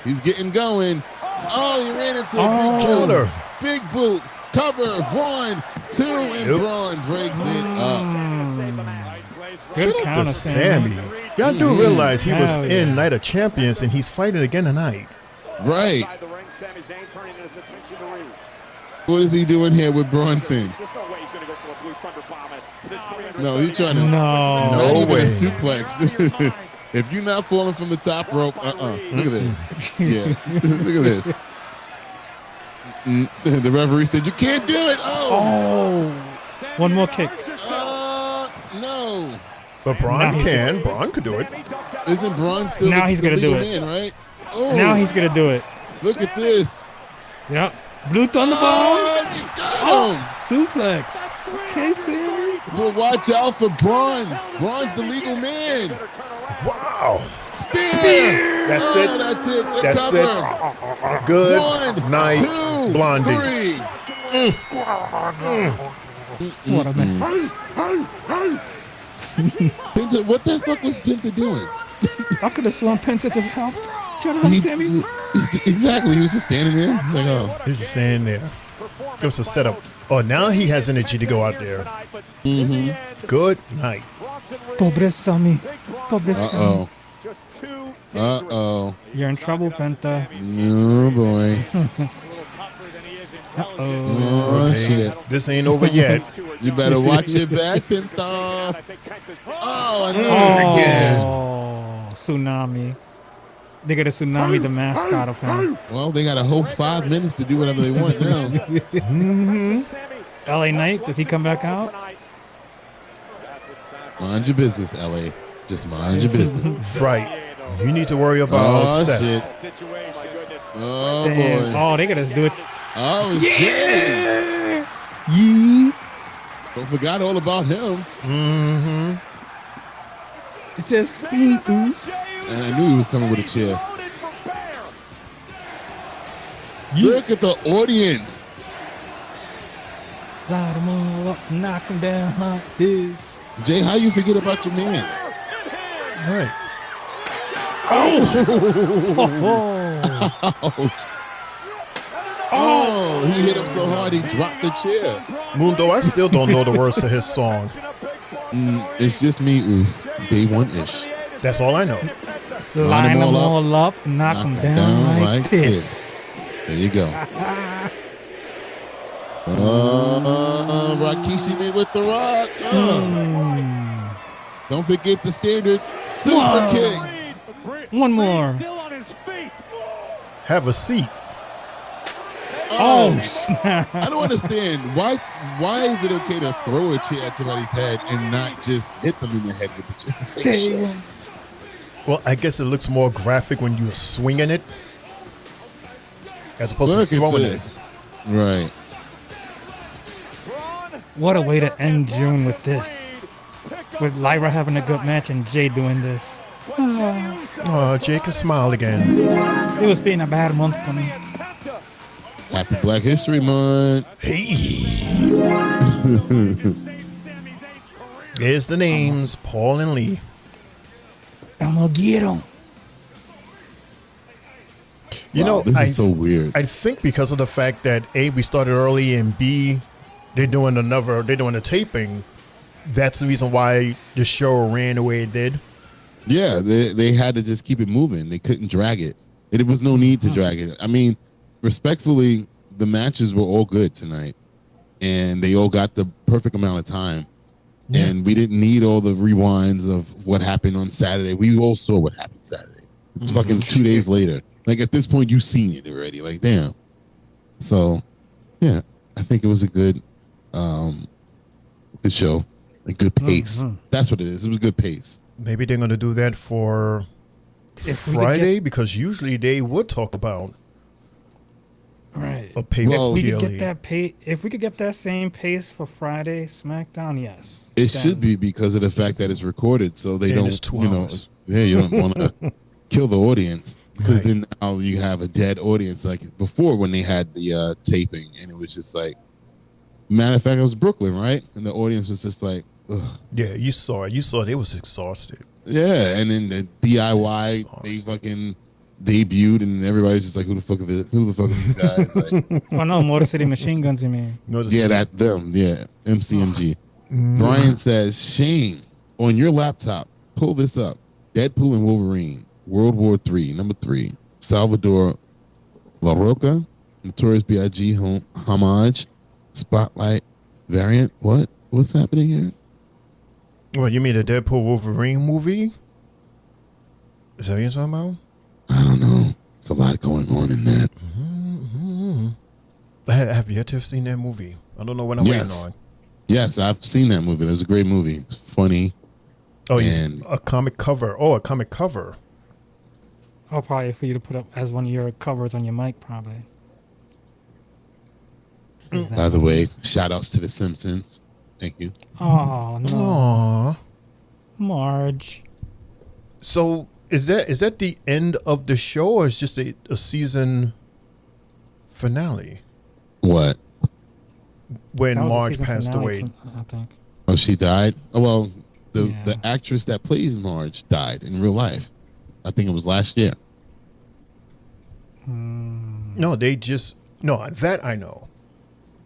He's getting going. Oh, he ran into a big counter. boot. Big boot. Cover. 1, 2, and Nope. Braun breaks it up. Good Shout out counter, to Sammy. Sammy. Y'all do realize he was Hell in yeah. Night of Champions and he's fighting again tonight. Right. What is he doing here with Bronson? No, he's trying to. No. Not even way. a suplex. If you're not falling from the top rope, Look at this. Yeah. Look at this. The referee said, you can't do it. Oh. One more kick. No. But Now Braun he's can. Braun could do it. Isn't Braun still Now the, he's the gonna do legal it. man, right? Oh, Now he's going to do it. look at this. Yep. Blue Thunderball. Oh, you got him. Suplex. Okay, Sammy. But watch out for Braun. Braun's the legal man. Wow. Spear. That's it. That's it. The That's cover. it. Good 1, night, 2, Blondie. 3. What a man. Penta, what the fuck was Penta doing? I could have sworn Penta just helped. Trying to help Sammy. Exactly. He was just standing there. It's like, oh. He was just standing there. It was a setup. Oh, now he has energy to go out there. Mm-hmm. Good night. Pobre Sammy. Pobre Sammy. Uh-oh. You're in trouble, Penta. Oh, boy. Uh-oh. Oh, Okay. shit. This ain't over yet. You better watch your back, Penta. Oh, another again. Oh, Tsunami. They got a Tsunami, the mascot of him. Well, they got a whole 5 minutes to do whatever they want now. LA Knight, does he come back out? Mind your business, LA. Just mind your business. Right. You need to worry about Seth. Shit. Oh, Damn. boy. Oh, they gotta do it. Oh, it's Jay. Yeet. Don't forgot all about him. Mm-hmm. It's just me, Oos. And I knew he was coming with a chair. Look at the audience. Light 'em all up, knock 'em down like this. Jay, how you forget about your mans? Right. Ouch. Oh, he hit him so hard he dropped the chair. Mundo, I still don't know the words to his song. It's just me, Oos. Day one-ish. That's all I know. Line them all up, knock them down like this. There you go. Rikishi made with the rock. Don't forget the standard super kick. One more. Have a seat. Oh, snap. I don't understand. Why is it okay to throw a chair at somebody's head and not just hit them in the head with it? Just the same shit. Well, I guess it looks more graphic when you're swinging it as opposed Look to at throwing this. it. Right. What a way to end June with this. With Lyra having a good match and Jay doing this. Oh, Jay can smile again. It was being a bad month for me. Happy Black History Month. Hey. There's the names, Paul and Lee. I'm gonna get them. You know, this is so weird. I think because of the fact that A, we started early, and B, they're doing a taping. That's the reason why the show ran the way it did. Yeah, they had to just keep it moving. They couldn't drag it. There was no need to drag it. I mean, respectfully, the matches were all good tonight, and they all got the perfect amount of time. Yeah. And we didn't need all the rewinds of what happened on Saturday. We all saw what happened Saturday. It's fucking 2 days later. Like, at this point, you've seen it already. Like, damn. So, yeah, I think it was a good show. A good pace. That's what it is. It was a good pace. Maybe they're going to do that for Friday, because usually they would talk about a pay If we could get that if we could get that same pace for Friday SmackDown, yes. It should be, because of the fact that it's recorded, so they don't, it's 2 hours. You don't want to kill the audience, because then now you have a dead audience like before when they had the taping, and it was just like, matter of fact, it was Brooklyn, right? And the audience was just like, ugh. Yeah, you saw it. You saw they was exhausted. Yeah, and then the DIY, they fucking debuted, and everybody's just like, who the fuck are these guys? Like, Oh no, Motor City Machine Guns, you mean? yeah, MCMG. Brian says, Shane, on your laptop, pull this up. Deadpool and Wolverine, World War III, number 3. Salvador La Roca, Notorious B.I.G. homage, Spotlight variant. What's happening here? Well, you mean the Deadpool Wolverine movie? Is that what you're talking about? I don't know. It's a lot going on in that. I have yet to have seen that movie. I don't know what I'm waiting on. Yes, I've seen that movie. It was a great movie. It's funny. Oh, and a comic cover. Oh, a comic cover. I'll probably for you to put up as one of your covers on your mic, probably. By the way, shout outs to The Simpsons. Thank you. Oh no. Aww. Marge. So is that the end of the show, or is just a season finale? What? When That was the Marge season passed finale, away. I think. Oh, she died? Oh, well, the actress that plays Marge died in real life. I think it was last year. No, that I know.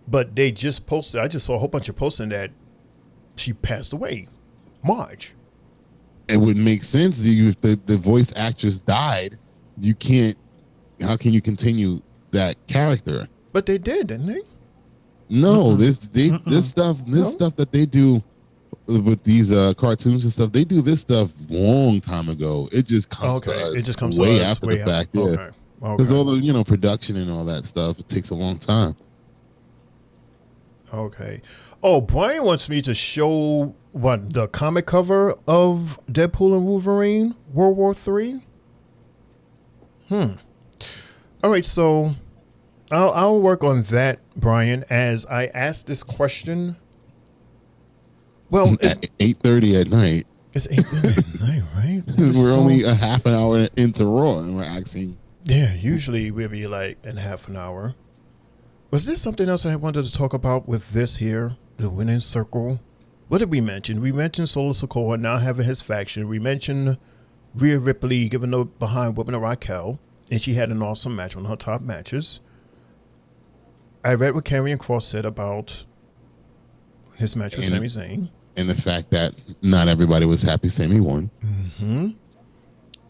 But they just posted, I just saw a whole bunch of posting that she passed away. Marge. It would make sense if the voice actress died. How can you continue that character? But they did, didn't they? No, this stuff that they do with these cartoons and stuff, they do this stuff long time ago. It just comes to us. It just comes way to us after way the fact. after. Yeah, because all the production and all that stuff, it takes a long time. Okay. Oh, Brian wants me to show the comic cover of Deadpool and Wolverine, World War III. All right, so I'll work on that, Brian, as I ask this question. Well, at 8:30 at night. It's 8:30 at night, right? We're only a half an hour into Raw, and we're asking. Yeah, usually we'll be like in half an hour. Was there something else I wanted to talk about with this here, the winning circle? What did we mention? We mentioned Solo Sikoa now having his faction. We mentioned Rhea Ripley giving the behind whipping to Raquel, and she had an awesome match, one of her top matches. I read what Karrion Kross said about his match with Sami Zayn. And the fact that not everybody was happy Sami won. Mm-hmm.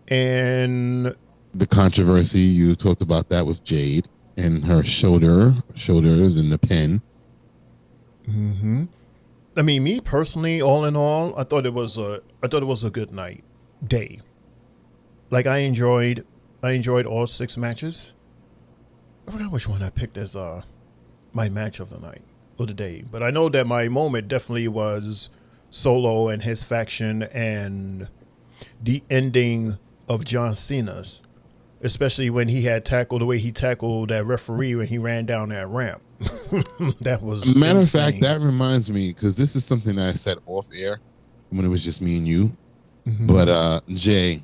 And the controversy, you talked about that with Jade and her shoulders and the pin. Mm-hmm. I mean, me personally, all in all, I thought it was a good day. Like I enjoyed all 6 matches. I forgot which one I picked as my match of the night or the day, but I know that my moment definitely was Solo and his faction and the ending of John Cena's, especially when he had tackled the way he tackled that referee when he ran down that ramp. That was matter insane. of fact, that reminds me, because this is something that I said off air when it was just me and you. Mm-hmm. But Jay,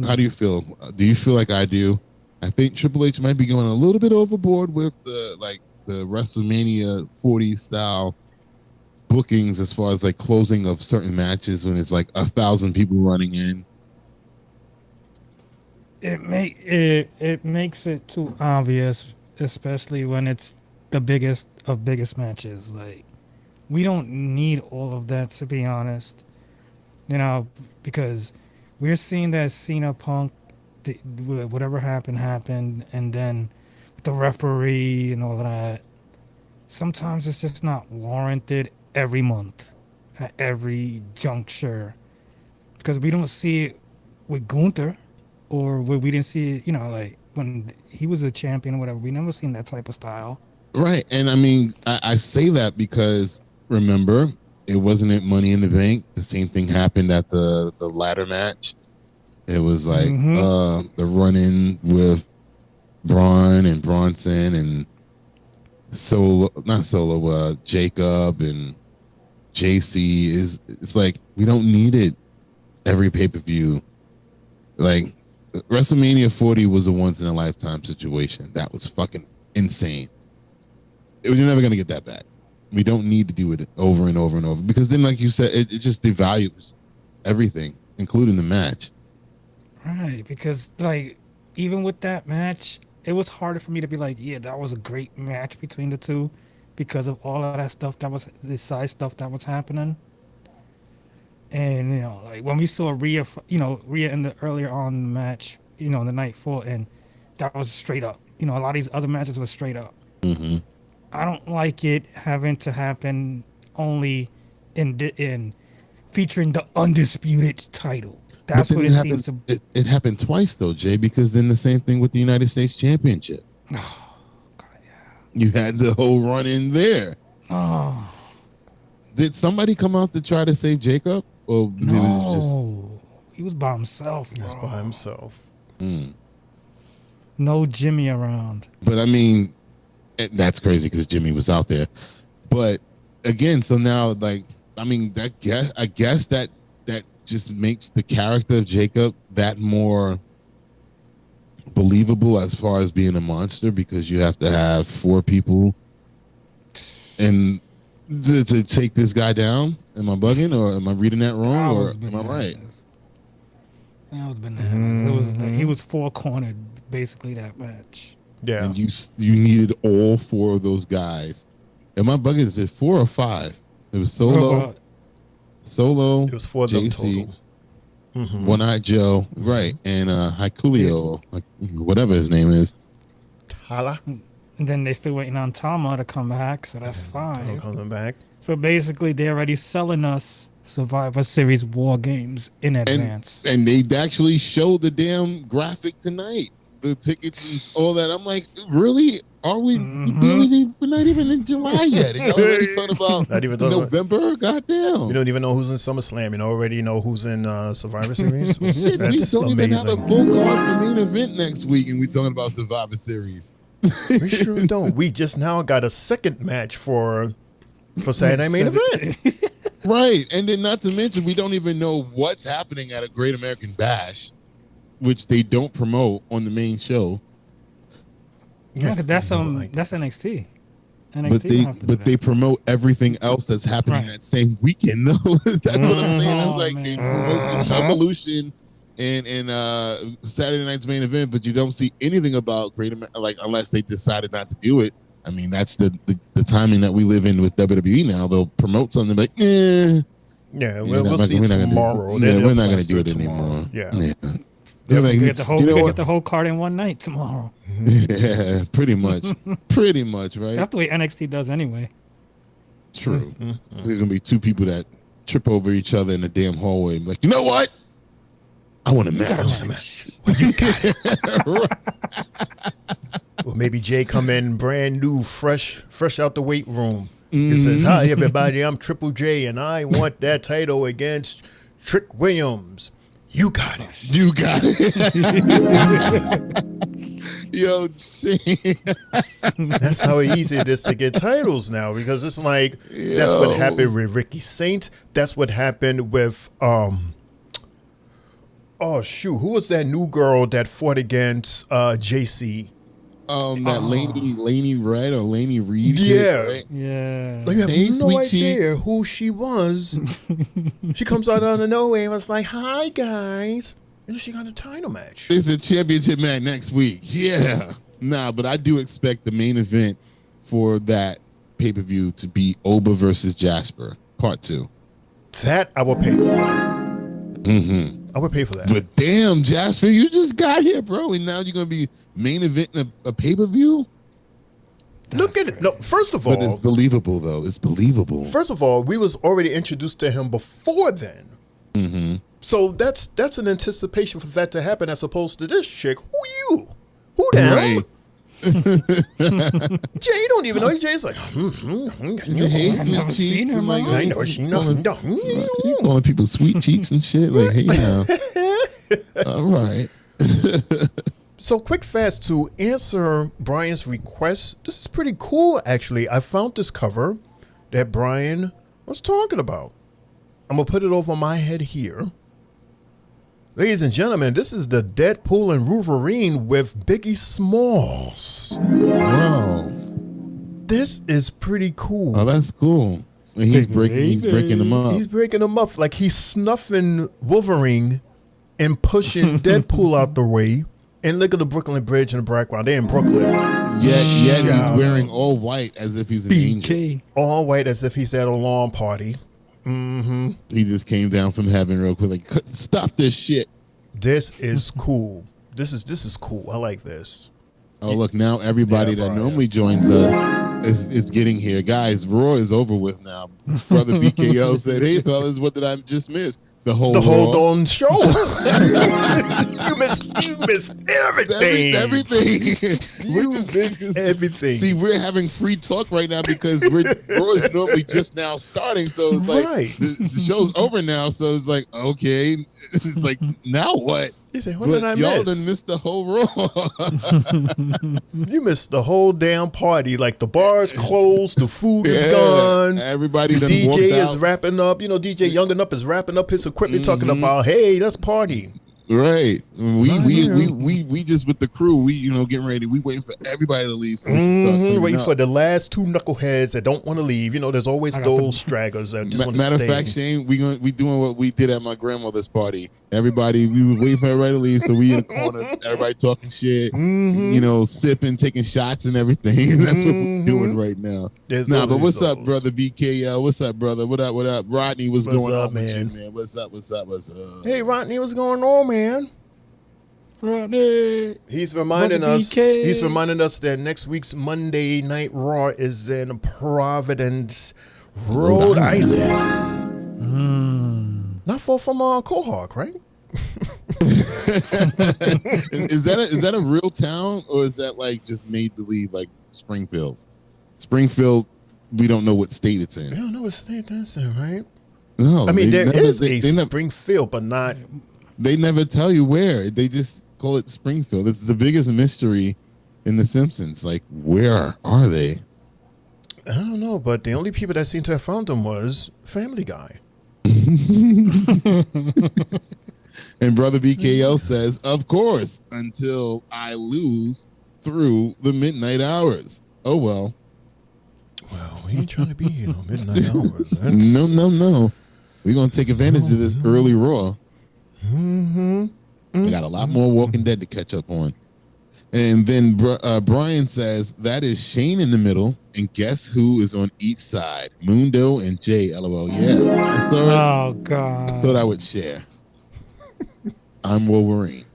how do you feel? Do you feel like I do? I think Triple H might be going a little bit overboard with the WrestleMania 40 style bookings as far as like closing of certain matches when it's like 1,000 people running in. It makes it too obvious, especially when it's the biggest of biggest matches. Like, we don't need all of that, to be honest. You know, because we're seeing that Cena Punk, whatever happened, and then the referee and all of that. Sometimes it's just not warranted every month, at every juncture, because we don't see it with Gunther, or we didn't see it, like when he was a champion or whatever. We never seen that type of style. Right. And I mean, I say that because, remember, it wasn't at Money in the Bank. The same thing happened at the ladder match. It was like the run-in with Braun and Bronson and Jacob and JC. It's like, we don't need it every pay-per-view. Like, WrestleMania 40 was a once-in-a-lifetime situation. That was fucking insane. You're never going to get that back. We don't need to do it over and over and over, because then, like you said, it just devalues everything, including the match. Right, because like even with that match, it was harder for me to be like, yeah, that was a great match between the two, because of all of that stuff that was the side stuff that was happening. And like when we saw Rhea in the earlier on the match, the night 4, and that was straight up. A lot of these other matches were straight up. Mm-hmm. I don't like it having to happen only in featuring the undisputed title. That's what it seems to. It happened twice though, Jay, because then the same thing with the United States Championship. Oh, God, yeah. You had the whole run in there. Oh. Did somebody come out to try to save Jacob? Or No. it was just... He was by himself. He was by himself. No Jimmy around. But I mean, that's crazy because Jimmy was out there. But again, so now, like, I mean, I guess that just makes the character of Jacob that more believable as far as being a monster, because you have to have 4 people and to take this guy down. Am I bugging, or am I reading that wrong, or am I right? That was bananas. It was he was 4-cornered basically that match. Yeah, and you needed all 4 of those guys. Am I bugging? Is it 4 or 5? It was Solo. It was 4 JC, One-Eyed Joe, right, and Hikuleo, whatever his name is. Hala. And then they still waiting on Tama to come back, so that's 5. Coming back. So basically, they're already selling us Survivor Series War Games in advance. And they actually showed the damn graphic tonight. the tickets and all that. I'm like, really? Are we really? We're not even in July yet. And y'all already talking about Not even talking November? Goddamn. We don't even know who's in SummerSlam. You already know who's in Survivor Series. Shit, we That's don't even have amazing. a full card for main event next week, and we're talking about Survivor Series. We sure don't. We just now got a second match for Saturday main event. Right. And then not to mention, we don't even know what's happening at a Great American Bash, which they don't promote on the main show. Yeah, that's NXT. NXT But they promote everything else that's happening that same weekend, though. That's what I'm saying. It's like they promote Evolution and Saturday night's main event, but you don't see anything about Great American, like, unless they decided not to do it. I mean, that's the timing that we live in with WWE now. They'll promote something like, Yeah, we'll see tomorrow. We're not going to do it anymore. Yeah. We get the whole card in one night tomorrow. Yeah, pretty much, right? That's the way NXT does anyway. True. There's gonna be two people that trip over each other in the damn hallway. Like, you know what? I want a match. You got it. Well, maybe Jay come in brand new, fresh out the weight room. He says, "Hi everybody, I'm Triple J, and I want that title against Trick Williams." You got it. You got it. Yo, that's how easy it is to get titles now, because it's like that's what happened with Ricky Saint. That's what happened with who was that new girl that fought against JC? That Laney Red or Laney Reed. Yeah, right? Yeah. Like, you have Hey, no sweet idea cheeks. who she was. She comes out of nowhere and was like, "Hi guys," and she got a title match. It's a championship match next week. Yeah. Nah, but I do expect the main event for that pay-per-view to be Oba versus Jasper, part 2. That I will pay for. Mm-hmm. I would pay for that. But damn, Jasper, you just got here, bro, and now you're gonna be main eventing a pay-per-view? Look at it. No, first of all, but it's believable though. It's believable. First of all, we was already introduced to him before then. Mm-hmm. So that's an anticipation for that to happen, as opposed to this chick. Who you? Who the hell? Right. Jay, you don't even know. Jay's like, Hey, I've never seen her. Like, I know she you calling people sweet cheeks and shit. Like, hey now. All right. So quick fast to answer Brian's request. This is pretty cool, actually. I found this cover that Brian was talking about. I'm going to put it over my head here. Ladies and gentlemen, this is the Deadpool and Wolverine with Biggie Smalls. Wow. This is pretty cool. Oh, that's cool. And he's breaking them up. He's breaking them up. Like, he's snuffing Wolverine and pushing Deadpool out the way. And look at the Brooklyn Bridge in the background. They're in Brooklyn. Yet he's wearing all white as if he's an angel. All white as if he's at a lawn party. Mm-hmm. He just came down from heaven real quick. Like, stop this shit. This is cool. This is cool. I like this. Oh, look, now everybody that normally joins us is getting here. Guys, Raw is over with now. Brother BKL said, "Hey, fellas, what did I just miss?" The whole damn show. You missed everything. Everything. You missed everything. See, we're having free talk right now because Raw is normally just now starting. So it's like the show's over now. So it's like, okay. It's like, now what? He said, what did I y'all miss? done missed the whole Raw. You missed the whole damn party. Like, the bar's closed, the food is Yeah, gone. everybody the done DJ walked is out. wrapping up. You know, DJ Young and Up is wrapping up his equipment, talking about, hey, let's party. Right. We just with the crew, we getting ready. We waiting for everybody to leave. So we can start cleaning Waiting up. for the last two knuckleheads that don't want to leave. You know, there's always those stragglers that just want to stay. Matter of fact, Shane, we doing what we did at my grandmother's party. Everybody, we were waiting for everybody to leave, so we in the corner, everybody talking shit, sipping, taking shots and everything. That's what we're doing right now. But what's up, brother BKL? What's up, brother? What up? Rodney, what's going on with you, man? What's up? Hey, Rodney, what's going on, man? Rodney. He's reminding Brother us. BK. He's reminding us that next week's Monday Night Raw is in Providence, Rhode Island. Not far from Quahog, right? Is that a real town, or is that like just made believe, like Springfield? Springfield, we don't know what state it's in. I don't know what state that's in, right? No, I mean, there is they a Springfield, but not. They never tell you where. They just call it Springfield. It's the biggest mystery in The Simpsons. Like, where are they? I don't know, but the only people that seem to have found them was Family Guy. And Brother BKO says, of course, until I lose through the midnight hours. Oh, well. Well, we ain't trying to be here no midnight hours. No. We're going to take advantage of this early Raw. Mm-hmm. We got a lot more Walking Dead to catch up on. And then Brian says, that is Shane in the middle. And guess who is on each side? Mundo and Jay, LOL. Yeah. I saw it. Oh, God. I thought I would share. I'm Wolverine.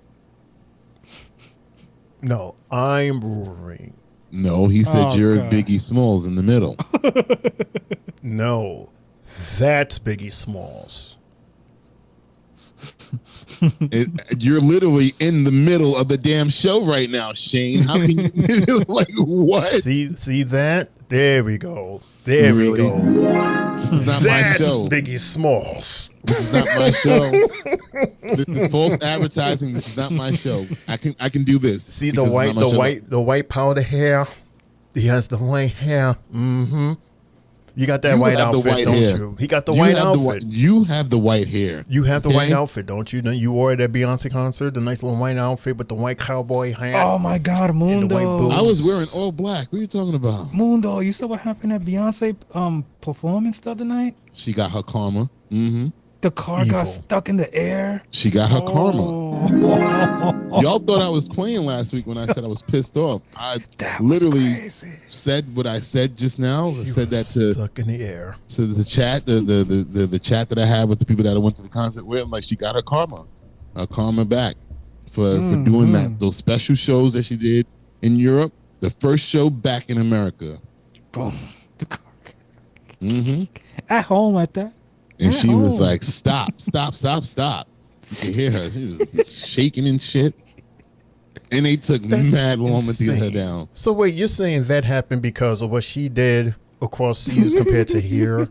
No, I'm Wolverine. No, he said you're Biggie Smalls in the middle. No, that's Biggie Smalls. You're literally in the middle of the damn show right now, Shane. How can you like what? See that? There we go. There we go. This is not my show. That's Biggie Smalls. This is not my show. This false advertising. This is not my show. I can do this. See the white powder hair. He has the white hair. Mm-hmm. You got that white outfit, don't you? He got the white outfit. You have the white hair. You have the white outfit, don't you? You wore it at Beyonce concert, the nice little white outfit with the white cowboy hat. Oh my God, Mundo! I was wearing all black. What are you talking about? Mundo, you saw what happened at Beyonce performance the other night? She got her karma. Mm-hmm. The car got stuck in the air. She got her karma. Y'all thought I was playing last week when I said I was pissed off. I literally said what I said just now. I said that to stuck in the air. To the chat, the chat that I had with the people that I went to the concert with. I'm like, she got her karma back for doing those special shows that she did in Europe. The first show back in America. Boom. The car. Mm-hmm. At home at that. And she was like, stop. You can hear her. She was shaking and shit. And they took mad long to get her down. So wait, you're saying that happened because of what she did across seas compared to here?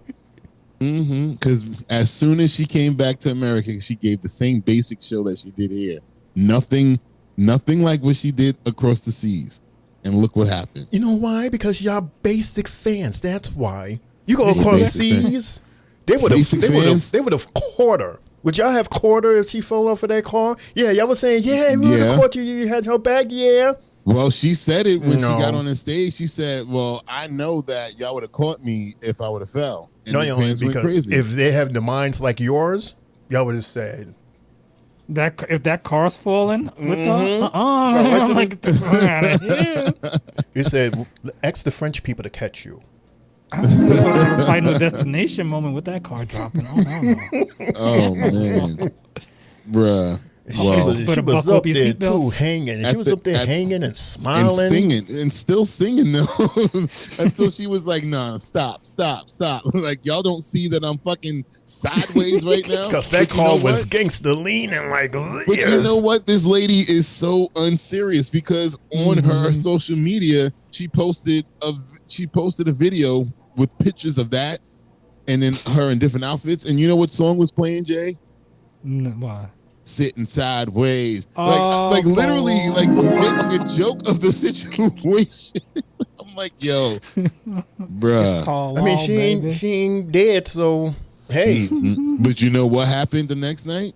Mm-hmm. Because as soon as she came back to America, she gave the same basic show that she did here. Nothing like what she did across the seas. And look what happened. You know why? Because y'all basic fans. That's why. You go across seas. They would have caught her. Would y'all have caught her if she fell off of that car? Yeah, y'all was saying, we would have caught you. You had your bag, yeah. Well, she said it when she got on the stage. She said, well, I know that y'all would have caught me if I would have fell. And no, because if they have the minds like yours, y'all would have said. That if that car's falling, get the fuck out of here. He said, ask the French people to catch you. Final destination moment with that car dropping. Oh man, bruh. Well, she was up there too, hanging. She was up there hanging and smiling, and singing, and still singing though, until she was like, "Nah, stop!" Like y'all don't see that I'm fucking sideways right now. Because that car was gangster leaning like. But you know what? This lady is so unserious because on her social media, she posted a video with pictures of that, and then her in different outfits. And you know what song was playing, Jay? Why? Sitting sideways, like literally, like making a joke of the situation. I'm like, yo, bruh. I mean, she ain't dead, so hey. But you know what happened the next night?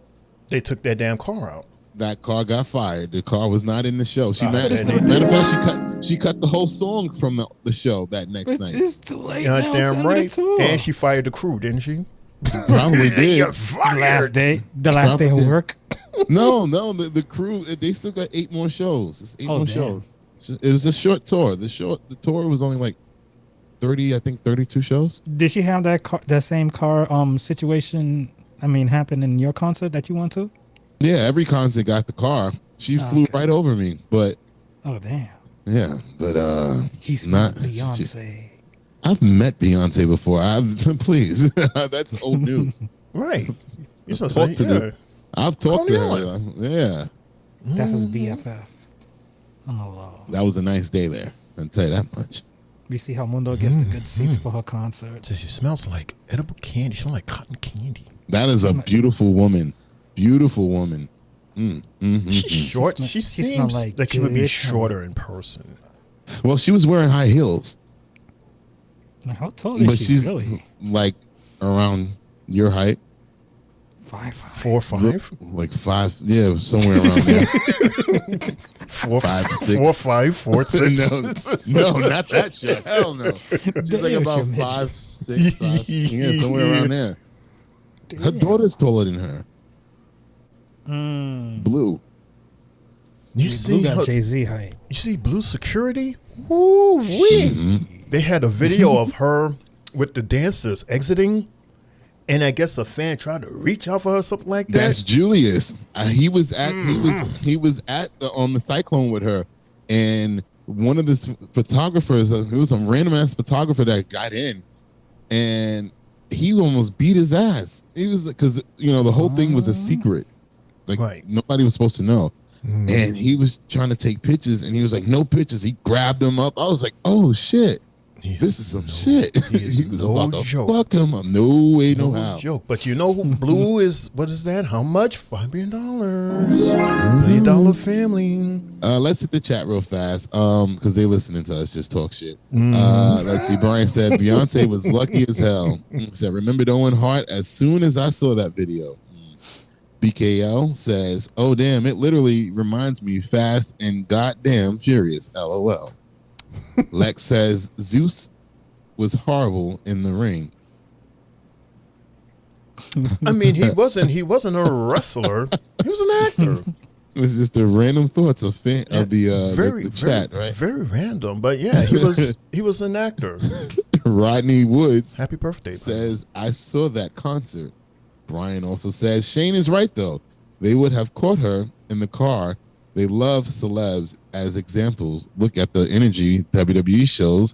They took that damn car out. That car got fired. The car was not in the show. Matter of fact, she cut the whole song from the show that next night. It's too late. Damn right. And she fired the crew, didn't she? Probably did. You're fired. The last day of work. No, the crew, they still got 8 more shows. It's 8 more shows. It was a short tour. The tour was only like 32 shows. Did she have that same car situation? I mean, happen in your concert that you went to? Yeah, every concert got the car. She flew right over me, but oh damn. Yeah, but he's not Beyonce. I've met Beyonce before. Please, that's old news. Right. You're supposed to I've talked to Call me her. Yeah. That's his BFF. On the low. That was a nice day there. I'll tell you that much. We see how Mundo gets the good seats for her concert. She smells like edible candy. She smells like cotton candy. That is a beautiful woman. Beautiful woman. She's short. She seems like she would be good shorter in person. Well, she was wearing high heels. How tall is But she she's really? like around your height. 4, 5? Like 5. Yeah, somewhere around there. 4, 5, 6. 4, 5, 4, 6. no, not that shit. Hell no. She's like about 5, 6, 5. Yeah, somewhere around there. Her daughter's taller than her. Blue. You see got her, Jay-Z height. You see Blue security? Woo-wee. They had a video of her with the dancers exiting, and I guess a fan tried to reach out for her, something like that. That's Julius. He was at on the Cyclone with her, and one of the photographers, it was some random ass photographer that got in, and he almost beat his ass. He was because the whole thing was a secret, like nobody was supposed to know. And he was trying to take pictures, and he was like, "No pictures." He grabbed them up. I was like, "Oh shit, this is some shit." He was about to fuck him up. No way, no how. Joke. But you know who Blue is? What is that? How much? $5 billion. $1 billion family. Let's hit the chat real fast, because they listening to us just talk shit. Let's see. Brian said Beyonce was lucky as hell. He said, "Remembered Owen Hart as soon as I saw that video." BKL says, "Oh damn, it literally reminds me Fast and Goddamn Furious. LOL." Lex says Zeus was horrible in the ring. I mean, he wasn't a wrestler. He was an actor. It was just the random thoughts of the chat, right? Very random, but yeah, he was an actor. Rodney Woods, happy birthday, says, "I saw that concert." Brian also says, "Shane is right, though. They would have caught her in the car. They love celebs as examples. Look at the energy WWE shows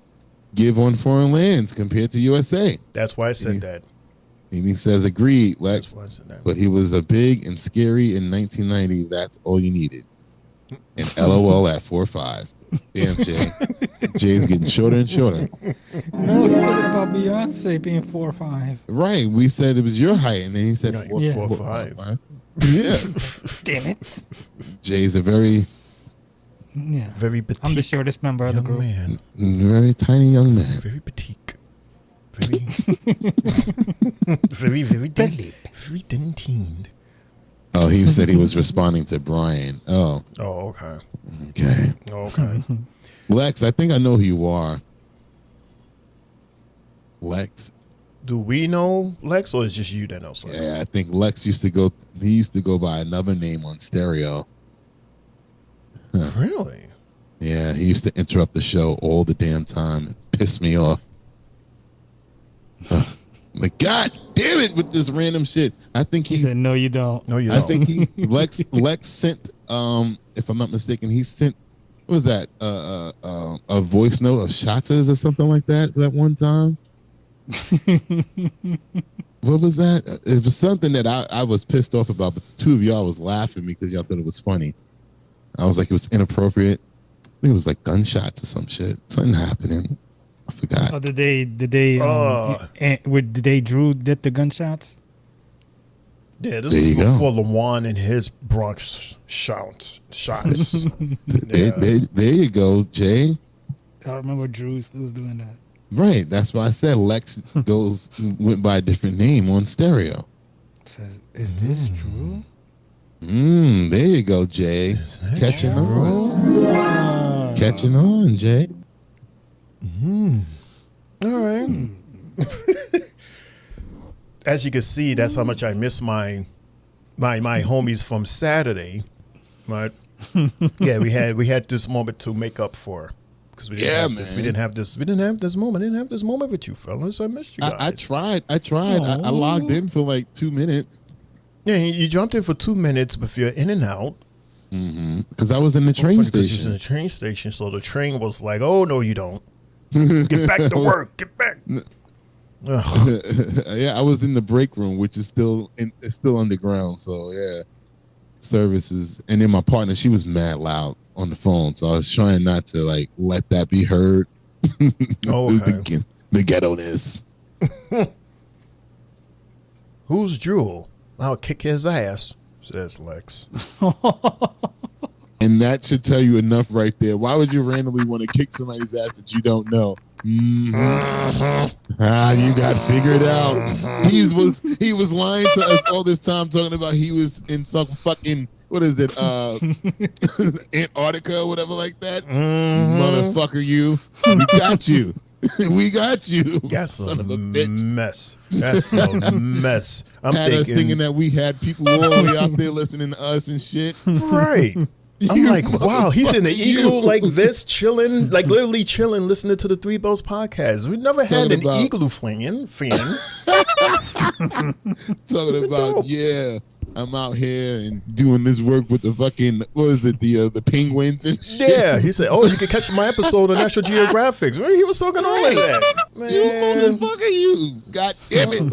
give on foreign lands compared to USA." That's why I said that. And he says, "Agreed, Lex. That's why I said that. But he was a big and scary in 1990. That's all you needed." And LOL at 4-5. Damn, Jay. Jay's getting shorter and shorter. No, he's talking about Beyonce being 4'5". Right. We said it was your height, and then he said 4'5". Yeah. Damn it. Jay's a very very petite. I'm the shortest member of the group. Man. Very tiny young man. Very petite. Very very dentined. Oh, he said he was responding to Brian. Oh. Oh, okay. Okay. Okay. Lex, I think I know who you are. Lex. Do we know Lex, or is it just you that knows Lex? Yeah, I think Lex used to go by another name on Stereo. Huh. Really? Yeah, he used to interrupt the show all the damn time. Piss me off. Like, God damn it with this random shit. I think he said, "No, you don't. No, you don't." I think Lex sent, if I'm not mistaken, he sent, what was that? A voice note of Shatta's or something like that one time. What was that? It was something that I was pissed off about, but the two of y'all was laughing because y'all thought it was funny. I was like, it was inappropriate. I think it was like gunshots or some shit. Something happening. I forgot. Oh, did they Drew did the gunshots? Yeah, this is before Lawan and his Bronx shots. There you go, Jay. I remember Drew was doing that. Right, that's why I said Lex went by a different name on Stereo. Says, is this Drew? There you go, Jay. Catching on. Catching on, Jay. All right. As you can see, that's how much I miss my homies from Saturday. But yeah, we had this moment to make up for, because we didn't have this moment. I didn't have this moment with you fellas. I missed you guys. I tried. I logged in for like 2 minutes. Yeah, you jumped in for 2 minutes, but you're in and out. Because I was in the train station. You was in the train station, so the train was like, "Oh no, you don't. Get back to work. Get back." Yeah, I was in the break room, which is it's still underground. So yeah, services. And then my partner, she was mad loud on the phone, so I was trying not to like let that be heard. The ghetto-ness. Who's Jewel? I'll kick his ass, says Lex. And that should tell you enough right there. Why would you randomly want to kick somebody's ass that you don't know? You got figured out. He was lying to us all this time, talking about he was in some fucking, what is it, Antarctica or whatever like that. Motherfucker, we got you. We got you. That's son a of a bitch. Mess. That's a mess. I'm thinking that we had people all the way out there listening to us and shit. Right. I'm like, wow, he's in the igloo like this, chilling, like literally chilling, listening to the Three Bells podcast. We never had an igloo fan. Talking about, yeah, I'm out here and doing this work with the fucking, what is it, the penguins and shit. Yeah, he said, oh, you can catch my episode on National Geographic. He was talking all like that. Man. You motherfucker, you. God damn it.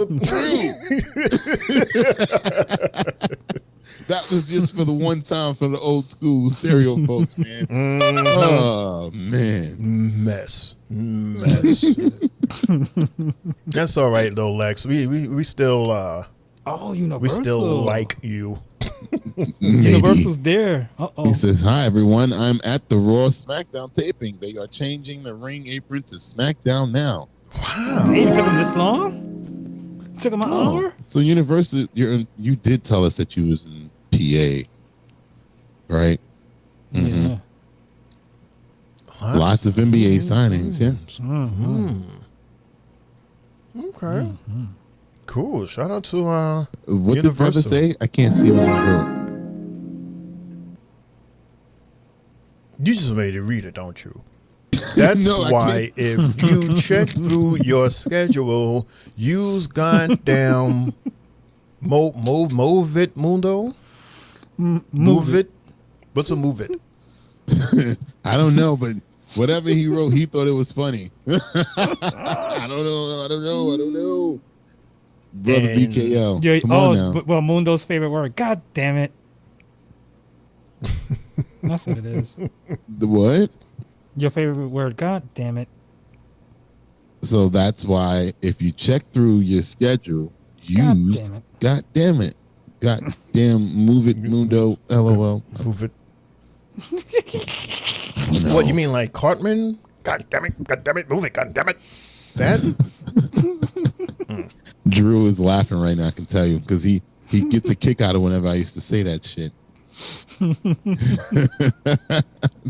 That was just for the one time for the old school stereo folks, man. Oh, man. Mess. That's all right, though, Lex. We still... Universal. We still like you. Universal's there. He says, hi, everyone. I'm at the Raw SmackDown taping. They are changing the ring apron to SmackDown now. Wow. It took them this long? Took them an hour? So Universal, you did tell us that you was in PA, right? Mm-hmm. Yeah. Lots of NBA signings, yeah. Okay. Cool. Shout out to what did Universal. brother say? I can't see what he wrote. You just made it read it, don't you? That's No, I why if you check through your schedule, use goddamn move it, Mundo. Move it. What's a move it? I don't know, but whatever he wrote, he thought it was funny. I don't know. Brother BKL. Yeah, Come on now. Well, Mundo's favorite word. God damn it. That's what it is. The what? Your favorite word. God damn it. So that's why if you check through your schedule, use God damn it. God damn, move it, Mundo. LOL. Move it. No. What, you mean like Cartman? God damn it, move it, god damn it. That? Drew is laughing right now, I can tell you, because he gets a kick out of whenever I used to say that shit.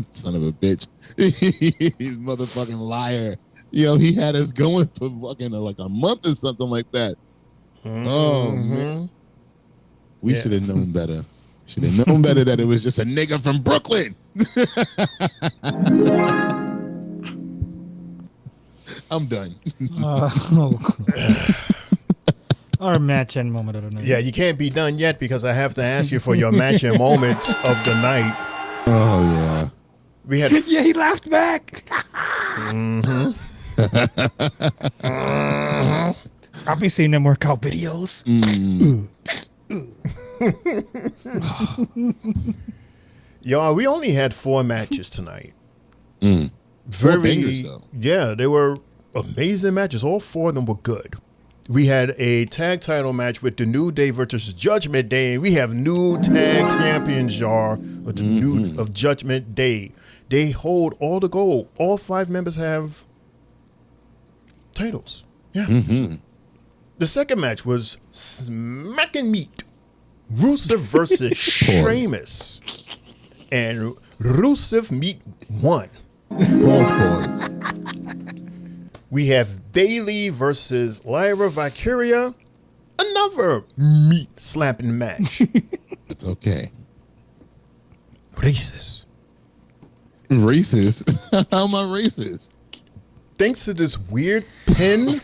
Son of a bitch. He's motherfucking liar. He had us going for fucking like a month or something like that. Oh, man. We should have known better. Should have known better that it was just a nigga from Brooklyn. I'm done. Our match and moment of the night. Yeah, you can't be done yet because I have to ask you for your match and moment of the night. Oh, yeah. We had. Yeah, he laughed back. I'll be seeing them workout videos. Y'all, we only had 4 matches tonight. 4 bangers, though. Yeah, they were amazing matches. All 4 of them were good. We had a tag title match with the New Day versus Judgment Day. And we have new tag champions, y'all, of the new of Judgment Day. They hold all the gold. All 5 members have titles. Yeah. The second match was Smackin' Meat. Rusev versus Sheamus. And Rusev Meat won. Pause. We have Bayley versus Lyra Valkyria. Another meat slapping match. It's okay. Racist. Racist? How am I racist? Thanks to this weird pin,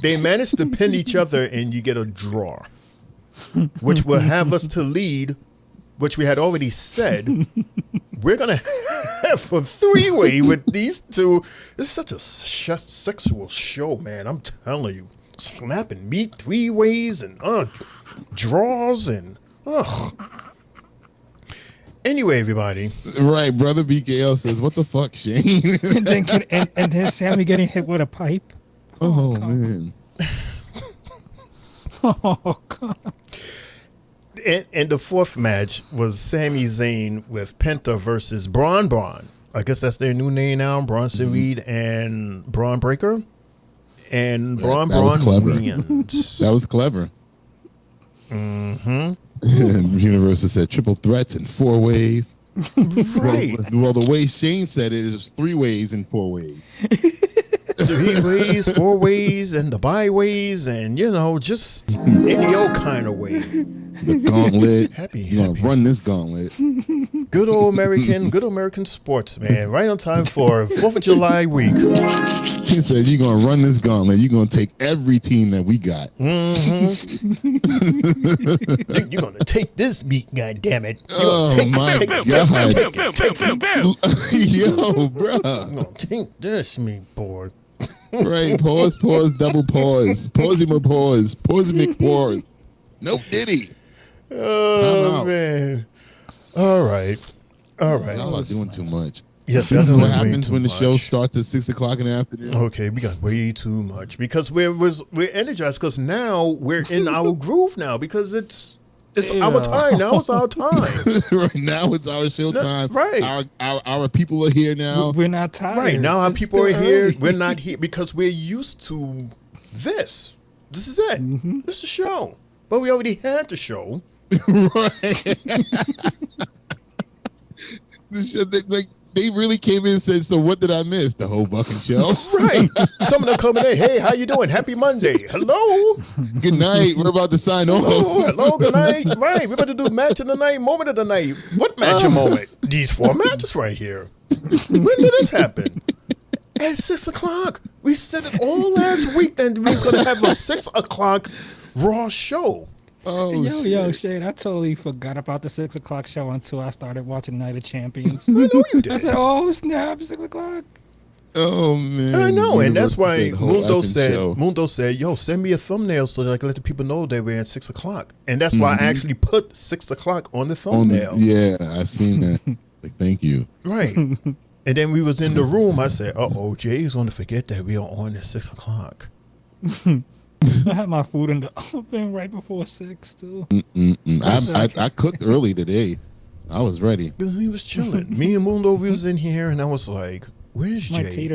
they managed to pin each other and you get a draw. Which will have us to lead, which we had already said. We're going to have a 3-way with these two. This is such a sexual show, man. I'm telling you. snapping meat 3 ways and draws and Anyway, everybody. Right, brother BKL says, "What the fuck, Shane?" and then Sammy getting hit with a pipe. Oh man. Oh God. And the fourth match was Sami Zayn with Penta versus Braun. I guess that's their new name now, Bronson Reed and Braun Breaker. And Braun was clever. wins. That was clever. Mm-hmm. And Universal said triple threats in 4 ways. Right. Well, the way Shane said it was 3 ways in 4 ways. 3 ways, 4 ways, and the byways, and just any old kind of way. The gauntlet. Happy. Run this gauntlet. Good old American sports, man. Right on time for 4th of July week. He said, "You're gonna run this gauntlet. You're gonna take every team that we got." Mm-hmm. You're gonna take this meat, goddammit. Oh my God! Yo, bro. You're gonna take this meat, boy. Right, pause, double pause. Pause him or pause. Pause and make pause. Nope, Diddy. Oh, man. All right. Y'all are doing too much. Yes, this is doing what way happens too when the much. show starts at 6 o'clock in the afternoon. Okay, we got way too much because we're energized because now we're in our groove now because it's our time now. It's our time. Right now, it's our show time. Right. Our people are here now. We're not tired. Right now, our It's people are still here. early. We're not here because we're used to this. This is it. Mm-hmm. This is the show. But we already had the show. Right. They really came in and said, "So what did I miss? The whole fucking show." Right. Some of them coming in. Hey, how you doing? Happy Monday. Hello. Good night. We're about to sign off. Hello. Good night. Right. We're about to do match of the night, moment of the night. What match of moment? These 4 matches right here. When did this happen? At 6 o'clock. We said it all last week that we was going to have a 6 o'clock Raw show. Oh, yo, Shane, I totally forgot about the 6 o'clock show until I started watching Night of Champions. I know you did. I said, "Oh snap, 6 o'clock." Oh man, I know, and that's why Universal said, "Whole effing show." Mundo said, "Yo, send me a thumbnail so that I can let the people know that we're at 6 o'clock." And that's why I actually put 6 o'clock on the thumbnail. Yeah, I seen that. Like, thank you. Right. And then we was in the room. I said, "Uh-oh, Jay's going to forget that we are on at 6 o'clock." I had my food in the oven right before 6 too. I cooked early today. I was ready. He was chilling. Me and Mundo, we was in here, and I was like, "Where's My Jay?"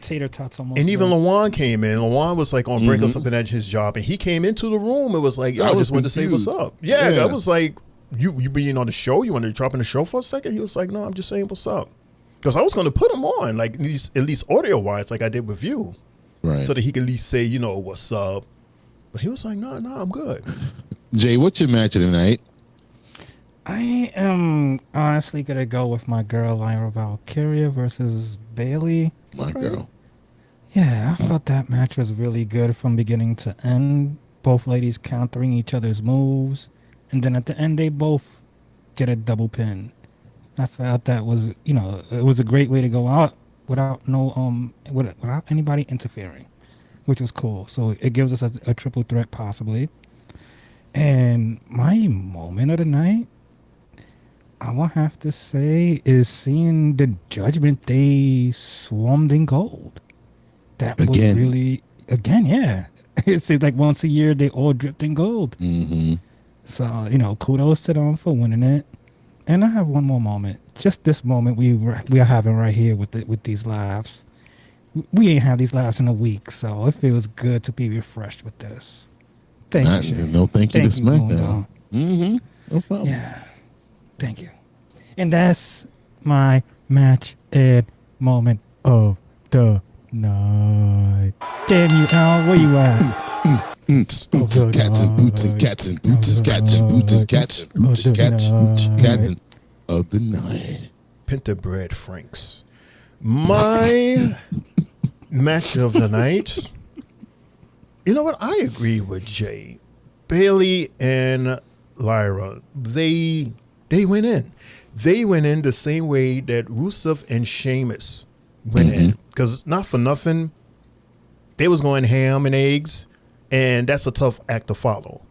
tater tots almost. And even done. Lawan came in. Lawan was like on break or something at his job, and he came into the room and was like, "Yo, I just wanted to say what's up." Yeah, I was like, "You being on the show? You wanted to drop in the show for a second?" He was like, "No, I'm just saying what's up," because I was going to put him on, like at least audio wise, like I did with you, Right. so that he could at least say, what's up. But he was like, "No, I'm good." Jay, what's your match of the night? I am honestly gonna go with my girl Lyra Valkyria versus Bailey. My girl. Yeah, I thought that match was really good from beginning to end. Both ladies countering each other's moves, and then at the end they both get a double pin. I felt that was, it was a great way to go out without without anybody interfering, which was cool. So it gives us a triple threat possibly. And my moment of the night, I will have to say, is seeing the Judgment Day swarmed in gold. That was really, yeah. It seems like once a year they all dripped in gold. Mm-hmm. So, kudos to them for winning it. And I have one more moment. Just this moment we are having right here with these lives. We ain't had these lives in a week, so it feels good to be refreshed with this. Thank you. Shane. No, thank you to Mundo. SmackDown. Mm-hmm. No problem. Yeah. Thank you. And that's my match and moment of the night. Damn you, Al, where you at? Boots, cats and boots and cats and boots and cats and boots and cats and boots and cats and of the night. Pinta Bread Franks. My match of the night. You know what? I agree with Jay. Bailey and Lyra, they went in. They went in the same way that Rusev and Sheamus went in. Because not for nothing, they was going ham and eggs. And that's a tough act to follow.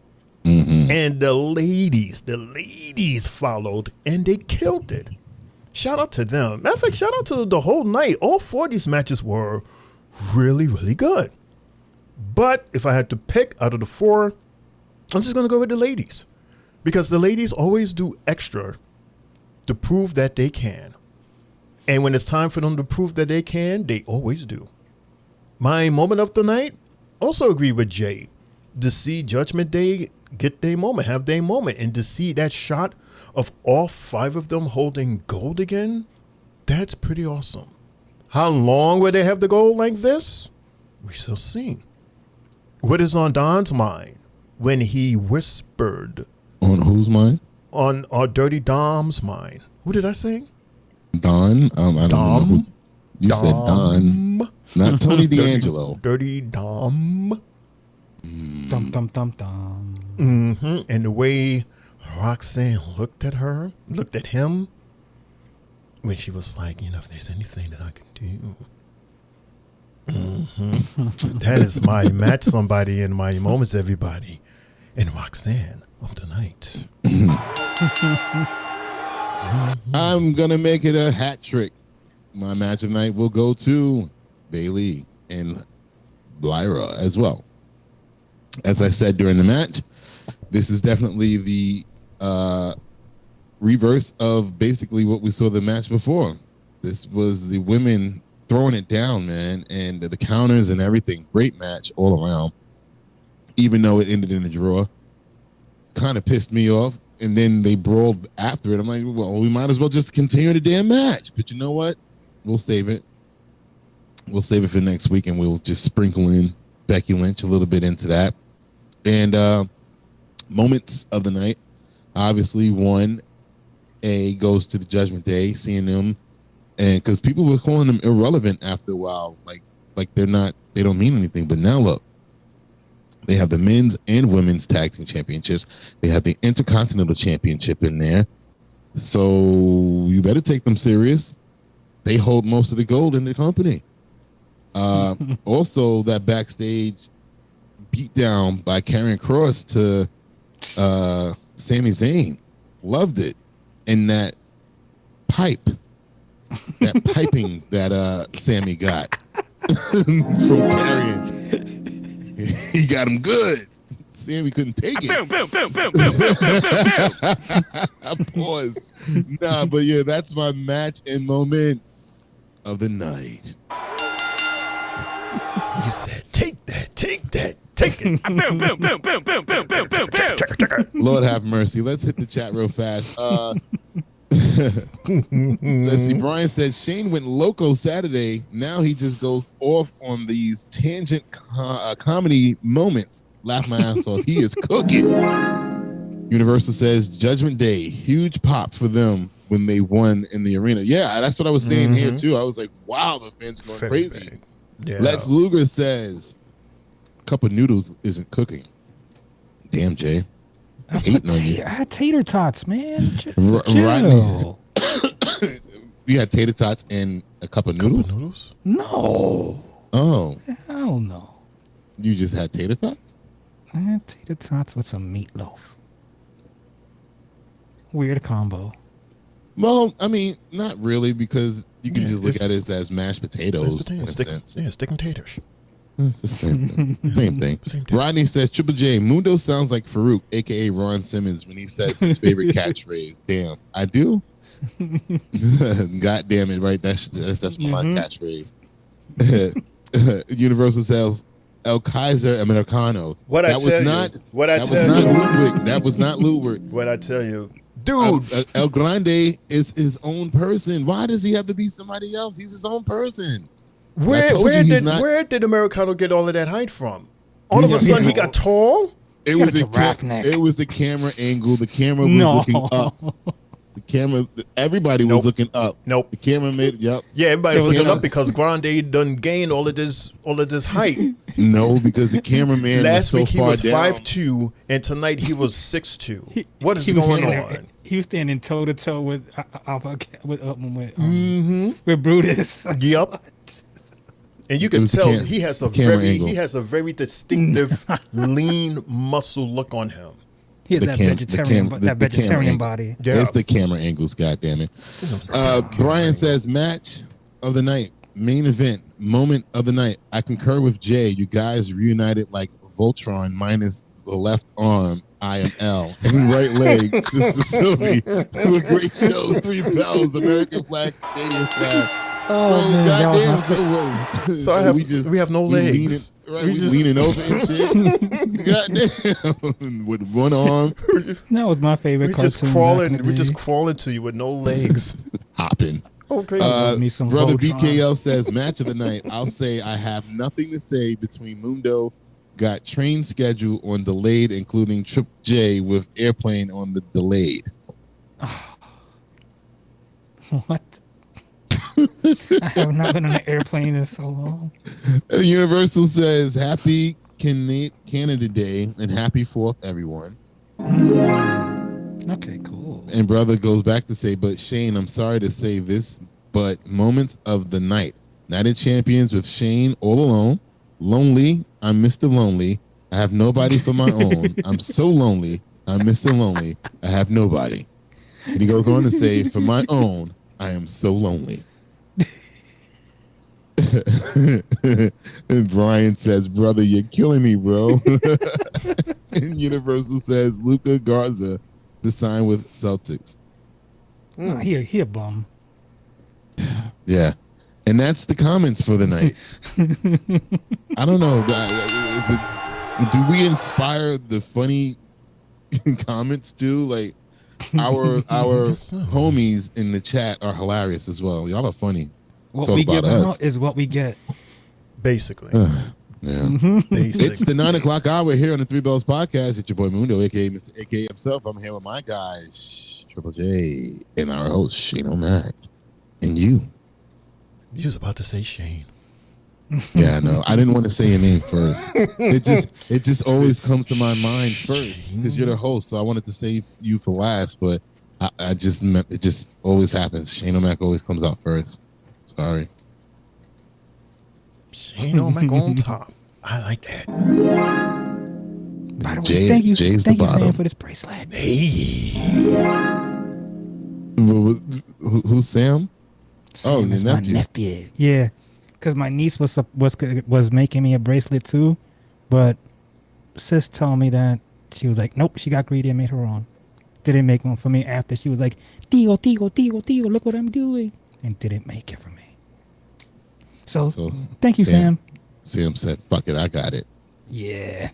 And the ladies followed, and they killed it. Shout out to them. Matter of fact, shout out to the whole night. All 4 of these matches were really, really good. But if I had to pick out of the 4, I'm just going to go with the ladies. Because the ladies always do extra to prove that they can. And when it's time for them to prove that they can, they always do. My moment of the night, also agree with Jay. To see Judgment Day get their moment, have their moment, and to see that shot of all 5 of them holding gold again, that's pretty awesome. How long will they have the gold like this? We shall see. What is on Don's mind when he whispered? On whose mind? On our Dirty Dom's mind. Who did I say? Don? I don't know. You said Don. Not Tony D'Angelo. Dirty Dom. Dum, dum, dum, dum. And the way Roxanne looked at him, when she was like, if there's anything that I can do. That is my match somebody in my moments, everybody. And Roxanne of the night. I'm going to make it a hat trick. My match of the night will go to Bayley and Lyra as well. As I said during the match, this is definitely the reverse of basically what we saw the match before. This was the women throwing it down, man, and the counters and everything. Great match all around, even though it ended in a draw. Kind of pissed me off, and then they brawled after it. I'm like, well, we might as well just continue the damn match. But you know what? We'll save it. We'll save it for next week, and we'll just sprinkle in Becky Lynch a little bit into that. And moments of the night, obviously, 1A goes to the Judgment Day, seeing them, and because people were calling them irrelevant after a while, like they don't mean anything. But now look, they have the men's and women's tag team championships. They have the Intercontinental Championship in there, so you better take them serious. They hold most of the gold in the company. Also, that backstage beatdown by Karrion Kross to Sami Zayn, loved it. And that piping that Sammy got from Karrion, he got him good. Sammy couldn't take it. Pause. Nah, but yeah, that's my match and moments of the night. He said, take that, take it. Lord have mercy. Let's hit the chat real fast. Let's see. Brian said Shane went loco Saturday. Now he just goes off on these tangent comedy moments. Laugh my ass off. He is cooking. Universal says Judgment Day, huge pop for them when they won in the arena. Yeah, that's what I was saying here too. I was like, wow, the fans are going crazy. Yeah. Lex Luger says Cup of Noodles isn't cooking. Damn, Jay. Hating on you. I had tater tots, man. Rodney. You had tater tots and a cup of noodles? No. Oh. Hell no. You just had tater tots? I had tater tots with some meatloaf. Weird combo. Well, I mean, not really, because you can just look at it as mashed potatoes in a sense. Yeah, stick and taters. It's the same thing. Same thing. Rodney says, Triple J, Mundo sounds like Farouk, a.k.a. Ron Simmons, when he says his favorite catchphrase. Damn, I do? God damn it, right? That's my catchphrase. Universal says, El Kaiser Americano. That was not Ludwig. What I tell you. Dude. El Grande is his own person. Why does he have to be somebody else? He's his own person. Where did Americano get all of that height from? All of a sudden he got tall? It was the camera angle. The camera was looking up. The camera, everybody was looking up. Nope. The camera made Yeah, everybody was looking up because Grande done gained all of this height. No, because the cameraman last was week so far he was 5'2", and tonight he was 6'2". What is going on? He was standing toe to toe with Brutus. Yep. And you It can was the tell he has a very distinctive lean muscle look on him. He has that vegetarian body. Yeah. It's the camera angles, goddammit. Brian says, match of the night, main event, moment of the night. I concur with Jay. You guys reunited like Voltron minus the left arm, IML, and right leg, Sister Sylvie. With great shows, 3 bells, American flag, Canadian flag. We have no legs. We leaning over and shit. Goddamn, with one arm. That was my favorite. We just crawling to you with no legs, hopping. Okay. Brother BKL says match of the night. I'll say I have nothing to say between Mundo. Got train schedule on delayed, including Trip J with airplane on the delayed. What? I have not been on an airplane in so long. Universal says happy Canada Day and happy 4th, everyone. Okay, cool. And brother goes back to say, but Shane, I'm sorry to say this, but moments of the night. Night of Champions with Shane all alone. Lonely. I'm Mr. Lonely. I have nobody for my own. I'm so lonely. I'm Mr. Lonely. I have nobody. And he goes on to say, for my own, I am so lonely. And Brian says, brother, you're killing me, bro. And Universal says, Luka Garza to sign with Celtics. He a bum. Yeah. And that's the comments for the night. I don't know. Do we inspire the funny comments too? Like our homies in the chat are hilarious as well. Y'all are funny. What we give out is what we get. Basically. Yeah. It's the 9 o'clock hour here on the Three Bells Podcast. It's your boy Mundo, aka Mr. AK himself. I'm here with my guys, Triple J, and our host, Shane O'Mac. And you. You was about to say Shane. Yeah, no, I didn't want to say your name first. It just always comes to my mind first because you're the host. So I wanted to say you for last, but it just always happens. Shane O'Mac always comes out first. Sorry. Shane O'Mac on top. I like that. By the way, thank you, Sam, for this bracelet. Hey. Who's Sam? Sam your nephew. My nephew. Yeah, because my niece was making me a bracelet too, but sis told me that she was like, nope, she got greedy and made her own. Didn't make one for me after she was like, Tio, look what I'm doing, and didn't make it for me. So thank you, Sam. Sam said, fuck it, I got it. Yeah.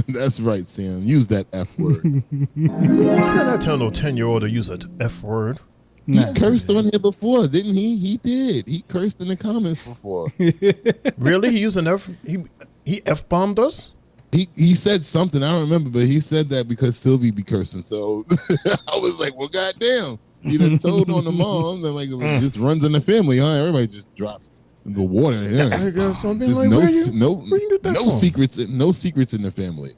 That's right, Sam. Use that F word. You cannot tell no 10-year-old to use an F word. He cursed on here before, didn't he? He did. He cursed in the comments before. Really? He used an F? He F-bombed us? He said something. I don't remember, but he said that because Sylvie be cursing. So I was like, well, goddamn. You done told on the mom. They're like, it just runs in the family, huh? Everybody just drops the water. Yeah. There's no secrets in the family.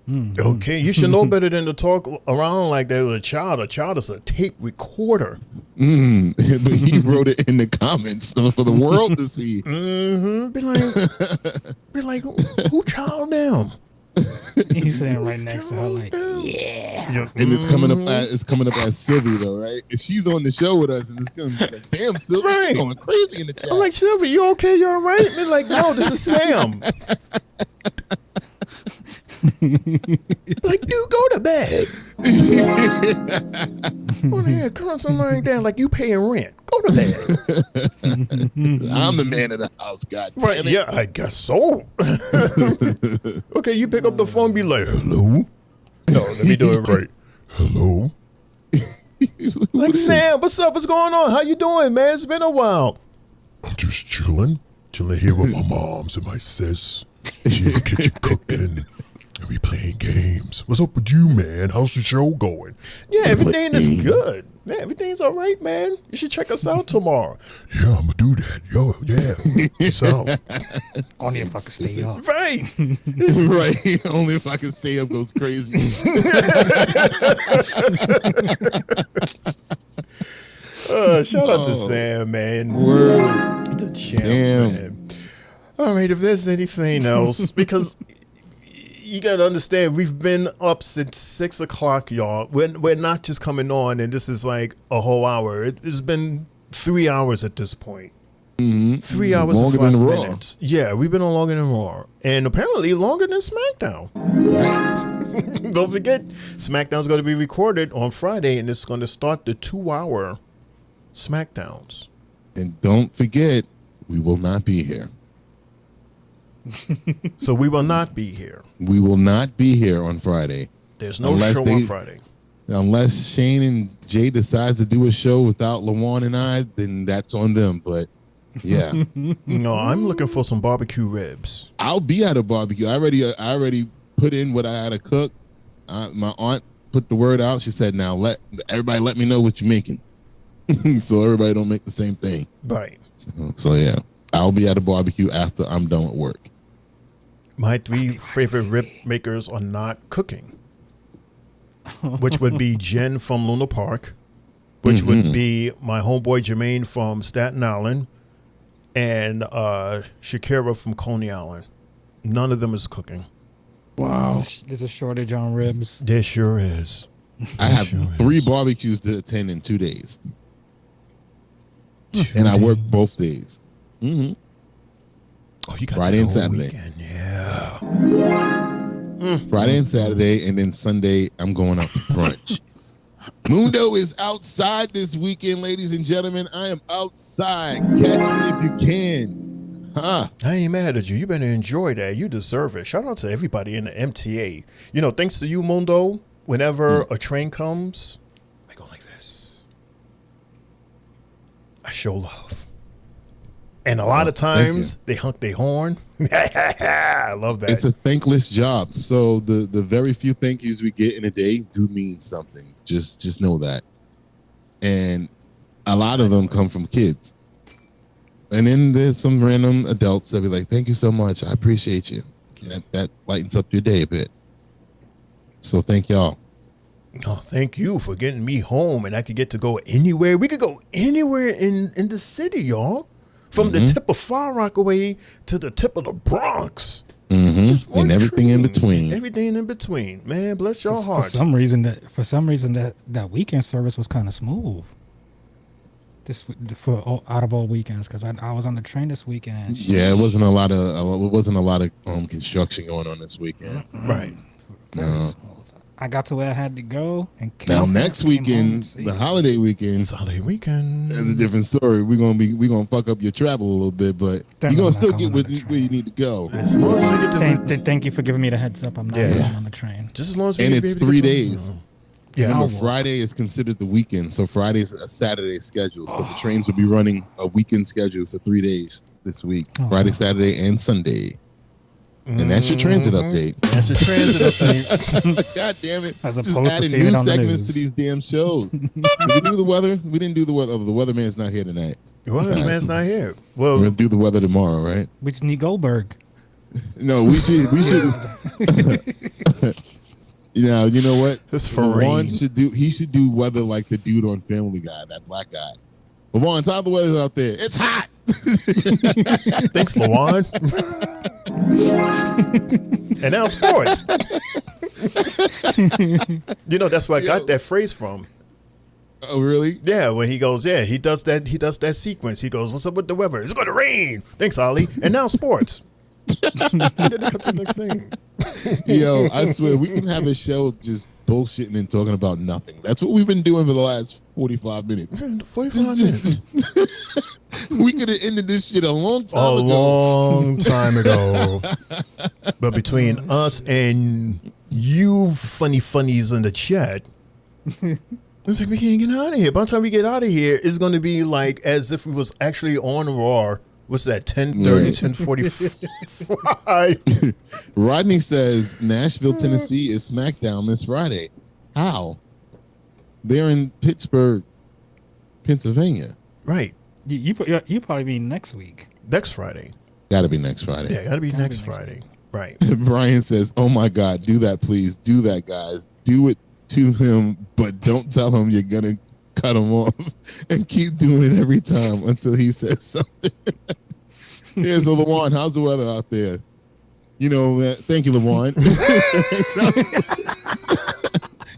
Okay, you should know better than to talk around like that with a child. A child is a tape recorder. But he wrote it in the comments for the world to see. Be like, who child them? He's sitting right next to her, like, yeah. And it's coming up as Sylvie though, right? If she's on the show with us, and it's gonna be like, damn, Sylvie, you're going crazy in the chat. I'm like, Sylvie, you okay? You all right? And they're like, no, this is Sam. Like, dude, go to bed. On here, something like that, like you paying rent. Go to bed. I'm the man of the house, God damn right? it. Yeah, I guess so. Okay, you pick up the phone, be like, hello. No, let me do it right. Hello. Like, Sam, what's up? What's going on? How you doing, man? It's been a while. I'm just chilling here with my moms and my sis. She in the kitchen cooking. And we playing games. What's up with you, man? How's the show going? Yeah, everything is good. Man, everything's all right, man. You should check us out tomorrow. Yeah, I'm going to do that. Yo, yeah. Peace out. Only if I can stay up. Right. Right. Only if I can stay up goes crazy. Shout out to Sam, man. Word. The champ, Sam. man. All right, if there's anything else, because you got to understand, we've been up since 6 o'clock, y'all. We're not just coming on, and this is like a whole hour. It's been 3 hours at this point. 3 hours Longer and 5 than Raw. minutes. Yeah, we've been on longer than Raw, and apparently longer than SmackDown. Don't forget, SmackDown's going to be recorded on Friday, and it's going to start the 2-hour SmackDowns. And don't forget, we will not be here. So we will not be here. We will not be here on Friday. There's no show on Friday. Unless Shane and Jay decides to do a show without Lawan and I, then that's on them. But yeah. No, I'm looking for some barbecue ribs. I'll be at a barbecue. I already put in what I had to cook. My aunt put the word out. She said, now let me know what you're making. So everybody don't make the same thing. Right. So yeah, I'll be at a barbecue after I'm done with work. My 3 favorite rib makers are not cooking, which would be Jen from Luna Park, which would be my homeboy Jermaine from Staten Island, and Shakira from Coney Island. None of them is cooking. Wow. There's a shortage on ribs. There sure is. I have 3 barbecues to attend in 2 days. And I work both days. Mm-hmm. Oh, you got Friday and Saturday. Weekend. Yeah. Friday and Saturday, and then Sunday I'm going out to brunch. Mundo is outside this weekend, ladies and gentlemen. I am outside. Catch me if you can. Huh? I ain't mad at you. You better enjoy that. You deserve it. Shout out to everybody in the MTA. You know, thanks to you, Mundo, whenever a train comes, I go like this. I show love. And a lot of times they honk their horn. I love that. It's a thankless job. So the very few thank yous we get in a day do mean something. Just know that. And a lot of them come from kids. And then there's some random adults that be like, thank you so much. I appreciate you. That lightens up your day a bit. So thank y'all. Oh, thank you for getting me home, and I could get to go anywhere. We could go anywhere in the city, y'all. From the tip of Far Rockaway to the tip of the Bronx. And everything in between. Everything in between. Man, bless your heart. For some reason that weekend service was kind of smooth. For out of all weekends, because I was on the train this weekend. Yeah, it wasn't a lot of construction going on this weekend. Right. No. I got to where I had to go, and now next weekend, the holiday weekend, it's holiday weekend. That's a different story. We're gonna fuck up your travel a little bit, but you're gonna still get where you need to go. As long as we get to thank you for giving me the heads up. I'm not going on the train. Just as long as we and get it's to 3 get to- days. Yeah, Remember, I'll walk. Friday is considered the weekend, so Friday's a Saturday schedule. So the trains will be running a weekend schedule for 3 days this week: Friday, Saturday, and Sunday. And that's your transit update. That's your transit update. God damn it! As Just opposed to adding seeing new it on the segments news. to these damn shows. Did we do the weather? We didn't do the weather. The weatherman's not here tonight. The weatherman's not here. Well, We're gonna do the weather tomorrow, right? We just need Goldberg. No, we should. You know what? It's for Juan rain. He should do weather like the dude on Family Guy, that black guy. Juan, how the weather's out there? It's hot. Thanks, Lawan. And now sports. You know, that's where I got that phrase from. Oh, really? Yeah, when he goes, he does that sequence. He goes, what's up with the weather? It's going to rain. Thanks, Ollie. And now sports. Then it comes to the next thing. Yo, I swear, we can have a show just bullshitting and talking about nothing. That's what we've been doing for the last 45 minutes. 45 minutes. We could have ended this shit a long time A ago. long time ago. But between us and you funnies in the chat, it's like we can't get out of here. By the time we get out of here, it's going to be like as if we was actually on Raw. What's that, 10:30, 10:45? Rodney says Nashville, Tennessee is SmackDown this Friday. How? They're in Pittsburgh, Pennsylvania. Right. You probably mean next week. Next Friday. Got to be next Friday. Yeah, got to be next Friday. Right. Brian says, "Oh my God, do that, please. Do that, guys. Do it to him, but don't tell him you're gonna cut him off, and keep doing it every time until he says something." Yeah, so LaJuan, how's the weather out there? You know, thank you, LaJuan.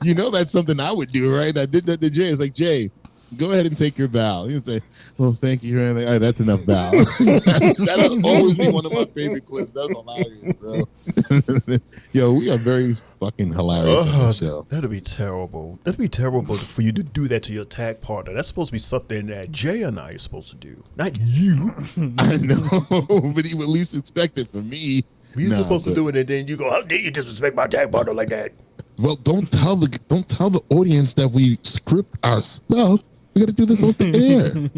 You know that's something I would do, right? I did that to Jay. It's like, Jay, go ahead and take your bow. He'd say, well, thank you. All right, that's enough bow. That'll always be one of my favorite clips. That's hilarious, bro. Yo, we are very fucking hilarious on this show. That'd be terrible. That'd be terrible for you to do that to your tag partner. That's supposed to be something that Jay and I are supposed to do, not you. I know, but he would at least expect it from me. You're supposed to do it, and then you go, how dare you disrespect my tag partner like that? Well, don't tell the audience that we script our stuff. We got to do this off the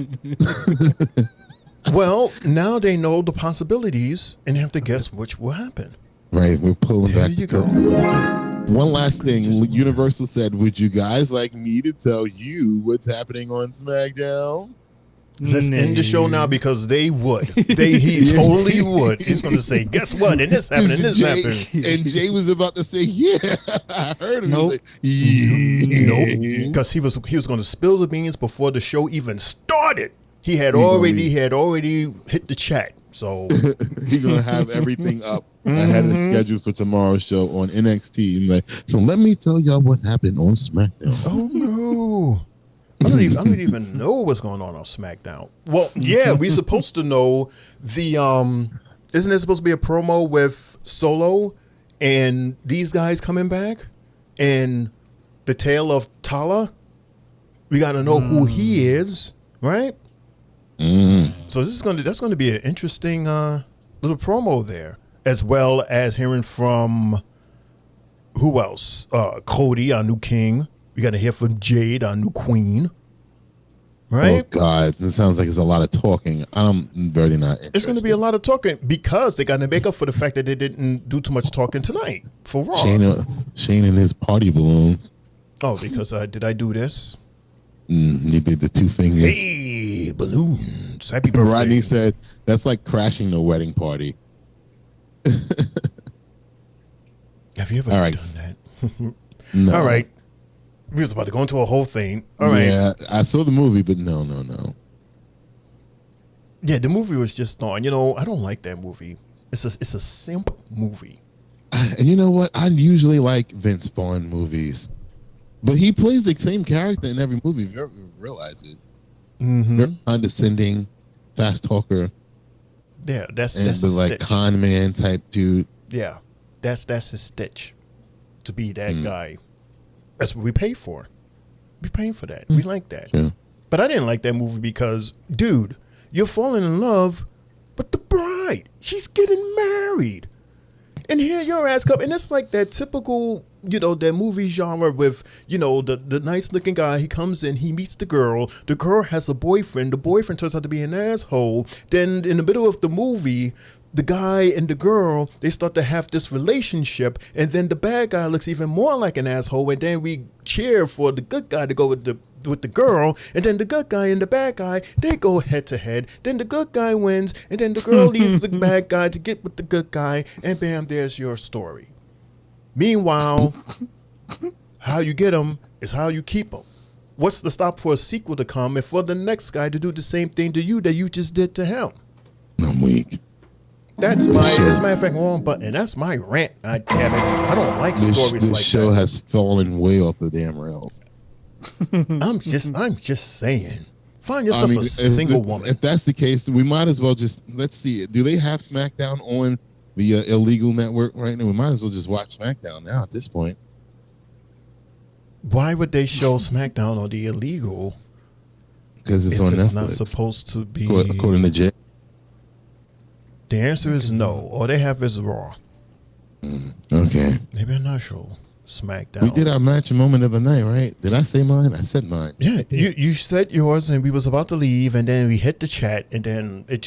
air. Well, now they know the possibilities and have to guess which will happen. Right, we're pulling There back. you go. One last thing, Universal said, "Would you guys like me to tell you what's happening on SmackDown?" Let's end the show now because they would. He totally would. He's going to say, guess what? And this happened, and this happened. And Jay was about to say, yeah, I heard him. Nope. Nope. Because he was going to spill the beans before the show even started. He had already hit the chat. So he's going to have everything up ahead of schedule for tomorrow's show on NXT. Like, so let me tell y'all what happened on SmackDown. Oh, no. I don't even know what's going on SmackDown. Well, yeah, we're supposed to know the isn't there supposed to be a promo with Solo and these guys coming back and the tale of Tala? We got to know who he is, right? So that's going to be an interesting little promo there, as well as hearing from who else? Cody, our new king. We got to hear from Jade, our new queen. Right? Oh, God. It sounds like it's a lot of talking. I'm very not interested. It's going to be a lot of talking because they got to make up for the fact that they didn't do too much talking tonight for Raw. Shane and his party balloons. Oh, because did I do this? He did the two fingers. Hey, balloons. Happy birthday. Rodney said, that's like crashing the wedding party. Have you ever All right. done that? No. All right. We was about to go into a whole thing. All right. Yeah, I saw the movie, but no. Yeah, the movie was just on. You know, I don't like that movie. It's a simp movie. And you know what? I usually like Vince Vaughn movies, but he plays the same character in every movie. If you ever realize it, very condescending, fast talker. Yeah, that's the like Stitch. con man type dude. Yeah, that's his Stitch to be that guy. That's what we pay for. We paying for that. We like that. Yeah. But I didn't like that movie because, dude, you're falling in love with the bride. She's getting married. And here your ass come. And it's like that typical, that movie genre with, the nice looking guy. He comes in, he meets the girl. The girl has a boyfriend. The boyfriend turns out to be an asshole. Then in the middle of the movie, the guy and the girl, they start to have this relationship, and then the bad guy looks even more like an asshole, and then we cheer for the good guy to go with the girl, and then the good guy and the bad guy, they go head to head. Then the good guy wins, and then the girl leaves the bad guy to get with the good guy, and bam, there's your story. Meanwhile, how you get them is how you keep them. What's the stop for a sequel to come and for the next guy to do the same thing to you that you just did to him? I'm weak. That's as a matter of fact, wrong button. That's my rant. I don't like stories like that. This show has fallen way off the damn rails. I'm just saying. Find yourself a single woman. If that's the case, we might as well just let's see. Do they have SmackDown on the illegal network right now? We might as well just watch SmackDown now at this point. Why would they show SmackDown on the illegal? Because it's if on it's Netflix. not supposed to be. According to Jay. The answer is no. All they have is Raw. Okay. They better not show SmackDown. We did our match moment of the night, right? Did I say mine? I said mine. Yeah, you said yours, and we was about to leave, and then we hit the chat, and then it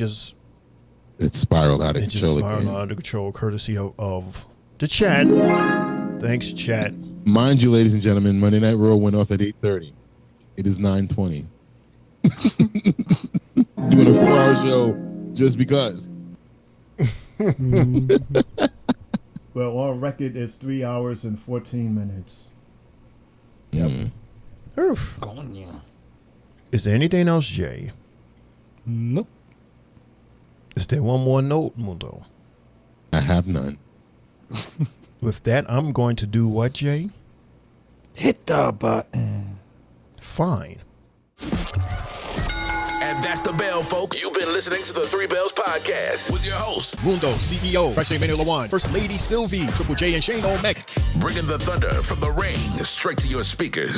spiraled out of control. Spiraled out of control, courtesy of the chat. Thanks, chat. Mind you, ladies and gentlemen, Monday Night Raw went off at 8:30. It is 9:20. Doing a 4-hour show just because. Well, on record, it's 3 hours and 14 minutes. Yep. Oof. Is there anything else, Jay? Nope. Is there one more note, Mundo? I have none. With that, I'm going to do what, Jay? Hit the button. Fine. And that's the bell, folks. You've been listening to the Three Bells Podcast with your hosts, Mundo, CEO, President Manuel Lawan, First Lady Sylvie, Triple J, and Shane O'Mac. bringing the thunder from the ring straight to your speakers.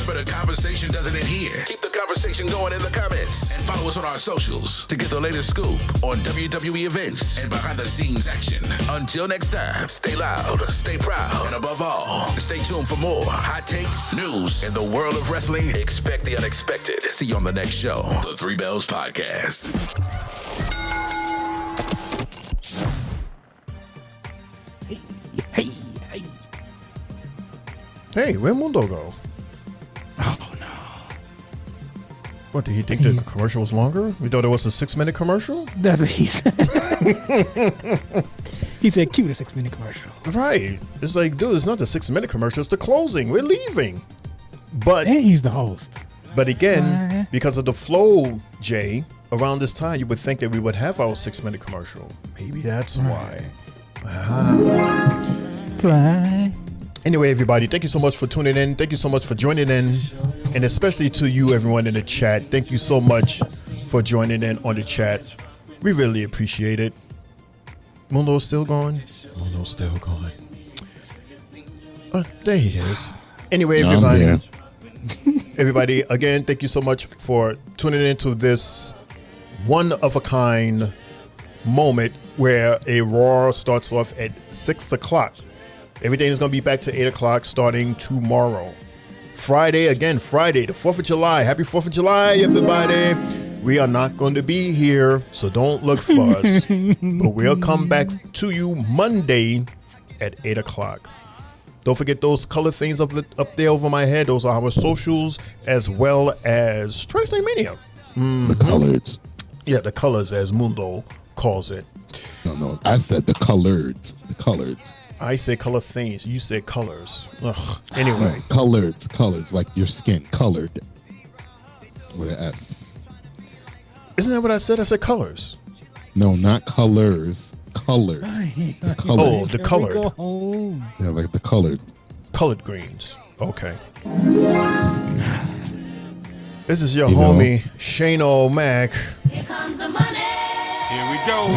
But a conversation doesn't end here. Keep the conversation going in the comments and follow us on our socials to get the latest scoop on WWE events and behind-the-scenes action. Until next time, stay loud, stay proud, and above all, stay tuned for more hot takes, news, in the world of wrestling. Expect the unexpected. See you on the next show, the Three Bells Podcast. Hey, where'd Mundo go? Oh, no. What, did he think the commercial was longer? We thought it was a 6-minute commercial? That's what he said. He said, cue the 6-minute commercial. Right. It's like, dude, it's not the 6-minute commercial, it's the closing. We're leaving. But And he's the host. But again, because of the flow, Jay, around this time, you would think that we would have our 6-minute commercial. Maybe that's why. Fly. Anyway, everybody, thank you so much for tuning in. Thank you so much for joining in. And especially to you, everyone in the chat. Thank you so much for joining in on the chat. We really appreciate it. Mundo's still going? Mundo's still going. There he is. Anyway, everybody. Everybody, again, thank you so much for tuning into this one-of-a-kind moment where a Raw starts off at 6 o'clock. Everything is going to be back to 8 o'clock starting tomorrow. Friday, the 4th of July. Happy 4th of July, everybody. We are not going to be here, so don't look for us. But we'll come back to you Monday at 8 o'clock. Don't forget those color things up there over my head. Those are our socials as well as Tri-State Mania. The colors. Yeah, the colors, as Mundo calls it. No, I said the colors. The colors. I say color things. You say colors. Ugh. Anyway. Colors, like your skin, colored. With an S. Isn't that what I said? I said colors. No, not colors. Colored. The colored. Oh, the colored. Yeah, like the colored. Colored greens. Okay. This is your homie, Shane O'Mac. Here comes the money. Here we go.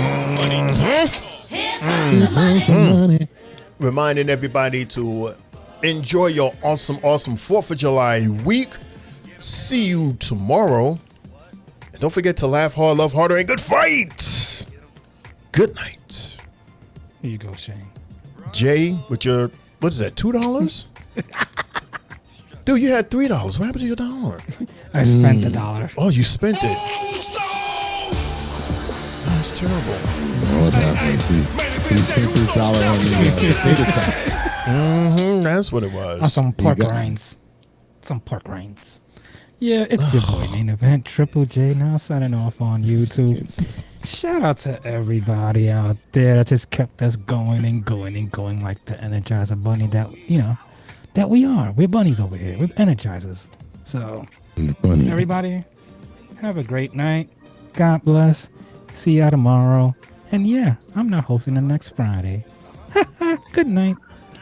Money. Reminding everybody to enjoy your awesome 4th of July week. See you tomorrow. And don't forget to laugh hard, love harder, and good fight. Good night. Here you go, Shane. Jay, with your, what is that, $2? Dude, you had $3. What happened to your dollar? I spent the $1. Oh, you spent it. That's terrible. What happened? He spent $3 on the potato tots. That's what it was. On some pork rinds. Yeah, it's your boy, Main Event, Triple J, now signing off on YouTube. Shout out to everybody out there that just kept us going and going and going like the Energizer Bunny that, that we are. We're bunnies over here. We're Energizers. So, everybody, have a great night. God bless. See y'all tomorrow. And yeah, I'm not hosting the next Friday. Good night.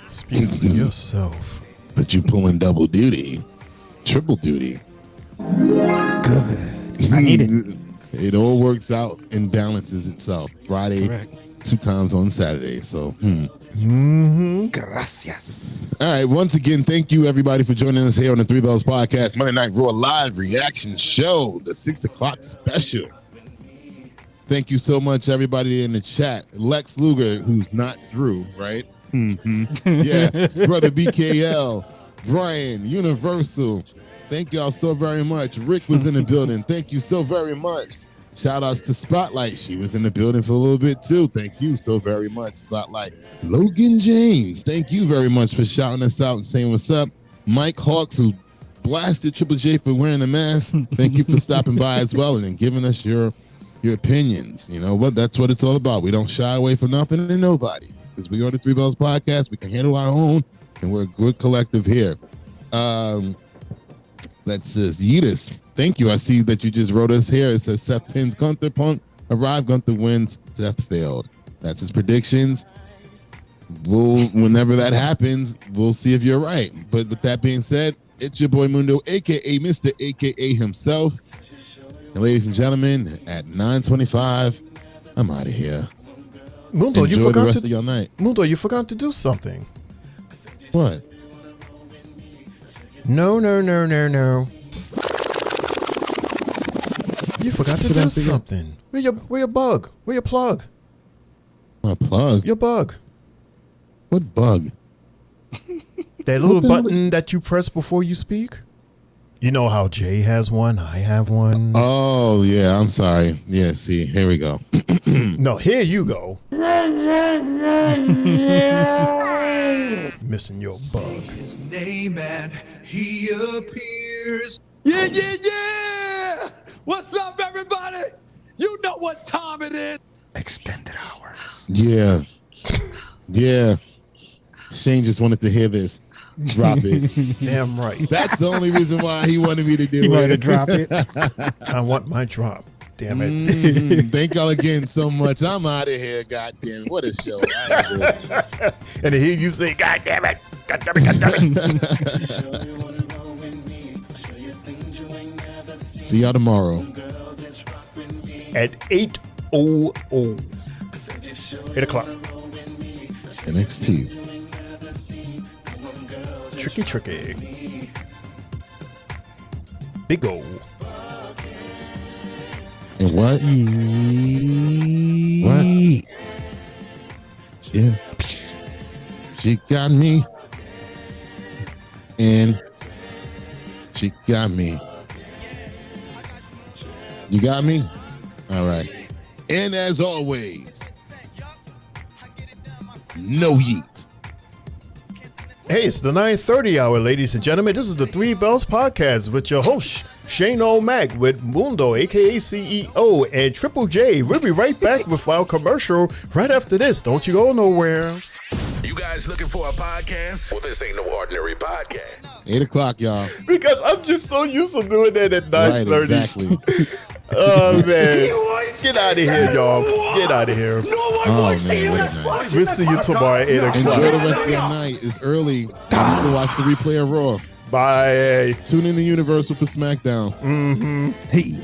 Speak for yourself. But you pulling double duty. Triple duty. Good. I need it. It all works out and balances itself. Friday, correct. 2 times on Saturday. So, Gracias. All right. Once again, thank you everybody for joining us here on the Three Bells Podcast, Monday Night Raw live reaction show, the 6 o'clock special. Thank you so much, everybody in the chat. Lex Luger, who's not Drew, right? Yeah, brother BKL, Brian, Universal. Thank y'all so very much. Rick was in the building. Thank you so very much. Shout outs to Spotlight. She was in the building for a little bit too. Thank you so very much, Spotlight. Logan James, thank you very much for shouting us out and saying what's up. Mike Hawks, who blasted Triple J for wearing a mask. Thank you for stopping by as well and giving us your opinions. You know what? That's what it's all about. We don't shy away from nothing and nobody. Because we are the Three Bells Podcast. We can handle our own, and we're a good collective here. That says Yeetus. Thank you. I see that you just wrote us here. It says Seth pins Gunther, Punk arrived, Gunther wins, Seth failed. That's his predictions. Whenever that happens, we'll see if you're right. But with that being said, it's your boy Mundo, aka Mr. AKA himself. And ladies and gentlemen, at 9:25, I'm out of here. Mundo, Enjoy you forgot the rest to of your night. Mundo, you forgot to do something. What? No. You forgot to do something. Where your bug? Where your plug? My plug? Your bug. What bug? That little button that you press before you speak? You know how Jay has one, I have one. Oh, yeah, I'm sorry. Yeah, see, here we go. No, here you go. Missing your bug. His name and he appears. Yeah! What's up, everybody? You know what time it is. Extended hours. Yeah. Shane just wanted to hear this. Drop it. Damn right. That's the only reason why he wanted me to do it. He wanted to drop it. I want my drop. Damn it. Thank y'all again so much. I'm out of here. God damn it. What a show. And to hear you say, God damn it. God damn it. God damn it. See y'all tomorrow. At 8:00. 8 o'clock. NXT. Tricky. Big O. And what? What? Yeah. She got me. And she got me. You got me? All right. And as always, no yeet. Hey, it's the 9:30 hour, ladies and gentlemen. This is the Three Bells Podcast with your host, Shane O'Mac, with Mundo, a.k.a. CEO, and Triple J. We'll be right back with our commercial right after this. Don't you go nowhere. You guys looking for a podcast? Well, this ain't no ordinary podcast. 8 o'clock, y'all. Because I'm just so used to doing that at 9:30. Right, exactly. Oh, man. Get out of here, y'all. Get out of here. Oh, man, what a night. We'll see you tomorrow at 8 o'clock. Enjoy the rest of your night. It's early. I'm going to watch the replay of Raw. Bye. Tune in to Universal for SmackDown. Mm-hmm. Hey.